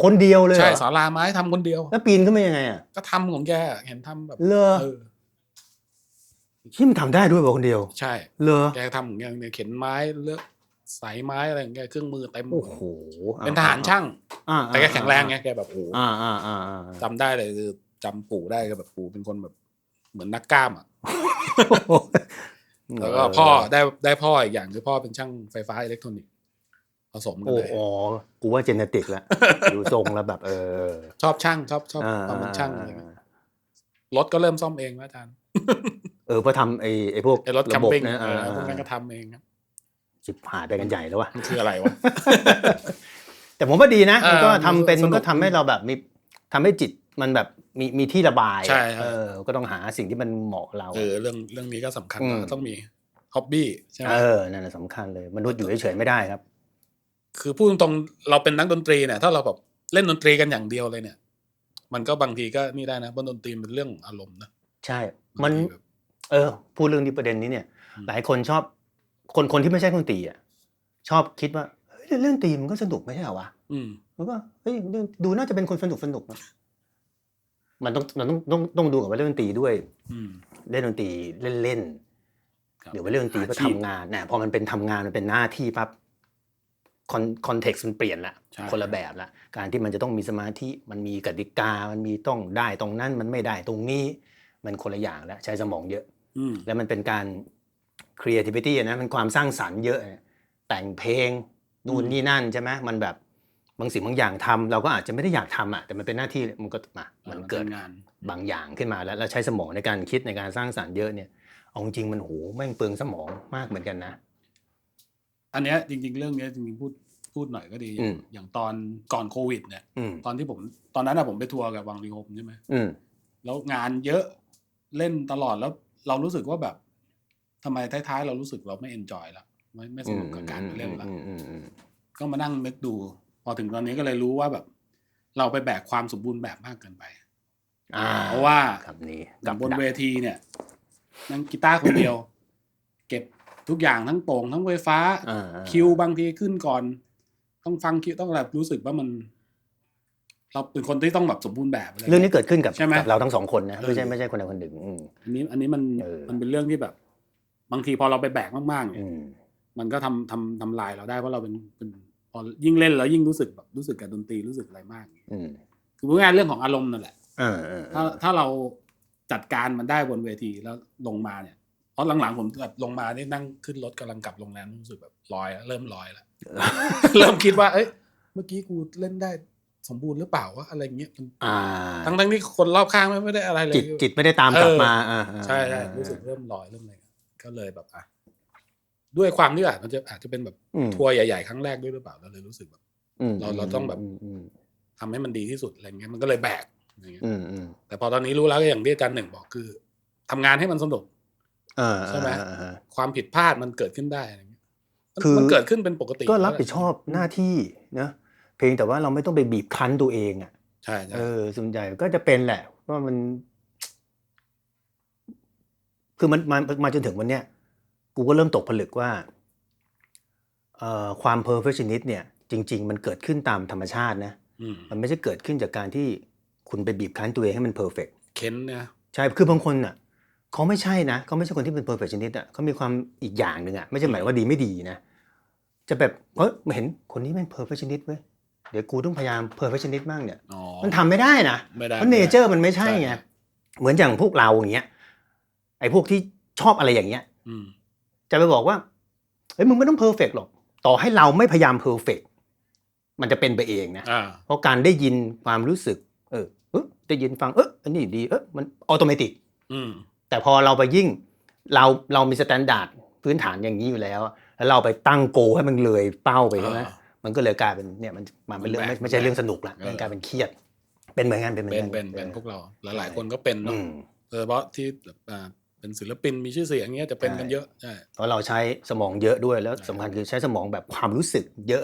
คนเดียวเลยใช่ศาลาไม้ทำคนเดียวแล้วปีนขึ้นมายังไงอ่ะก็ทำของแกเห็นทำแบบที่มันทำได้ด้วยบอกคนเดียวใช่แกทำของแกเนี่ยเข็นไม้เลือกสายไม้อะไรของแกเครื่องมือเต็มโอ้โหเป็นทหารช่างแต่แกแข็งแรงไงแกแบบโอ้จำได้เลยคือจำปู่ได้ก็แบบปู่เป็นคนแบบเหมือนนักกล้ามอ่ะแล้วก็พ่อได้พ่ออีกอย่างคือพ่อเป็นช่างไฟฟ้าอิเล็กทรอนิกส์ผสมกันเลยอ๋อกูว่าเจเนติกแล้วดูทรงแล้วแบบชอบช่างชอบความเป็นช่างอะไรรถก็เริ่มซ่อมเองแล้วอาจารย์เพราะทำไอ้พวกรถระบบนะพวกนั้นก็ทำเองครับจิบหายไปกันใหญ่แล้ววะมันคืออะไรวะแต่ผมว่าดีนะมันก็ทำเป็นมันก็ทำให้เราแบบมีทำให้จิตมันแบบมีที่ระบายก็ต้องหาสิ่งที่มันเหมาะเราเรื่องนี้ก็สำคัญต้องมีฮ็อบบี้ใช่ไหมนั่นแหละสำคัญเลยมนุษย์อยู่เฉยๆไม่ได้ครับคือพูดตรงๆเราเป็นนักดนตรีเนี่ยถ้าเราแบบเล่นดนตรีกันอย่างเดียวเลยเนี่ยมันก็บางทีก็นี่ได้นะเพราะดนตรีเป็นเรื่องอารมณ์นะใช่มันพูดเรื่องนี้ประเด็นนี้เนี่ยหลายคนชอบคนที่ไม่ใช่ดนตรีอ่ะชอบคิดว่าเล่นดนตรีมันก็สนุกไม่ใช่เหรอวะมันก็ดูน่าจะเป็นคนสนุกมันต้องดูกับว่าเล่นดนตรีด้วยเล่นดนตรีเล่นๆหรือว่าเล่นดนตรีก็ทำงานเนี่ยพอมันเป็นทำงานมันเป็นหน้าที่ปั๊บคอนเท็กซ์มันเปลี่ยนละคนละแบบละการที่มันจะต้องมีสมาธิมันมีกติกามันมีต้องได้ตรงนั้นมันไม่ได้ตรงนี้มันคนละอย่างแล้วใช้สมองเยอะแล้วมันเป็นการ creativity นะมันความสร้างสรรค์เยอะแต่งเพลงนู่นนี่นั่นใช่ไหมมันแบบบางสิ่งบางอย่างทำเราก็อาจจะไม่ได้อยากทำแต่มันเป็นหน้าที่มันก็มันเกิดงานบางอย่างขึ้นมาแล้วใช้สมองในการคิดในการสร้างสรรค์เยอะเนี่ยเอาจริงมันโหแม่งเปลืองสมองมากเหมือนกันนะอันเนี้ยจริงๆเรื่องนี้จริงๆพูดหน่อยก็ดีอย่างตอนก่อนโควิดเนี่ยตอนที่ตอนนั้นผมไปทัวร์กับวังรีโฮมใช่ไหมแล้วงานเยอะเล่นตลอดแล้วเรารู้สึกว่าแบบทำไมท้ายๆเรารู้สึกเราไม่เอนจอยละไม่สนุกกับการเล่นละก็มานั่งนึกดูพอถึงตอนนี้ก็เลยรู้ว่าแบบเราไปแบกความสมบูรณ์แบบมากเกินไป เพราะว่า ครับนี้ บนเวทีเนี่ยนั่งกีตาร์คนเดียว เก็บทุกอย่างทั้งโป่งทั้งไฟฟ้าคิวบางทีขึ้นก่อนต้องฟังคิวต้องแบบรู้สึกว่ามันเราเป็นคนที่ต้องแบบสมบูรณ์แบบอะไร เรื่องนี้เกิดขึ้นกับ ใช่ไหม เราทั้งสองคนนะไม่ใช่คนใดคนหนึ่งอันนี้มันเป็นเรื่องที่แบบ บางทีพอเราไปแบกมากๆเนี่ยมันก็ทำลายเราได้เพราะเราเป็นพอยิ่งเล่นแล้วยิ่งรู้สึกกับดนตรีรู้สึกอะไรมากคือพูดง่ายๆเรื่องของอารมณ์นั่นแหละถ้าเราจัดการมันได้บนเวทีแล้วลงมาเนี่ยเพราะหลังๆผมแบบลงมานี่นั่งขึ้นรถกำลังกลับโรงแรมรู้สึกแบบลอยเริ่มลอยแล้ว เริ่มคิดว่าเอ้ยเมื่อกี้กูเล่นได้สมบูรณ์หรือเปล่าวะอะไรเงี้ยทั้งที่คนรอบข้างไม่ได้อะไรเลยจิตไม่ได้ตามกลับมาใช่รู้สึกเริ่มลอยเริ่มอะไรก็เลยแบบด้วยความที่มันอาจจะเป็นแบบทัวร์ใหญ่ๆครั้งแรกด้วยหรือเปล่าเราเลยรู้สึกแบบเราต้องแบบทำให้มันดีที่สุดอะไรเงี้ยมันก็เลยแบกอย่างเงี้ยแต่พอตอนนี้รู้แล้วก็อย่างที่อาจารย์หนึ่งบอกคือทำงานให้มันสนุกใช่ไหมความผิดพลาดมันเกิดขึ้นได้อะไรเงี้ยคือมันเกิดขึ้นเป็นปกติก็รับผิดชอบหน้าที่นะเพียงแต่ว่าเราไม่ต้องไปบีบคั้นตัวเองใช่ส่วนใหญ่ก็จะเป็นแหละว่ามันคือมันมาจนถึงวันเนี้ยกูก็เริ่มตกผลึกว่าความ perfectionist เนี่ยจริงๆมันเกิดขึ้นตามธรรมชาตินะมันไม่ใช่เกิดขึ้นจากการที่คุณไปบีบคั้นตัวเองให้มัน perfect เค้นนะใช่คือบางคนน่ะเขาไม่ใช่นะเขาไม่ใช่คนที่เป็น perfectionist อ่ะเขามีความอีกอย่างนึงอ่ะไม่ใช่หมายว่าดีไม่ดีนะจะแบบเห็นคนนี้เป็น perfectionist เว้ยเดี๋ยวกูต้องพยายาม perfectionist บ้างเนี่ยมันทำไม่ได้นะเพราะ nature มันไม่ใช่ไงเหมือนอย่างพวกเราอย่างเงี้ยไอ้พวกที่ชอบอะไรอย่างเงี้ยจะไปบอกว่าเฮ้ยมึงไม่ต้องเพอร์เฟกต์หรอกต่อให้เราไม่พยายามเพอร์เฟกต์มันจะเป็นไปเองนะเพราะการได้ยินความรู้สึกได้ยินฟังอันนี้ดีมันออโตเมติกแต่พอเราไปยิ่งเรามีสแตนดาร์ดพื้นฐานอย่างนี้อยู่แล้วแล้วเราไปตั้งโกให้มันเลยเป้าไปใช่ไหมมันก็เลยกลายเป็นเนี่ยมันเป็นเรื่องไม่ใช่เรื่องสนุกละมันกลายเป็นเครียดเป็นเหมือนกันเป็นพวกเราหลายๆคนก็เป็นเนาะโดยเฉพาะที่เป็นศิลปินมีชื่อเสียงอย่างเงี้ยจะเป็นกันเยอะใช่เพราะเราใช้สมองเยอะด้วยแล้วสำคัญคือใช้สมองแบบความรู้สึกเยอะ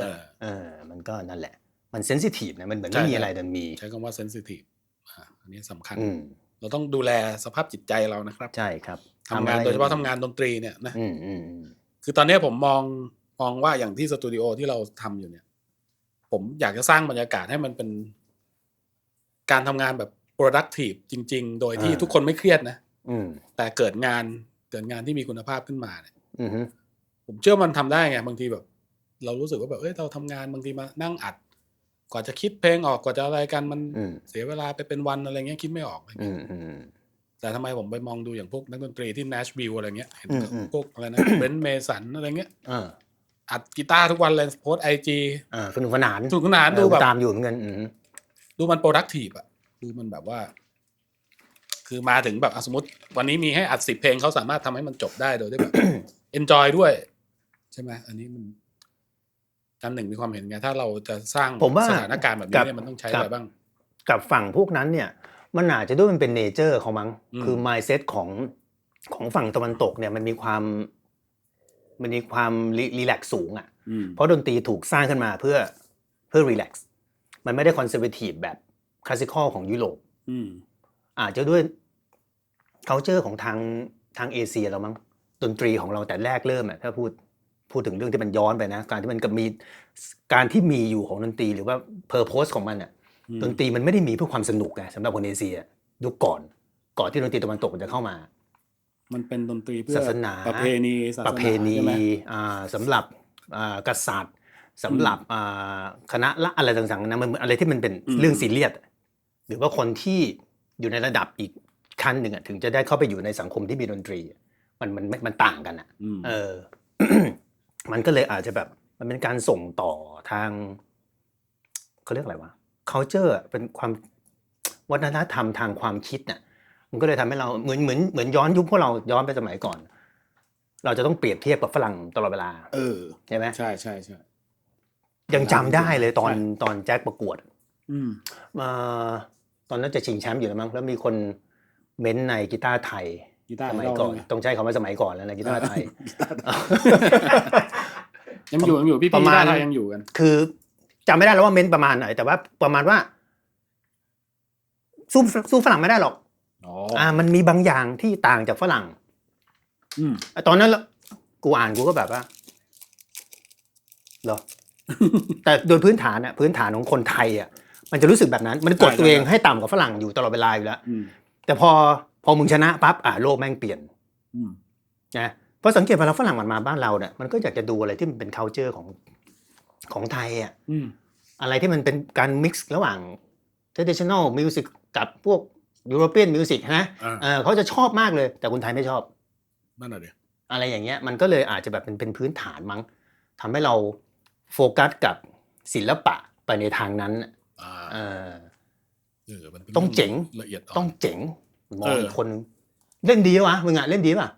มันก็นั่นแหละมันเซนซิทีฟนะมันเหมือนไม่มีอะไรแต่มีใช้คำว่าเซนซิทีฟอันนี้สำคัญเราต้องดูแลสภาพจิตใจเรานะครับใช่ครับทำงานโดยเฉพาะทำงานดนตรีเนี่ยนะคือตอนนี้ผมมองว่าอย่างที่สตูดิโอที่เราทำอยู่เนี่ยผมอยากจะสร้างบรรยากาศให้มันเป็นการทำงานแบบ productive จริงๆโดยที่ทุกคนไม่เครียดนะแต่เกิดงานที่มีคุณภาพขึ้นมาเนี่ยผมเชื่อมันทำได้ไงบางทีแบบเรารู้สึกว่าแบบเราทำงานบางทีมานั่งอัดกว่าจะคิดเพลงออกกว่าจะอะไรกันมันเสียเวลาไปเป็นวันอะไรเงี้ยคิดไม่ออกอะไรเงี้ยแต่ทำไมผมไปมองดูอย่างพวกนักดนตรีที่ Nashville อะไรเงี้ยเห็นพวกอะไรนะเบนซ์เมสันอะไรเงี้ยอัดกีตาร์ทุกวันเลยโพสต์ IG สนุกสนานดูแบบตามอยู่เหมือนกันดูมัน productive อ่ะดูมันแบบว่าคือมาถึงแบบสมมติวันนี้มีให้อัด10 เพลงเขาสามารถทำให้มันจบได้โดยที่แบบ enjoy ด้วยใช่ไหมอันนี้มันการหนึ่งมีความเห็นไงถ้าเราจะสร้างสถานการณ์แบบนี้เนี่ยมันต้องใช้อะไรบ้างกับฝั่งพวกนั้นเนี่ยมันอาจจะด้วยมันเป็นเนเจอร์เขามั้งคือ mindset ของฝั่งตะวันตกเนี่ยมันมีความรีแลกซ์สูงอ่ะเพราะดนตรีถูกสร้างขึ้นมาเพื่อรีแลกซ์มันไม่ได้คอนเซอร์เวทีฟแบบคลาสสิคอลของยุโรปอาจจะด้วย culture ของทางเอเชียเรามั้งดนตรีของเราแต่แรกเริ่มอ่ะถ้าพูดถึงเรื่องที่มันย้อนไปนะการที่มันก็มีการที่มีอยู่ของดนตรีหรือว่า purpose ของมันอ่ะดนตรีมันไม่ได้มีเพื่อความสนุกไงสำหรับคนเอเชียยุคก่อนที่ดนตรีตะวันตกจะเข้ามามันเป็นดนตรีเพื่อศาสนาประเพณีสำหรับกษัตริย์สำหรับคณะละอะไรต่างๆนะมันอะไรที่มันเป็นเรื่องซีเรียสหรือว่าคนที่อยู่ในระดับอีกขั้นหนึ่งถึงจะได้เข้าไปอยู่ในสังคมที่มีดนตรีมันต่างกันอ่ะมันก็เลยอาจจะแบบมันเป็นการส่งต่อทางเขาเรียกอะไรวะ culture เป็นความวัฒนธรรมทางความคิดน่ะมันก็เลยทำให้เราเหมือนย้อนยุคพวกเราย้อนไปสมัยก่อนเราจะต้องเปรียบเทียบกับฝรั่งตลอดเวลาใช่ไหมใช่ยังจำได้เลยตอนแจ็คประกวดตอนนั้นจะชิงแชมป์อยู่แล้วมั้งแล้วมีคนเม้นในกีตาร์ไทยสมัยก่อนต้องใช้คำว่าสมัยก่อนแล้วนะกีตาร์ไทยยังอยู่พี่กีตาร์ไทยยังอยู่กันคือจำไม่ได้แล้วว่าเม้นประมาณไหนแต่ว่าประมาณว่า สู้ฝรั่งไม่ได้หรอกมันมีบางอย่างที่ต่างจากฝรั่งตอนนั้นกูอ่านกูก็แบบว่าเหรอ แต่โดยพื้นฐานของคนไทยอ่ะมันจะรู้สึกแบบนั้นมันกดตัวเองให้ต่ำกว่าฝรั่งอยู่ตลอดเวลาอยู่แล้วแต่พอมึงชนะปั๊บโลกแม่งเปลี่ยนนะเพราะสังเกตเวลาฝรั่งมันมาบ้านเราเนี่ยมันก็อยากจะดูอะไรที่มันเป็น culture ของไทยอ่ะอะไรที่มันเป็นการ mix ระหว่าง traditional music กับพวก European music นะเขาจะชอบมากเลยแต่คนไทยไม่ชอบนั่นแหละดิอะไรอย่างเงี้ยมันก็เลยอาจจะแบบเป็นพื้นฐานมั้งทำให้เราโฟกัสกับศิลปะไปในทางนั้นต้องเจ๋งละเอียดต้องเจ๋งมองอีกคนนึงเล่นดีวะมึงเล่นดีป่ะ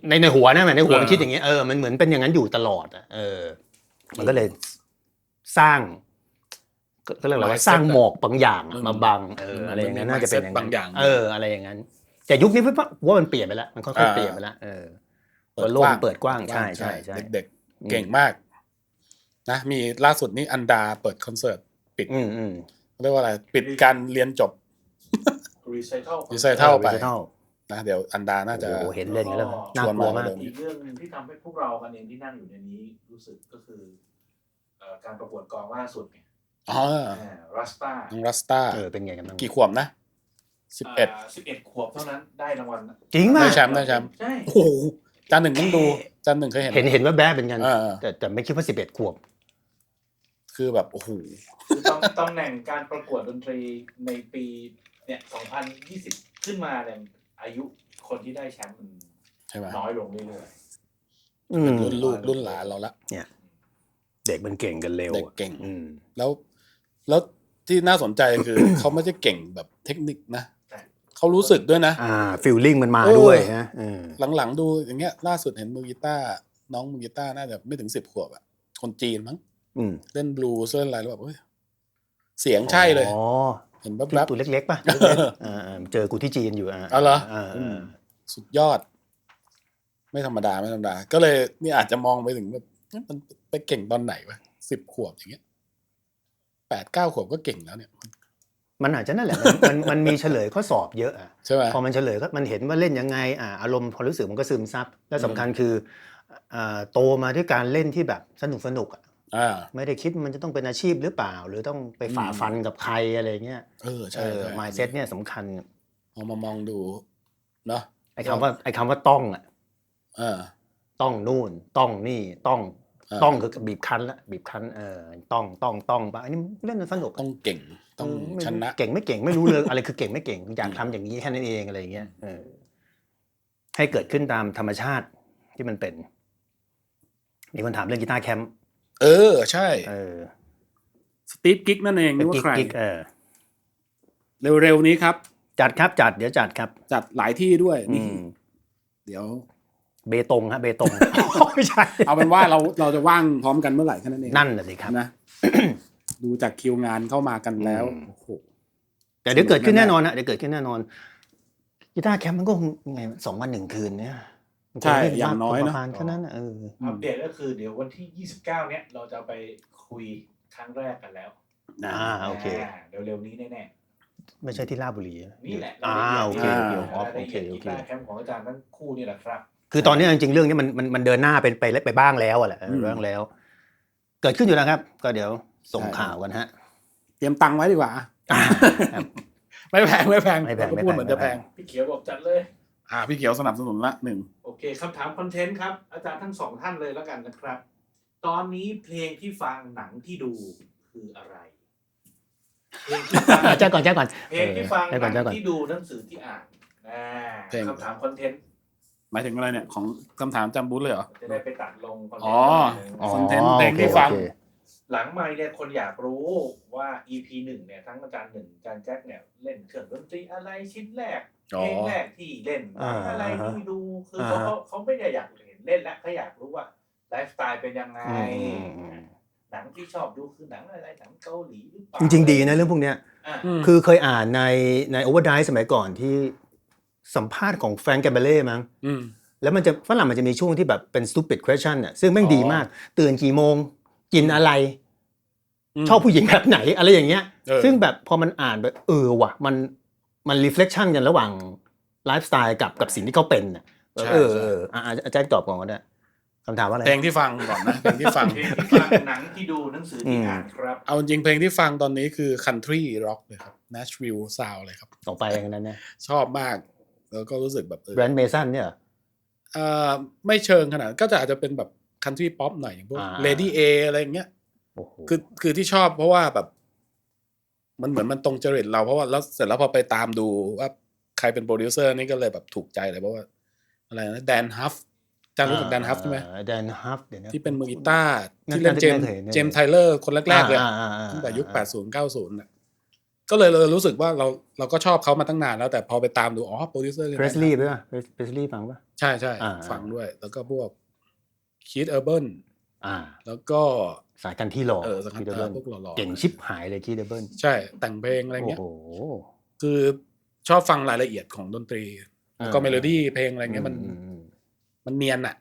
ในหัวนะในหัวมันคิดอย่างเงี้ยมันเหมือนเป็นอย่างนั้นอยู่ตลอดมันก็เลยสร้างก็เรียกว่าสร้างหมอกบางอย่างมาบังอะไรอย่างนั้นน่าจะเป็นอย่างนั้นอะไรอย่างนั้นแต่ยุคนี้ว่ามันเปลี่ยนไปแล้วมันค่อยๆเปลี่ยนไปแล้วโลกเปิดกว้างใช่เด็กๆเก่งมากนะมีล่าสุดนี้อันดาเปิดคอนเสิร์ตปิดเรียกว่าอะไรปิดการเรียนจบรีไซเคิลไปนะเดี๋ยวอันดาน่าจะเห็นเล่นกันแล้วน่ากลัวมากอีกเรื่องนึงที่ทำให้พวกเรากันเองที่นั่งอยู่ในนี้รู้สึกก็คือการประกวดกองล่าสุดไงรัสต้าเป็นไงกันบ้างกี่ขวบนะ11ขวบเท่านั้นได้รางวัลจริงมากได้แชมป์ใช่โอ้โหจานหนึ่งต้องดูจานหนึ่งเคยเห็นว่าแบ๊เป็นกันแต่ไม่คิดว่า11ขวบคือแบบโอ้โหตำแหน่งการประกวดดนตรีในปีเนี่ย2020ขึ้นมาเนี่ยอายุคนที่ได้แชมป์มันน้อยลงเรื่อยๆเป็นรุ่นลูกรุ่นหลานเราละเนี่ยเด็กมันเก่งกันเร็วเด็กเก่งแล้วที่น่าสนใจคือ เขาไม่ใช่เก่งแบบเทคนิคนะเขารู้สึกด้วยนะฟีลลิ่งมันมาด้วยนะหลังๆดูอย่างเงี้ยล่าสุดเห็นมือกีตาร์น้องมือกีตาร์น่าจะไม่ถึง10 ขวบอ่ะคนจีนมั้งเล่นบลูส์เล่นอะไรแล้วแบบเสียงใช่เลยเห็นแบบตัวเล็กๆป่ะเจอกูที่จีนอยู่เหรอสุดยอดไม่ธรรมดาก็เลยนี่อาจจะมองไปถึงแบบมันไปเก่งตอนไหนวะ10 ขวบอย่างเงี้ย8-9 ขวบก็เก่งแล้วเนี่ยมันอาจจะนั่นแหละมันมีเฉลยข้อสอบเยอะใช่ไหมพอมันเฉลยก็มันเห็นว่าเล่นยังไงอารมณ์พอรู้สึกมันก็ซึมซับและสำคัญคือโตมาด้วยการเล่นที่แบบสนุกไม่ได้คิดมันจะต้องเป็นอาชีพหรือเปล่าหรือต้องไปฝ่าฟันกับใครอะไรเงี้ยใช่ mindset เนี่ยสำคัญเอามามองดูเนาะไอ้คำว่าต้องต้องนู่นต้องนี่ต้องคือบีบคั้นละบีบคั้นต้องป่ะอันนี้เล่นสนุกต้องเก่งต้องชนะเก่งไม่เก่งไม่รู้เลยอะไรคือเก่งไม่เก่งอยากทำอย่างนี้แค่นั้นเองอะไรเงี้ยให้เกิดขึ้นตามธรรมชาติที่มันเป็นมีคนถามเรื่องกีตาร์แคมป์ใช่สตีฟกิ๊กนั่นเองนึกว่าใครเร็วๆนี้ครับจัดเดี๋ยวจัดครับจัดหลายที่ด้วยนี่เดี๋ยวเบตงฮะเบตงไม่ใช่ เอาเป็นว่าเราจะว่างพร้อมกันเมื่อไหร่แค่นั้นเองนั่นแหละสิครับนะ ดูจากคิวงานเข้ามากันแล้วโอ้โหแต่เดี๋ยวเกิดขึ้นแน่นอนนะเดี๋ยวเกิดขึ้นแน่นอนกีตาร์แคมป์มันก็ไง2 วัน 1 คืนเนี่ยใช่อย่างน้อยนะแค่นั้นอัปเดตก็คือเดี๋ยววันที่29เนี้ยเราจะไปคุยครั้งแรกกันแล้วโอเคเร็วๆนี้แน่ๆไม่ใช่ที่ราชบุรีนี่แหละโอเคกีตาร์แคมป์ของอาจารย์ทั้งคู่นี่แหละครับคือตอนนี้จริงๆเรื่องนี้มันเดินหน้าไปบ้างแล้วแหละบ้างแล้วเกิดขึ้นอยู่แล้วครับก็เดี๋ยวส่งข่าวกันฮะเตรียมตังค์ไว้ดีกว่าไม่แพงพูดเหมือนจะแพงพี่เขียวบอกจัดเลยพี่เขียวสนับสนุนละ1โอเคคำถามคอนเทนต์ครับอาจารย์ทั้ง2ท่านเลยแล้วกันนะครับตอนนี้เพลงที่ฟังหนังที่ดูคืออะไรแจ้งก่อนเพลงที่ฟังหนังที่ดูหนังสือที่อ่านคำถามคอนเทนต์หมายถึงอะไรเนี่ยของคำถามจำบูธเลยเหรอจะได้ไปตัดลงคอนเทนต์เพลงที่ฟังหลังไมค์เนี่ยคนอยากรู้ว่า EP 1เนี่ยทั้งอาจารย์1อาจารย์แจ็คเนี่ยเล่นเครื่องดนตรีอะไรชิ้นแรกเพลงแรกที่เล่นอะไรที่ดูคือเขาไม่ได้อยากเห็นเล่นแล้วเขาอยากรู้ว่าไลฟ์สไตล์เป็นยังไงหนังที่ชอบดูคือหนังอะไรหนังเกาหลีหรือเปล่าจริงๆดีนะเรื่องพวกเนี้ยคือเคยอ่านใน Overdrive สมัยก่อนที่สัมภาษณ์ของแฟรงค์แกมเบเล่มั้งแล้วฝรั่งมันจะมีช่วงที่แบบเป็น stupid question ซึ่งแม่งดีมากตื่นกี่โมงกินอะไร ชอบผู้หญิงแบบไหนอะไรอย่างเงี้ย เออ ซึ่งแบบพอมันอ่านแบบว่ะมัน reflection กันระหว่างไลฟ์สไตล์กับสิ่งที่เขาเป็นน่ะอาจารย์ตอบก่อนก็ได้คำถามว่าอะไร เพลงที่ฟังก่อนนะ เพลงที่ฟัง เพลงที่ฟังหนังที่ดูหนังสือที่อ่านครับ เอาจริงเพลงที่ฟังตอนนี้คือ country rock เลยครับ Nashville Sound เลยครับ ออกไปอย่างนั้นเนี่ย ชอบมากแล้วก็รู้สึกแบบแบรนด์เมสันเนี่ย ไม่เชิงขนาดก็จะอาจจะเป็นแบบ country pop หน่อยอย่างพวก Lady A อะไรอย่างเงี้ย โอ้โห คือที่ชอบเพราะว่าแบบมันเหมือนมันตรงจริตเราเพราะว่าแล้วเสร็จแล้วพอไปตามดูว่าใครเป็นโปรดิวเซอร์นี่ก็เลยแบบถูกใจเลยเพราะว่าอะไรนะแดนฮัฟจำรู้จักแดนฮัฟใช่ไหม แดนฮัฟเดี๋ยวนะ ที่เป็นมือกีตาร์ น่า ที่เล่นเจม น่าจะเคยเห็น เจมไทเลอร์คนแรกๆเลย ตั้งแต่ยุค 80 90น่ะก็เลยรู้สึกว่าเราก็ชอบเขามาตั้งนานแล้วแต่พอไปตามดูอ๋อโปรดิวเซอร์ เพรสลีย์ป่ะเพรสลีย์ฟังป่ะ ใช่ฟังด้วย แล้วก็พวกคีธเออร์เบิร์นแล้วก็ สายกันที่หล่อ สังกัดพวกหล่อๆ เก่งชิบหายเลยคีเดเบิล ใช่แต่งเพลงอะไรเงี้ย โอ้โห คือชอบฟังรายละเอียดของดนตรีแล้วก็เมโลดี้เพลงอะไรเงี้ยมันเนียนอะ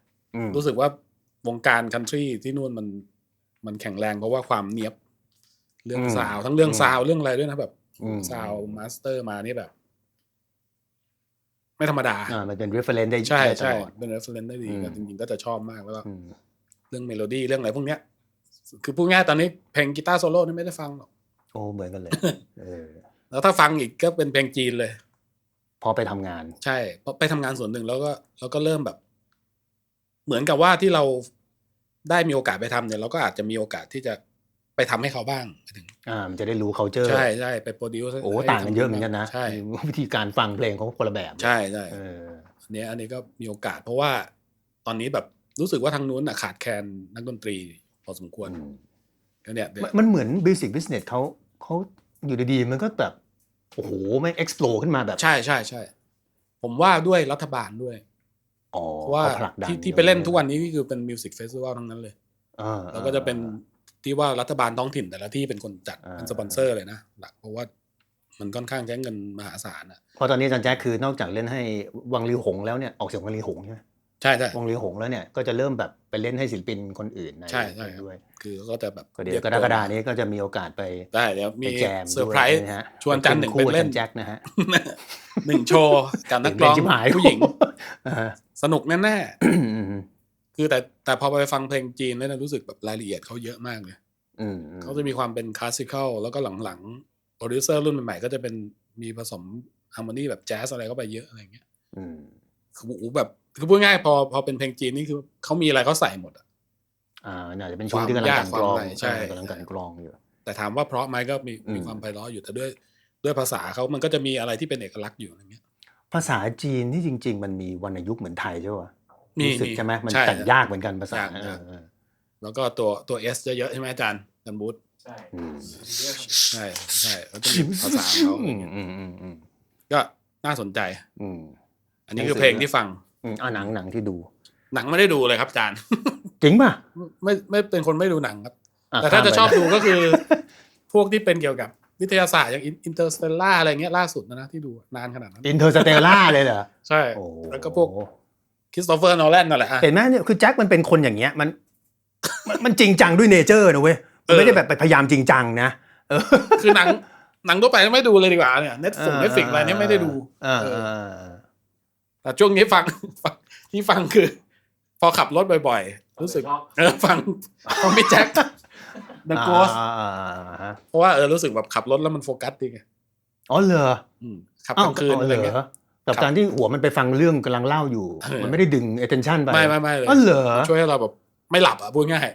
รู้สึกว่าวงการคันทรีที่นู่นมันแข็งแรงเพราะว่าความเนียบเรื่องซาวทั้งเรื่องซาวเรื่องอะไรด้วยนะแบบซาวมาสเตอร์มานี่แบบ ไม่ธรรมดามันเป็น reference ได้ใช่เป็น reference ได้ดีก็จริงๆก็จะชอบมากแล้วก็เรื่องเมโลดี้เรื่องอะไรพวกเนี้ยคือพูดง่ายตอนนี้เพลงกีตาร์โซโล่นี่ไม่ได้ฟังหรอกโอ้เหมือนกันเลยแล้วถ้าฟังอีกก็เป็นเพลงจีนเลยพอไปทำงานใช่พอไปทำงานส่วนหนึ่งแล้วก็เริ่มแบบเหมือนกับว่าที่เราได้มีโอกาสไปทำเนี่ยเราก็อาจจะมีโอกาสที่จะไปทำให้เขาบ้างถึงมันจะได้รู้ culture ใช่ไปโปรดิวซ์โอ้ต่างกันเยอะเหมือนกันนะวิธีการฟังเพลงเขาคนละแบบใช่อันนี้ก็มีโอกาสเพราะว่าตอนนี้แบบรู้สึกว่าทางนู้นขาดแคลนนักดนตรีพอสมควรก็เนี่ยมันเหมือน basic business เขาอยู่ดีๆมันก็แบบโอ้โหไม่ explode ขึ้นมาแบบใช่ผมว่าด้วยรัฐบาลด้วยว่าที่ไปเล่นทุกวันนี้คือเป็นมิวสิกเฟสติวัลทั้งนั้นเลยแล้วก็จะเป็นที่ว่ารัฐบาลท้องถิ่นแต่ละที่เป็นคนจัดเป็นสปอนเซอร์เลยนะหลักเพราะว่ามันค่อนข้างใช้เงินมหาศาลอ่ะเพราะตอนนี้อาจารย์แจ๊คคือนอกจากเล่นให้วังลีหงแล้วเนี่ยออกเสียงวังลีหงใช่ไหมใช่วังลีหงแล้วเนี่ยก็จะเริ่มแบบไปเล่นให้ศิลปินคนอื่นใช่ด้วยคือก็จะแบบเดี๋ยวกรกฎานี้ก็จะมีโอกาสไปได้เดี๋ยวมีเซอร์ไพรส์ชวนจันหนึ่งไปเล่นแจ็คนะฮะ1โชว์กับนักร้องผู้หญิงสนุกแน่ๆคือแต่พอไปฟังเพลงจีนแล้วรู้สึกแบบรายละเอียดเขาเยอะมากเลยเขาจะมีความเป็นคลาสสิคอลแล้วก็หลังๆโปรดิวเซอร์รุ่นใหม่ๆก็จะเป็นมีผสมฮาร์โมนีแบบแจ๊สอะไรเข้าไปเยอะอะไรเงี้ยคือแบบคือพูดง่ายพอเป็นเพลงจีนนี่คือเขามีอะไรเขาใส่หมดน่าจะเป็นช่วงที่กำลังกลองใช่กำลังกลองอยู่แต่ถามว่าเพราะไหมก็มีความไพเราะอยู่แต่ด้วยภาษาเขามันก็จะมีอะไรที่เป็นเอกลักษณ์อยู่อย่างเงี้ยภาษาจีนที่จริงๆมันมีวรรณยุกต์เหมือนไทยใช่ป่ะรู้สึกใช่ไหมมันแต่งยากเหมือนกันภาษาแล้วก็ตัว S จะเยอะใช่ไหมอาจารย์กันบูธใช่แล้วจะมีภาษาเขาก็น่าสนใจอันนี้คือเพลงที่ฟังหนังที่ดูหนังไม่ได้ดูเลยครับอาจารย์จริงป่ะไม่เป็นคนไม่ดูหนังครับแต่ถ้าจะชอบดูก็คือพวกที่เป็นเกี่ยวกับวิทยาศาสตร์อย่างอินเตอร์สเตลล่าอะไรเงี้ยล่าสุดนะที่ดูนานขนาดนั้นอินเตอร์สเตลล่าเลยเหรอใช่แล้วก็พวกคริสโตเฟอร์โนแลนนั่นแหละเห็นไหมเนี่ยคือแจ็คมันเป็นคนอย่างเงี้ยมันจริงจังด้วยเนเจอร์นะเว้ยไม่ได้แบบพยายามจริงจังนะคือหนังทั่วไปไม่ดูเลยดีกว่าเนี่ยNetflixอะไรเนี่ยไม่ได้ดูแต่ช่วงนี้ฟังคือพอขับรถบ่อยๆรู้สึกฟังพี่แจ็ค The Ghost เพราะว่ารู้สึกแบบขับรถแล้วมันโฟกัสดีไงอ๋อเหรอขับกลางคืนอะไรเงี้ยกับการที่หัวมันไปฟังเรื่องกำลังเล่าอยู่มันไม่ได้ดึง attention ไปไม่เลยอ๋อเหรอช่วยให้เราแบบไม่หลับพูดง่าย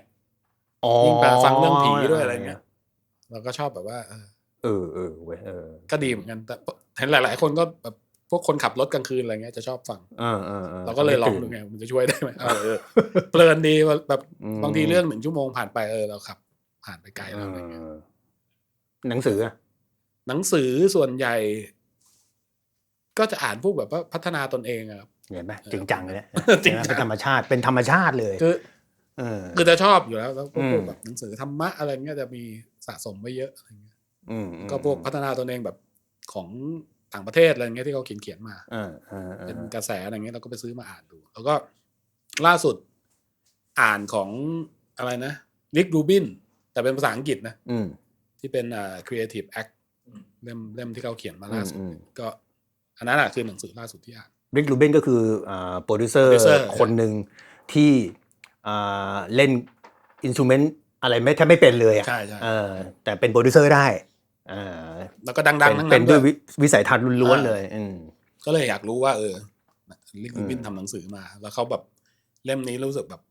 ยิ่งไปฟังเรื่องผีด้วยอะไรเงี้ยเราก็ชอบแบบว่าเว้ยก็ดีเหมือนกันแต่เห็นหลายๆคนก็แบบพวกคนขับรถกลางคืนอะไรเงี้ยจะชอบฟังเราก็เลยลองดูไงมันจะช่วยได้ไหมเพลินดีแบบบางทีเรื่อง1 ชั่วโมงผ่านไปเราขับผ่านไปไกลแล้วอะไรเงี้ยหนังสือส่วนใหญ่ก็จะอ่านพวกแบบว่าพัฒนาตนเองครับเห็นไหมจริงจังเลยเป็นธรรมชาติเลยคือจะชอบอยู่แล้วพวกแบบหนังสือธรรมะอะไรเงี้ยจะมีสะสมไว้เยอะอะไรเงี้ยก็พวกพัฒนาตนเองแบบของต่างประเทศอะไรเงี้ยที่เขาเขียนมาเป็นกระแสอะไรเงี้ยเราก็ไปซื้อมาอ่านดูแล้วก็ล่าสุดอ่านของอะไรนะริกรูบิน แต่เป็นภาษาอังกฤษนะ อืม ที่เป็นCreative Act อืม เล่มที่เขาเขียนมาล่าสุด อืม ก็อันนั้นคือหนังสือล่าสุดที่อ่าน ริก รูเบนก็คือโปรดิวเซอร์ producer คนหนึ่งที่เล่นอินสตูเมนต์อะไรแทบไม่เป็นเลยอ่ะ ใช่ แต่เป็นโปรดิวเซอร์ได้ แล้วก็ดังๆทั้ง เป็ นั้น น ด้ ด้ ว วย ย วิสัยทัศน์ล้วนๆเลยก็เลยอยากรู้ว่าลิกรูบินทำหนังสือมา แล้วเขาแบบเล่มนี้รู้สึกแบบ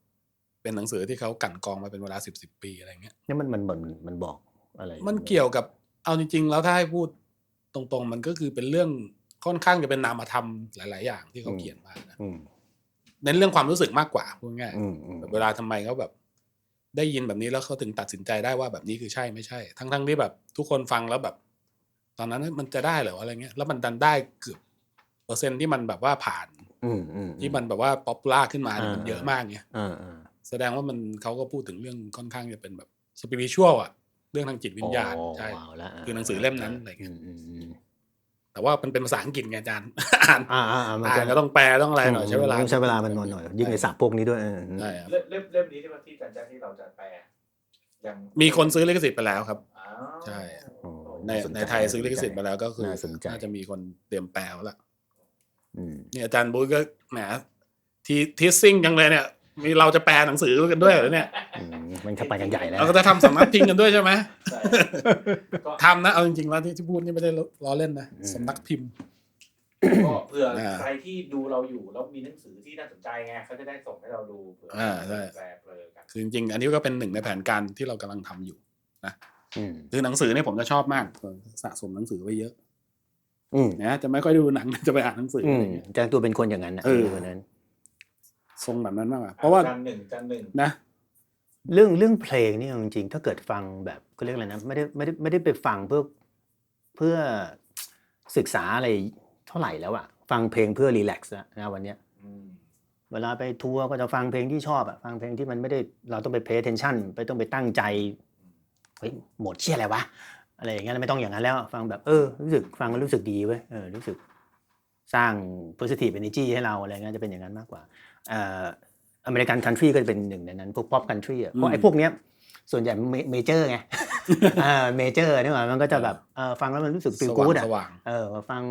เป็นหนังสือที่เขากั่นกรองมาเป็นเวลา10 ปีอะไรเงี้ย นี่มันบอกอะไร มันเกี่ยวกับเอาจริงๆแล้วถ้าให้พูดตรงๆมันก็คือเป็นเรื่องค่อนข้างจะเป็นนามธรรมหลายๆอย่างที่เขาเขียนมานะเน้นเรื่องความรู้สึกมากกว่าพูดง่ายแบบเวลาทำไมเขาแบบได้ยินแบบนี้แล้วเขาถึงตัดสินใจได้ว่าแบบนี้คือใช่ไม่ใช่ทั้งที่แบบทุกคนฟังแล้วแบบตอนนั้นมันจะได้เหรออะไรเงี้ยแล้วมันดันได้เกือบเปอร์เซ็นต์ที่มันแบบว่าผ่านที่มันแบบว่าป๊อปปูล่าขึ้นมาเนี่ยมันเยอะมากไงแสดงว่ามันเขาก็พูดถึงเรื่องค่อนข้างจะเป็นแบบสปิริชวลอะเรื่องทางจิตวิญญาณใช่คือหนังสือเล่มนั้นอะไรเงี้ยแต่ว่ามันเป็นภาษาอังกฤษไงอาจารย์อ่านก็ต้องแปลต้องอะไรหน่อยใช้เวลามันหน่อยยิ่งในศัพท์พวกนี้ด้วยใช่ครับเล่มนี้ที่อาจารย์แจ๊คที่เราจะแปลยังมีคนซื้อลิขสิทธิ์ไปแล้วครับใช่ในไทยซื้อลิขสิทธิ์ไปแล้วก็คือน่าจะมีคนเตรียมแปลแล้วล่ะนี่อาจารย์บุ๊กก็แหมทีซิ่งจังเลยเนี่ยมีเราจะแปลหนังสือกันด้วยเหรอเนี่ยมันเข้าไปกันใหญ่แล้วเราก็จะทำสำนักพิมพ์กันด้วยใช่ไหมทำนะเอาจริงๆแล้วที่พูดนี่ไม่ได้ล้อเล่นนะสำนักพิมพ์ก็เผื่อใครที่ดูเราอยู่แล้วมีหนังสือที่น่าสนใจไงเขาจะได้ส่งให้เราดูเผื่อแปลกันคือจริงๆอันนี้ก็เป็นหนึ่งในแผนการที่เรากำลังทำอยู่นะคือหนังสือเนี่ยผมจะชอบมากสะสมหนังสือไว้เยอะนะจะไม่ค่อยดูหนังจะไปอ่านหนังสือแจ้งตัวเป็นคนอย่างนั้นนะคนนั้นทรงแบบนั้นมากเพราะว่าการหนึ่งนะเรื่องเพลงนี่จริงๆถ้าเกิดฟังแบบก็เรียกอะไรนะไม่ได้ไปฟังเพื่อศึกษาอะไรเท่าไหร่แล้วอะฟังเพลงเพื่อรีแลกซ์นะวันเนี้ยเวลาไปทัวร์ก็จะฟังเพลงที่ชอบอะฟังเพลงที่มันไม่ได้เราต้องไป pay attention ต้องไปตั้งใจเฮ้ยโหมดเชี่ยอะไรวะอะไรอย่างเงี้ยไม่ต้องอย่างนั้นแล้วฟังแบบรู้สึกฟังแล้วรู้สึกดีเว้ยรู้สึกสร้าง positive energy ให้เราอะไรเงี้ยจะเป็นอย่างนั้นมากกว่าอเมริกันคันทรีก็จะเป็นหนึ่งในนั้นพวกป๊อปคันทรีเพราะไอ้พวกเนี้ยส่วนใหญ่เมเจอร์ไงเมเจอร์นี่หว่ามันก็จะแบบฟังแล้วมันรู้สึกฟีลกู๊ดอ่ะฟัง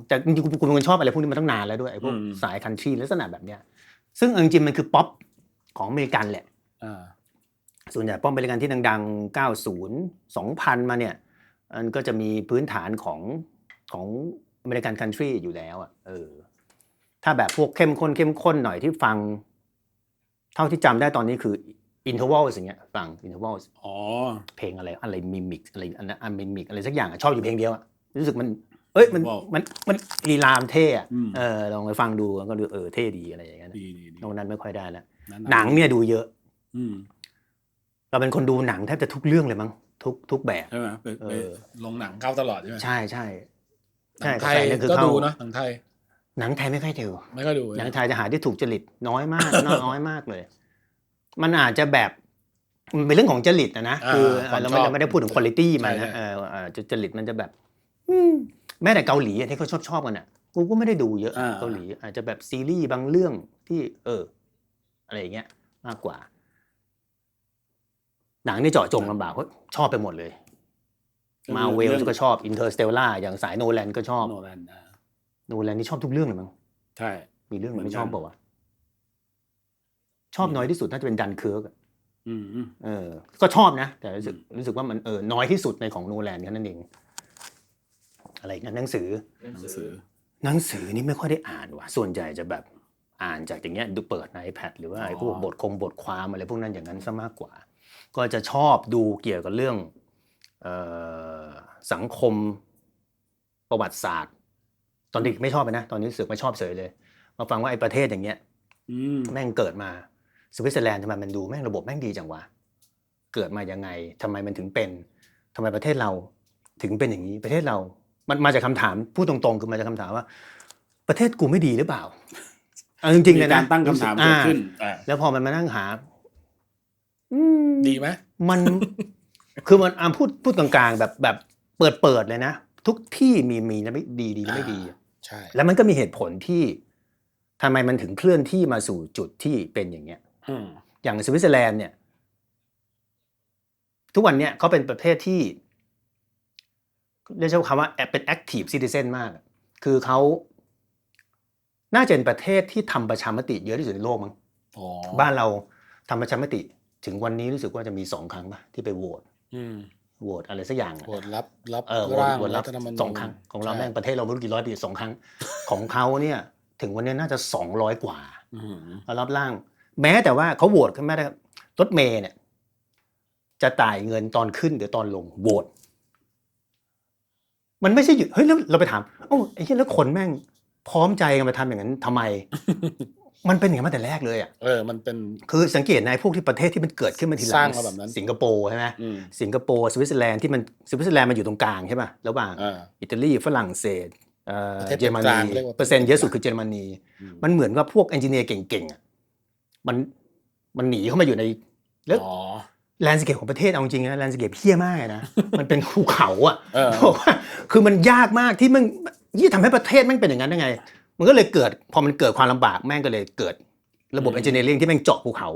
แต่จริงๆกูเป็นคนชอบอะไรพวกนี้มาตั้งนานแล้วด้วยไอ้พวกสายคันทรีลักษณะแบบเนี้ยซึ่งจริงๆมันคือป๊อปของอเมริกันแหละส่วนใหญ่ป๊อปอเมริกันที่ดังๆ90 2000มาเนี่ยมันก็จะมีพื้นฐานของอเมริกันคันทรีอยู่แล้วอ่ะถ้าแบบพวกเข้มข้นหน่อยที่ฟังเท่าที่จำได้ตอนนี้คือ interval อย่างเงี้ยฟัง interval เพลงอะไรมิมิกอะไรอันมิมิกอะไรสักอย่างชอบอยู่เพลงเดียวอ่ะรู้สึกมันมันลีลามเท่อะลองไปฟังดูก็ดูเท่ดีอะไรอย่างเงี้ยตรงนั้นไม่ค่อยได้แล้วหนังเนี่ยดูเยอะเราเป็นคนดูหนังแทบจะทุกเรื่องเลยมั้งทุกแบบใช่ไหมลงหนังเข้าตลอดใช่ไหมใช่หนังไทยก็ดูเนาะหนังไทยไม่ค่อยดูหนังไทยจะหาที่ถูกจริตน้อยมากน้อยมากเลยมันอาจจะแบบมันเป็นเรื่องของจริตนะคือเราไม่ได้พูดถึงคุณภาพมันนะจริตมันจะแบบแม้แต่เกาหลีที่เขาชอบกันอ่ะกูก็ไม่ได้ดูเยอะเกาหลีอาจจะแบบซีรีส์บางเรื่องที่อะไรอย่างเงี้ยมากกว่าหนังนี่เจาะจงลำบากเพราะชอบไปหมดเลยมาเวลก็ชอบอินเตอร์สเตลล่าอย่างสายโนแลนก็ชอบโนแลนนี่ชอบทุกเรื่องเลยมั้งใช่มีเรื่องไม่ชอบเปล่าวะชอบน้อยที่สุดน่าจะเป็นดันเคิร์กก็ชอบนะแต่รู้สึกว่ามันน้อยที่สุดในของโนแลนแค่นั้นเองอะไรนะหนังสือนี่ไม่ค่อยได้อ่านว่ะส่วนใหญ่จะแบบอ่านจากอย่างเงี้ยดูเปิดใน iPad หรือว่าไอ้พวกบทความอะไรพวกนั้นอย่างนั้นซะมากกว่าก็จะชอบดูเกี่ยวกับเรื่องสังคมประวัติศาสตร์ตอนเด็กไม่ชอบนะตอนนี้รู้สึกไม่ชอบเฉยเลยมาฟังว่าไอ้ประเทศอย่างเงี้ยแม่งเกิดมาสวิตเซอร์แลนด์ทำไมมันดูแม่งระบบแม่งดีจังวะเกิดมายังไงทำไมมันถึงเป็นทำไมประเทศเราถึงเป็นอย่างนี้ประเทศเรามันมาจากคำถามพูดตรงๆคือมาจากคำถามว่าประเทศกูไม่ดีหรือเปล่าจริงๆเลยนะตั้งคำถามเกิดขึ้นแล้วพอมันมานั่งหาดีไหมมันคือมันพูดกลางๆแบบเปิดเลยนะทุกที่มีนะไม่ดีและไม่ดีใช่แล้วมันก็มีเหตุผลที่ทำไมมันถึงเคลื่อนที่มาสู่จุดที่เป็นอย่างเงี้ยอย่างสวิตเซอร์แลนด์เนี่ย ทุกวันเนี้ยเขาเป็นประเทศที่เรียกว่าคำว่าเป็น active citizen มากคือเขาน่าจะเป็นประเทศที่ทำประชามติเยอะที่สุดในโลกมั้งบ้านเราทำประชามติถึงวันนี้รู้สึกว่าจะมี2 ครั้งป่ะที่ไปโหวตโหวตอะไรสักอย่างโหวตรับร่างรัฐธรรมนูญ2 ครั้งของเราแม่งประเทศเราไม่รู้กี่ร้อยปี2 ครั้งของเขาเนี่ยถึงวันนี้น่าจะ200 กว่ารับร่างแม้แต่ว่าเขาโหวตขึ้นมาได้รถเมล์เนี่ยจะจ่ายเงินตอนขึ้นหรือตอนลงโหวตมันไม่ใช่หยุดเฮ้ยแล้วเราไปถามโอ้ไอ้เหี้ยแล้วคนแม่งพร้อมใจกันมาทำอย่างนั้นทำไม มันเป็นอย่างนั้นมาแต่แรกเลยอ่ะมันเป็นคือสังเกตในพวกที่ประเทศที่มันเกิดขึ้นมาทีหลังสร้างมาแบบนั้นสิงคโปร์ใช่ไหมสิงคโปร์สวิตเซอร์แลนด์ที่มันสวิตเซอร์แลนด์มันอยู่ตรงกลางใช่ป่ะระหว่างอิตาลีฝรั่งเศสเยอรมนีเปอร์เซ็นต์เยอะสุดคือเยอรมนีมันเหมือนว่าพวกเอนจิเนียร์เก่งๆอ่ะมันหนีเข้ามาอยู่ในแล้วแลนด์สเคปของประเทศเอาจริงนะแลนด์สเคปเหี้ยมากนะ มันเป็นภูเขาอ่ะคือมันยากมากที่มันยี่ทำให้ประเทศแม่งเป็นอย่างนั้นได้ไงมันก็เลยเกิดพอมันเกิดความลำบากแม่งก็เลยเกิดระบบเอนจิเนียริ่งที่แม่งเจาะภูเขา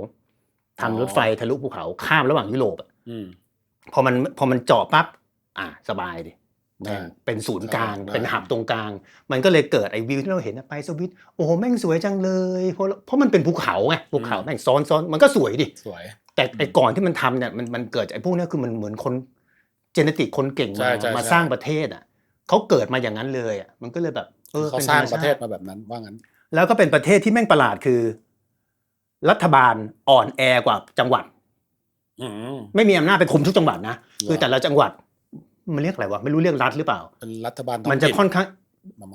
ทำรถไฟทะลุภูเขาข้ามระหว่างยุโรปอ่ะพอมันเจาะปั๊บสบายดิแม่งเป็นศูนย์กลางเป็นหับตรงกลางมันก็เลยเกิดไอ้วิวที่เราเห็นไปสวิตโอ้โหแม่งสวยจังเลยเพราะมันเป็นภูเขาไงภูเขาแม่งซ้อนมันก็สวยดิสวยแต่ไอ้ก่อนที่มันทำเนี่ยมันเกิดไอ้พวกนี้คือมันเหมือนคนเจเนติกคนเก่งมาสร้างประเทศอ่ะเขาเกิดมาอย่างนั้นเลยอ่ะมันก็เลยแบบเขาสร้างประเทศมาแบบนั้นว่างั้นแล้วก็เป็นประเทศที่แม่งประหลาดคือรัฐบาลอ่อนแอกว่าจังหวัดไม่มีอำนาจไปคุมทุกจังหวัดนะคือแต่ละจังหวัดมันเรียกอะไรวะไม่รู้เรียกรัฐหรือเปล่าเป็นรัฐบาลมันจะค่อนข้าง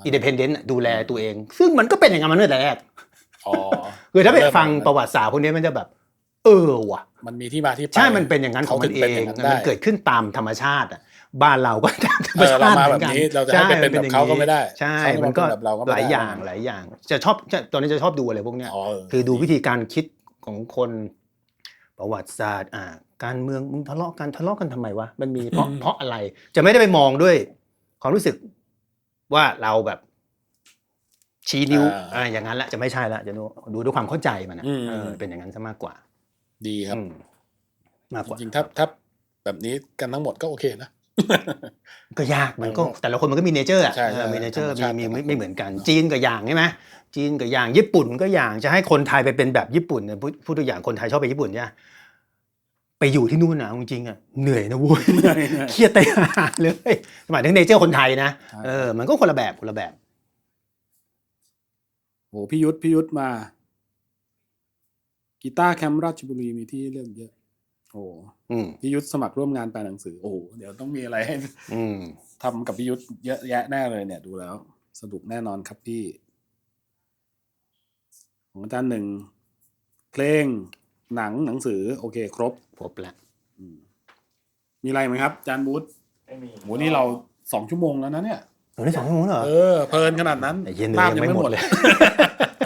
อินดิเพนเดนต์ดูแลตัวเองซึ่งมันก็เป็นอย่างนั้นมาตั้งแต่แรกคือถ้าไปฟังประวัติศาสตร์พวกนี้มันจะแบบว่ะมันมีที่มาที่ไปใช่มันเป็นอย่างนั้นของมันเองมันเกิดขึ้นตามธรรมชาติอ่ะบ้านเราก็ตามธรรมชาติเหมือนกันเราจะให้เป็นแบบเขาก็ไม่ได้ใช่มันก็หลายอย่างจะชอบตอนนี้จะชอบดูอะไรพวกเนี้ยคือดูวิธีการคิดของคนประวัติศาสตร์การเมืองมึงทะเลาะกันทำไมวะมันมีเพราะอะไรจะไม่ได้ไปมองด้วยความรู้สึกว่าเราแบบชี้นิ้วอย่างนั้นแหละจะไม่ใช่ละจะดูด้วยความเข้าใจมันนะเป็นอย่างนั้นซะมากกว่าดีครับมากกว่าจริงๆถ้าแบบนี้กันทั้งหมดก็โอเคนะก็ยากมันก็แต่ละคนมันก็มีเนเจอร์มีเนเจอร์มีไม่เหมือนกันจีนก็อย่างใช่ไหมจีนก็อย่างญี่ปุ่นก็อย่างจะให้คนไทยไปเป็นแบบญี่ปุ่นเนี่ยพูดตัวอย่างคนไทยชอบไปญี่ปุ่นใช่ไหมไปอยู่ที่นู่นนะจริงๆเหนื่อยนะเว้ยเครียดตายเลยหมายถึงเนเจอร์คนไทยนะมันก็คนละแบบโหพี่ยุทธมากีตาร์แคมป์ราชบุรีมีที่เรื่องเยอะโอ้พี่ยุทธสมัครร่วมงานแปลหนังสือโอ้โหเดี๋ยวต้องมีอะไรให้ทำกับพี่ยุทธเยอะแยะแน่เลยเนี่ยดูแล้วสนุกแน่นอนครับพี่ของอาจารย์หนึ่งเพลงหนังสือโอเคครบแล้วมีอะไรไหมครับอาจารย์บูธไม่มีโหนี่เรา2 ชั่วโมงแล้วนะเนี่ยได้2 ชั่วโมงเหรอเพลินขนาดนั้นภาพยังไม่หมดเลย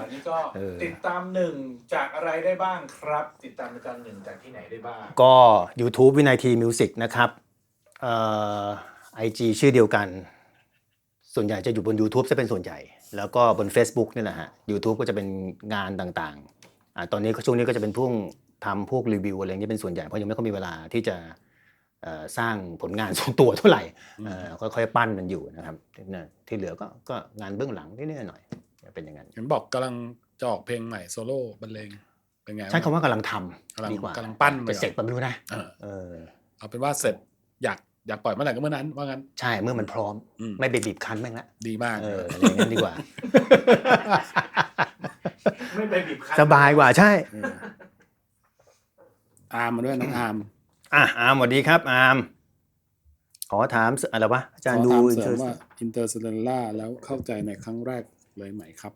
อันนี้ก็ติดตามหนึ่งจากอะไรได้บ้างครับติดตามอาจารย์หนึ่งจากที่ไหนได้บ้างก็ YouTube วินัยทีมิวสิกนะครับIG ชื่อเดียวกันส่วนใหญ่จะอยู่บน YouTube จะเป็นส่วนใหญ่แล้วก็บน Facebook นี่แหละฮะ YouTube ก็จะเป็นงานต่างๆตอนนี้ช่วงนี้ก็จะเป็นทำพวกรีวิวอะไรอย่างนี้เป็นส่วนใหญ่เพราะยังไม่ค่อยมีเวลาที่จะสร้างผลงานส่วนตัวเท่าไหร่ค่อยๆปั้นมันอยู่นะครับที่เหลือก็งานเบื้องหลังนิดๆหน่อยๆเป็นอย่างนั้นเห็นบอกกำลังจะออกเพลงใหม่โซโล่บรรเลงเป็นไงใช้คำว่ากำลังทำดีกว่ากำลังปั้นจะเสร็จไปไม่รู้นะเอาเป็นว่าเสร็จอยากปล่อยเมื่อไหร่ก็เมื่อนั้นว่างั้นใช่เมื่อมันพร้อมไม่บีบคั้นแม่งละดีมากอย่างนั้นดีกว่าไม่ไปบีบคั้นสบายกว่าใช่อาร์มมาด้วยน้องอาร์มอาร์มสวัสดีครับอาร์มขอถามอะไรวะอาจารย์ดูว่า Interstellar แล้วเข้าใจในครั้งแรกเลยไหมครับ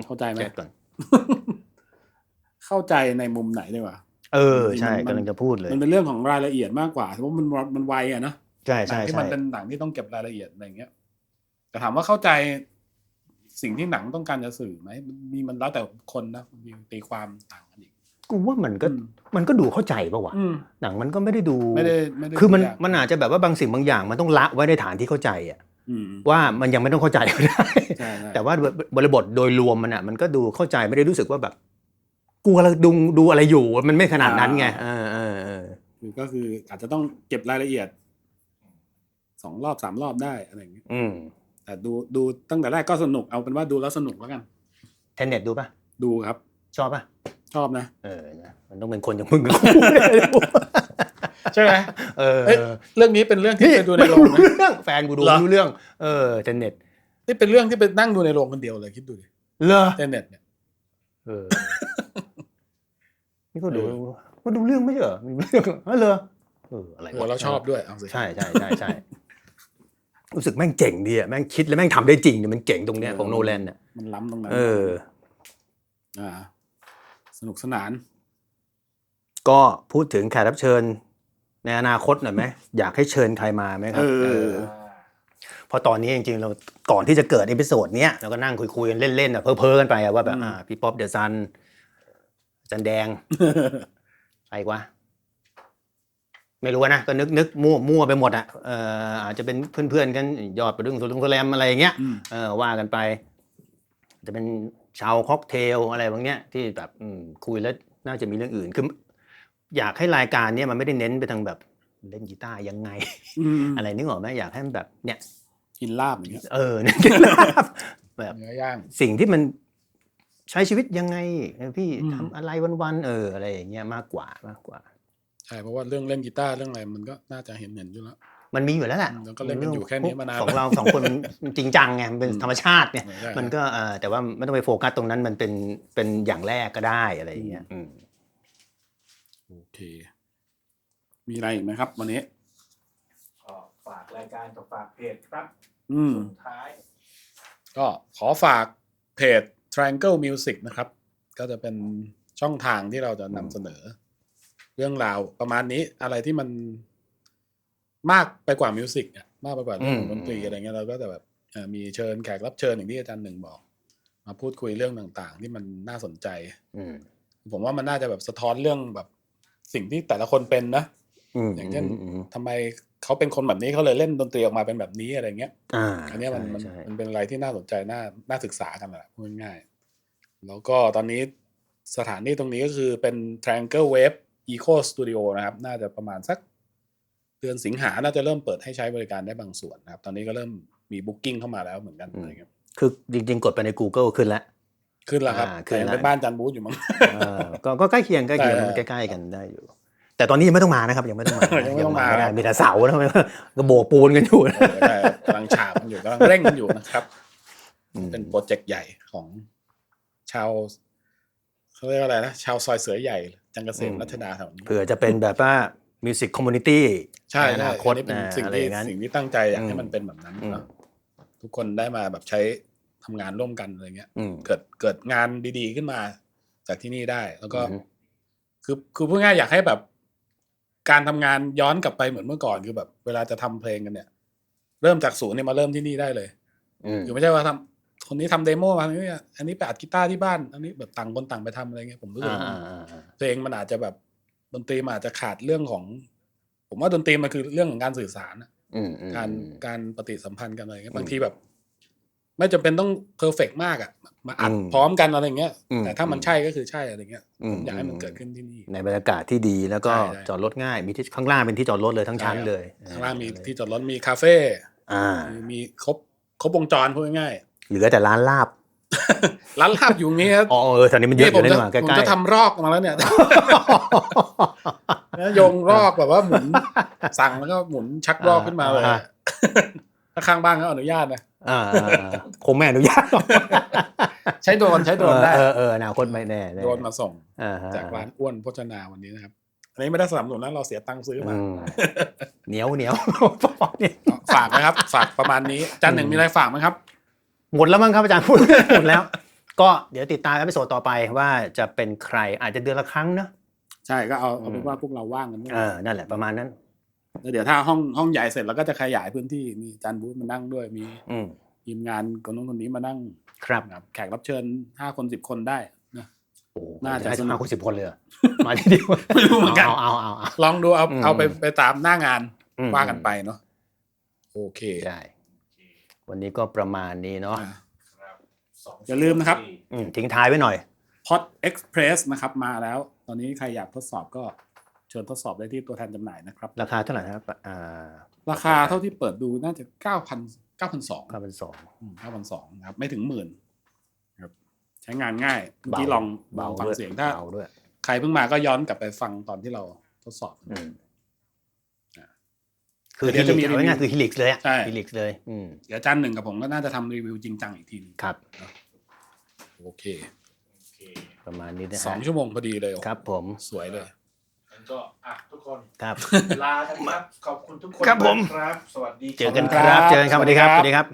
เข้าใจไหมก่อนเข้าใจในมุมไหนดีกว่าใช่กำลังจะพูดเลยมันเป็นเรื่องของรายละเอียดมากกว่าเพราะมันไวอะนะใช่ที่มันเป็นหนังที่ต้องเก็บรายละเอียดอะไรอย่างเงี้ยแต่ถามว่าเข้าใจสิ่งที่หนังต้องการจะสื่อไหมมันแล้วแต่คนนะมีตีความต่างกันอีกกูว่ามันก็ดูเข้าใจป่ะวะหนังมันก็ไม่ได้ดูไม่ได้คือมันอาจจะแบบว่าบางสิ่งบางอย่างมันต้องละไว้ในฐานที่เข้าใจอ่ะว่ามันยังไม่ต้องเข้าใจก็ได้แต่ว่าบริบทโดยรวมมันก็ดูเข้าใจไม่ได้รู้สึกว่าแบบกูกำลังดูอะไรอยู่มันไม่ขนาดนั้นไง ก็คืออาจจะต้องเก็บรายละเอียด2 รอบ 3 รอบได้อะไรอย่างเงี้ยแต่ดูตั้งแต่แรกก็สนุกเอาเป็นว่าดูแล้วสนุกแล้วกันเทนเน็ตดูป่ะดูครับชอบป่ะชอบนะนะมันต้องเป็นคนอย่างมึงใช่ไหมเรื่องนี้เป็นเรื่องที่ไปดูในโรงเรื่องแฟนกูดูรู้เรื่องเทนเน็ตนี่เป็นเรื่องที่ไปนั่งดูในโรงคนเดียวเลยคิดดูดิเทนเน็ตเนี่ยนี่ก็ดูเรื่องไม่ใช่เหรอมีเรื่องเหรออะไรวะเราชอบด้วยเอาสิใช่รู้สึกแม่งเจ๋งดีอ่ะแม่งคิดแล้วแม่งทำได้จริงเนี่ยมันเจ๋งตรงเนี้ยของโนแลนเนี่ยมันล้ำตรงนั้นสนุกสนานก็พูดถึงแขกรับเชิญในอนาคตหน่อยไหมอยากให้เชิญใครมาไหมครับเพราะตอนนี้จริงๆเราก่อนที่จะเกิดเอพิโซดเนี้ยเราก็นั่งคุยกันเล่นๆเพ้อๆกันไปว่าแบบพี่ป๊อปเดอะซันจันแดงใครวะไม่รู้นะก็นึกมั่วไปหมดอ่ะอาจจะเป็นเพื่อนๆกันยอดไปดึงสุดแรมอะไรอย่างเงี้ยว่ากันไปจะเป็นชาวค็อกเทลอะไรบางเนี้ยที่แบบคุยแล้วน่าจะมีเรื่องอื่นคืออยากให้รายการเนี้ยมันไม่ได้เน้นไปทางแบบเล่นกีตาร์ยังไงอะไรนึกออกไหมอยากให้มันแบบเนี่ยกินลาบอย่างเงี้ยเนี่ยกินลาบแบบเนื้อย่างสิ่งที่มันใช้ชีวิตยังไงพี่ทำอะไรวันๆอะไรอย่างเงี้ยมากกว่าใช่เพราะว่าเรื่องเล่นกีตาร์เรื่องอะไรมันก็น่าจะเห็นอยู่แล้วมันมีอยู่แล้วแหละก็เล่นกันอยู่แค่นี้มานานของเรา2 คนจริงจังไงเป็นธรรมชาติเนี่ยมันก็แต่ว่าไม่ต้องไปโฟกัสตรงนั้นมันเป็นอย่างแรกก็ได้อะไรอย่างเงี้ยโอเคมีอะไรอีกไหมครับวันนี้ฝากรายการกับฝากเพจครับสุดท้ายก็ขอฝากเพจ Triangle Music นะครับก็จะเป็นช่องทางที่เราจะนำเสนอเรื่องราวประมาณนี้อะไรที่มันมากไปกว่ามิวสิกมากไปกว่าเรื่องดนตรีอะไรเงี้ยเราก็จะแบบมีเชิญแขกรับเชิญอย่างที่อาจารย์หนึ่งบอกมาพูดคุยเรื่องต่างๆที่มันน่าสนใจผมว่ามันน่าจะแบบสะท้อนเรื่องแบบสิ่งที่แต่ละคนเป็นนะอย่างเช่นทำไมเขาเป็นคนแบบนี้เขาเลยเล่นดนตรีออกมาเป็นแบบนี้อะไรเงี้ยอันนี้มันเป็นอะไรที่น่าสนใจน่าศึกษากันแหละพูดง่ายๆแล้วก็ตอนนี้สถานที่ตรงนี้ก็คือเป็น Triangle Wave Eco Studio นะครับน่าจะประมาณสักเดือนสิงหาน่าจะเริ่มเปิดให้ใช้บริการได้บางส่วนนะครับตอนนี้ก็เริ่มมีบุ๊กกิ้งเข้ามาแล้วเหมือนกันอะไรเงี้ยคือจริงๆกดไปใน Google ขึ้นแล้วครับแต่เป็นบ้านจันบูธอยู่มั้งก็ใกล้เคียงใกล้ๆกันได้อยู่แต่ตอนนี้ยังไม่ต้องมานะครับยังไม่ต้องมามีแต่เสาแล้วก็โบกปูนกันอยู่กำลังฉาบกันอยู่กำลังเร่งกันอยู่นะครับเป็นโปรเจกต์ใหญ่ของชาวเขาเรียกว่าอะไรนะชาวซอยเสือใหญ่จังเกษมรัชดาแถวนี้เผื่อจะเป็นแบบว่ามิวสิกคอมมูนิตี้ใช่อนาคตนะอะไรอย่างนั้นสิ่งที่ตั้งใจอยากให้มันเป็นแบบนั้นทุกคนได้มาแบบใช้ทำงานร่วมกันอะไรเงี้ยเกิดงานดีๆขึ้นมาจากที่นี่ได้แล้วก็คือพูดง่ายอยากให้แบบการทำงานย้อนกลับไปเหมือนเมื่อก่อนคือแบบเวลาจะทำเพลงกันเนี่ยเริ่มจากศูนย์เนี่ยมาเริ่มที่นี่ได้เลยคือไม่ใช่ว่าคนนี้ทำเดโมมาอันนี้ไปอัดกีตาร์ที่บ้านอันนี้แบบต่างคนต่างไปทำอะไรเงี้ยผมรู้สึกเพลงมันอาจจะแบบดนตรีมันอาจจะขาดเรื่องของผมว่าดนตรีมันคือเรื่องของการสื่อสารการปฏิสัมพันธ์กันอะไรเงี้ยบางทีแบบไม่จำเป็นต้องเพอร์เฟกต์มากมาอัดพร้อมกันอะไรเงี้ยแต่ถ้ามันใช่ก็คือใช่อะไรเงี้ยผมอยากให้มันเกิดขึ้นที่นี่ในบรรยากาศที่ดีแล้วก็จอดรถง่ายมีที่ข้างล่างเป็นที่จอดรถเลยทั้งชั้นเลยข้างล่างมีที่จอดรถมีคาเฟ่มีครบวงจรพูดง่ายๆเหลือแต่ร้านลาบอยู่งี้ครับตอนนี้มันเยอะอยู่ในหมาใกล้ๆผมจะทำรอกมาแล้วเนี่ยโยงรอกแบบว่าหมุนสั่งแล้วก็หมุนชักรอกขึ้นมาเลยถ้าข้างบ้านก็อนุญาตนะคงไม่อนุญาตใช้โดรนได้อนาคตไม่แน่โดรนมาส่งจากร้านอ้วนโภชนาวันนี้นะครับอันนี้ไม่ได้สนับสนุนนะเราเสียตังค์ซื้อมาเหนียวฝากนะครับฝากประมาณนี้อาจารย์หนึ่งมีอะไรฝากไหมครับหมดแล้วมั้งครับอาจารย์พูดหมดแล้วก็เดี๋ยวติดตามเอพิโซดต่อไปว่าจะเป็นใครอาจจะเดือนละครั้งนะใช่ก็เอาเป็นว่าพวกเราว่างกันนั่นแหละประมาณนั้นแล้วเดี๋ยวถ้าห้องใหญ่เสร็จเราก็จะขยายพื้นที่มีอาจารย์บูธมานั่งด้วยมีทีมงานคนนู้นคนนี้มานั่งครับแขกรับเชิญ5 คน10 คนได้นะน่าจะ5 คน10 คนเลยมาทีเดียวไม่รู้เหมือนกันเอาลองดูเอาไปตามหน้างานว่ากันไปเนาะโอเคได้วันนี้ก็ประมาณนี้เนาะอย่าลืมนะครับทิ้งท้ายไว้หน่อย Pod Express นะครับมาแล้วตอนนี้ใครอยากทดสอบก็ เชิญทดสอบได้ที่ตัวแทนจำหน่ายนะครับ ราคาเท่าไหร่ครับราคาเท่าที่เปิดดูน่าจะ9,200 9,200ครับไม่ถึงหมื่นครับใช้งานง่ายเมื่อกี้ลองฟังเสียงถ้าใครเพิ่งมาก็ย้อนกลับไปฟังตอนที่เราทดสอบคือเดี๋ยวจะมีง่ายคือ Helix เลยHelix เลยเดี๋ยวจันหนึ่งกับผมก็น่าจะทำรีวิวจริงจังอีกทีนึงครับโอเคประมาณนี้นะ2 ชั่วโมงพอดีเลยครับผมสวยเลยก็ทุกคนครับลากันครับขอบคุณทุกคนครับผมครับสวัสดีเจอกันครับสวัสดีครับ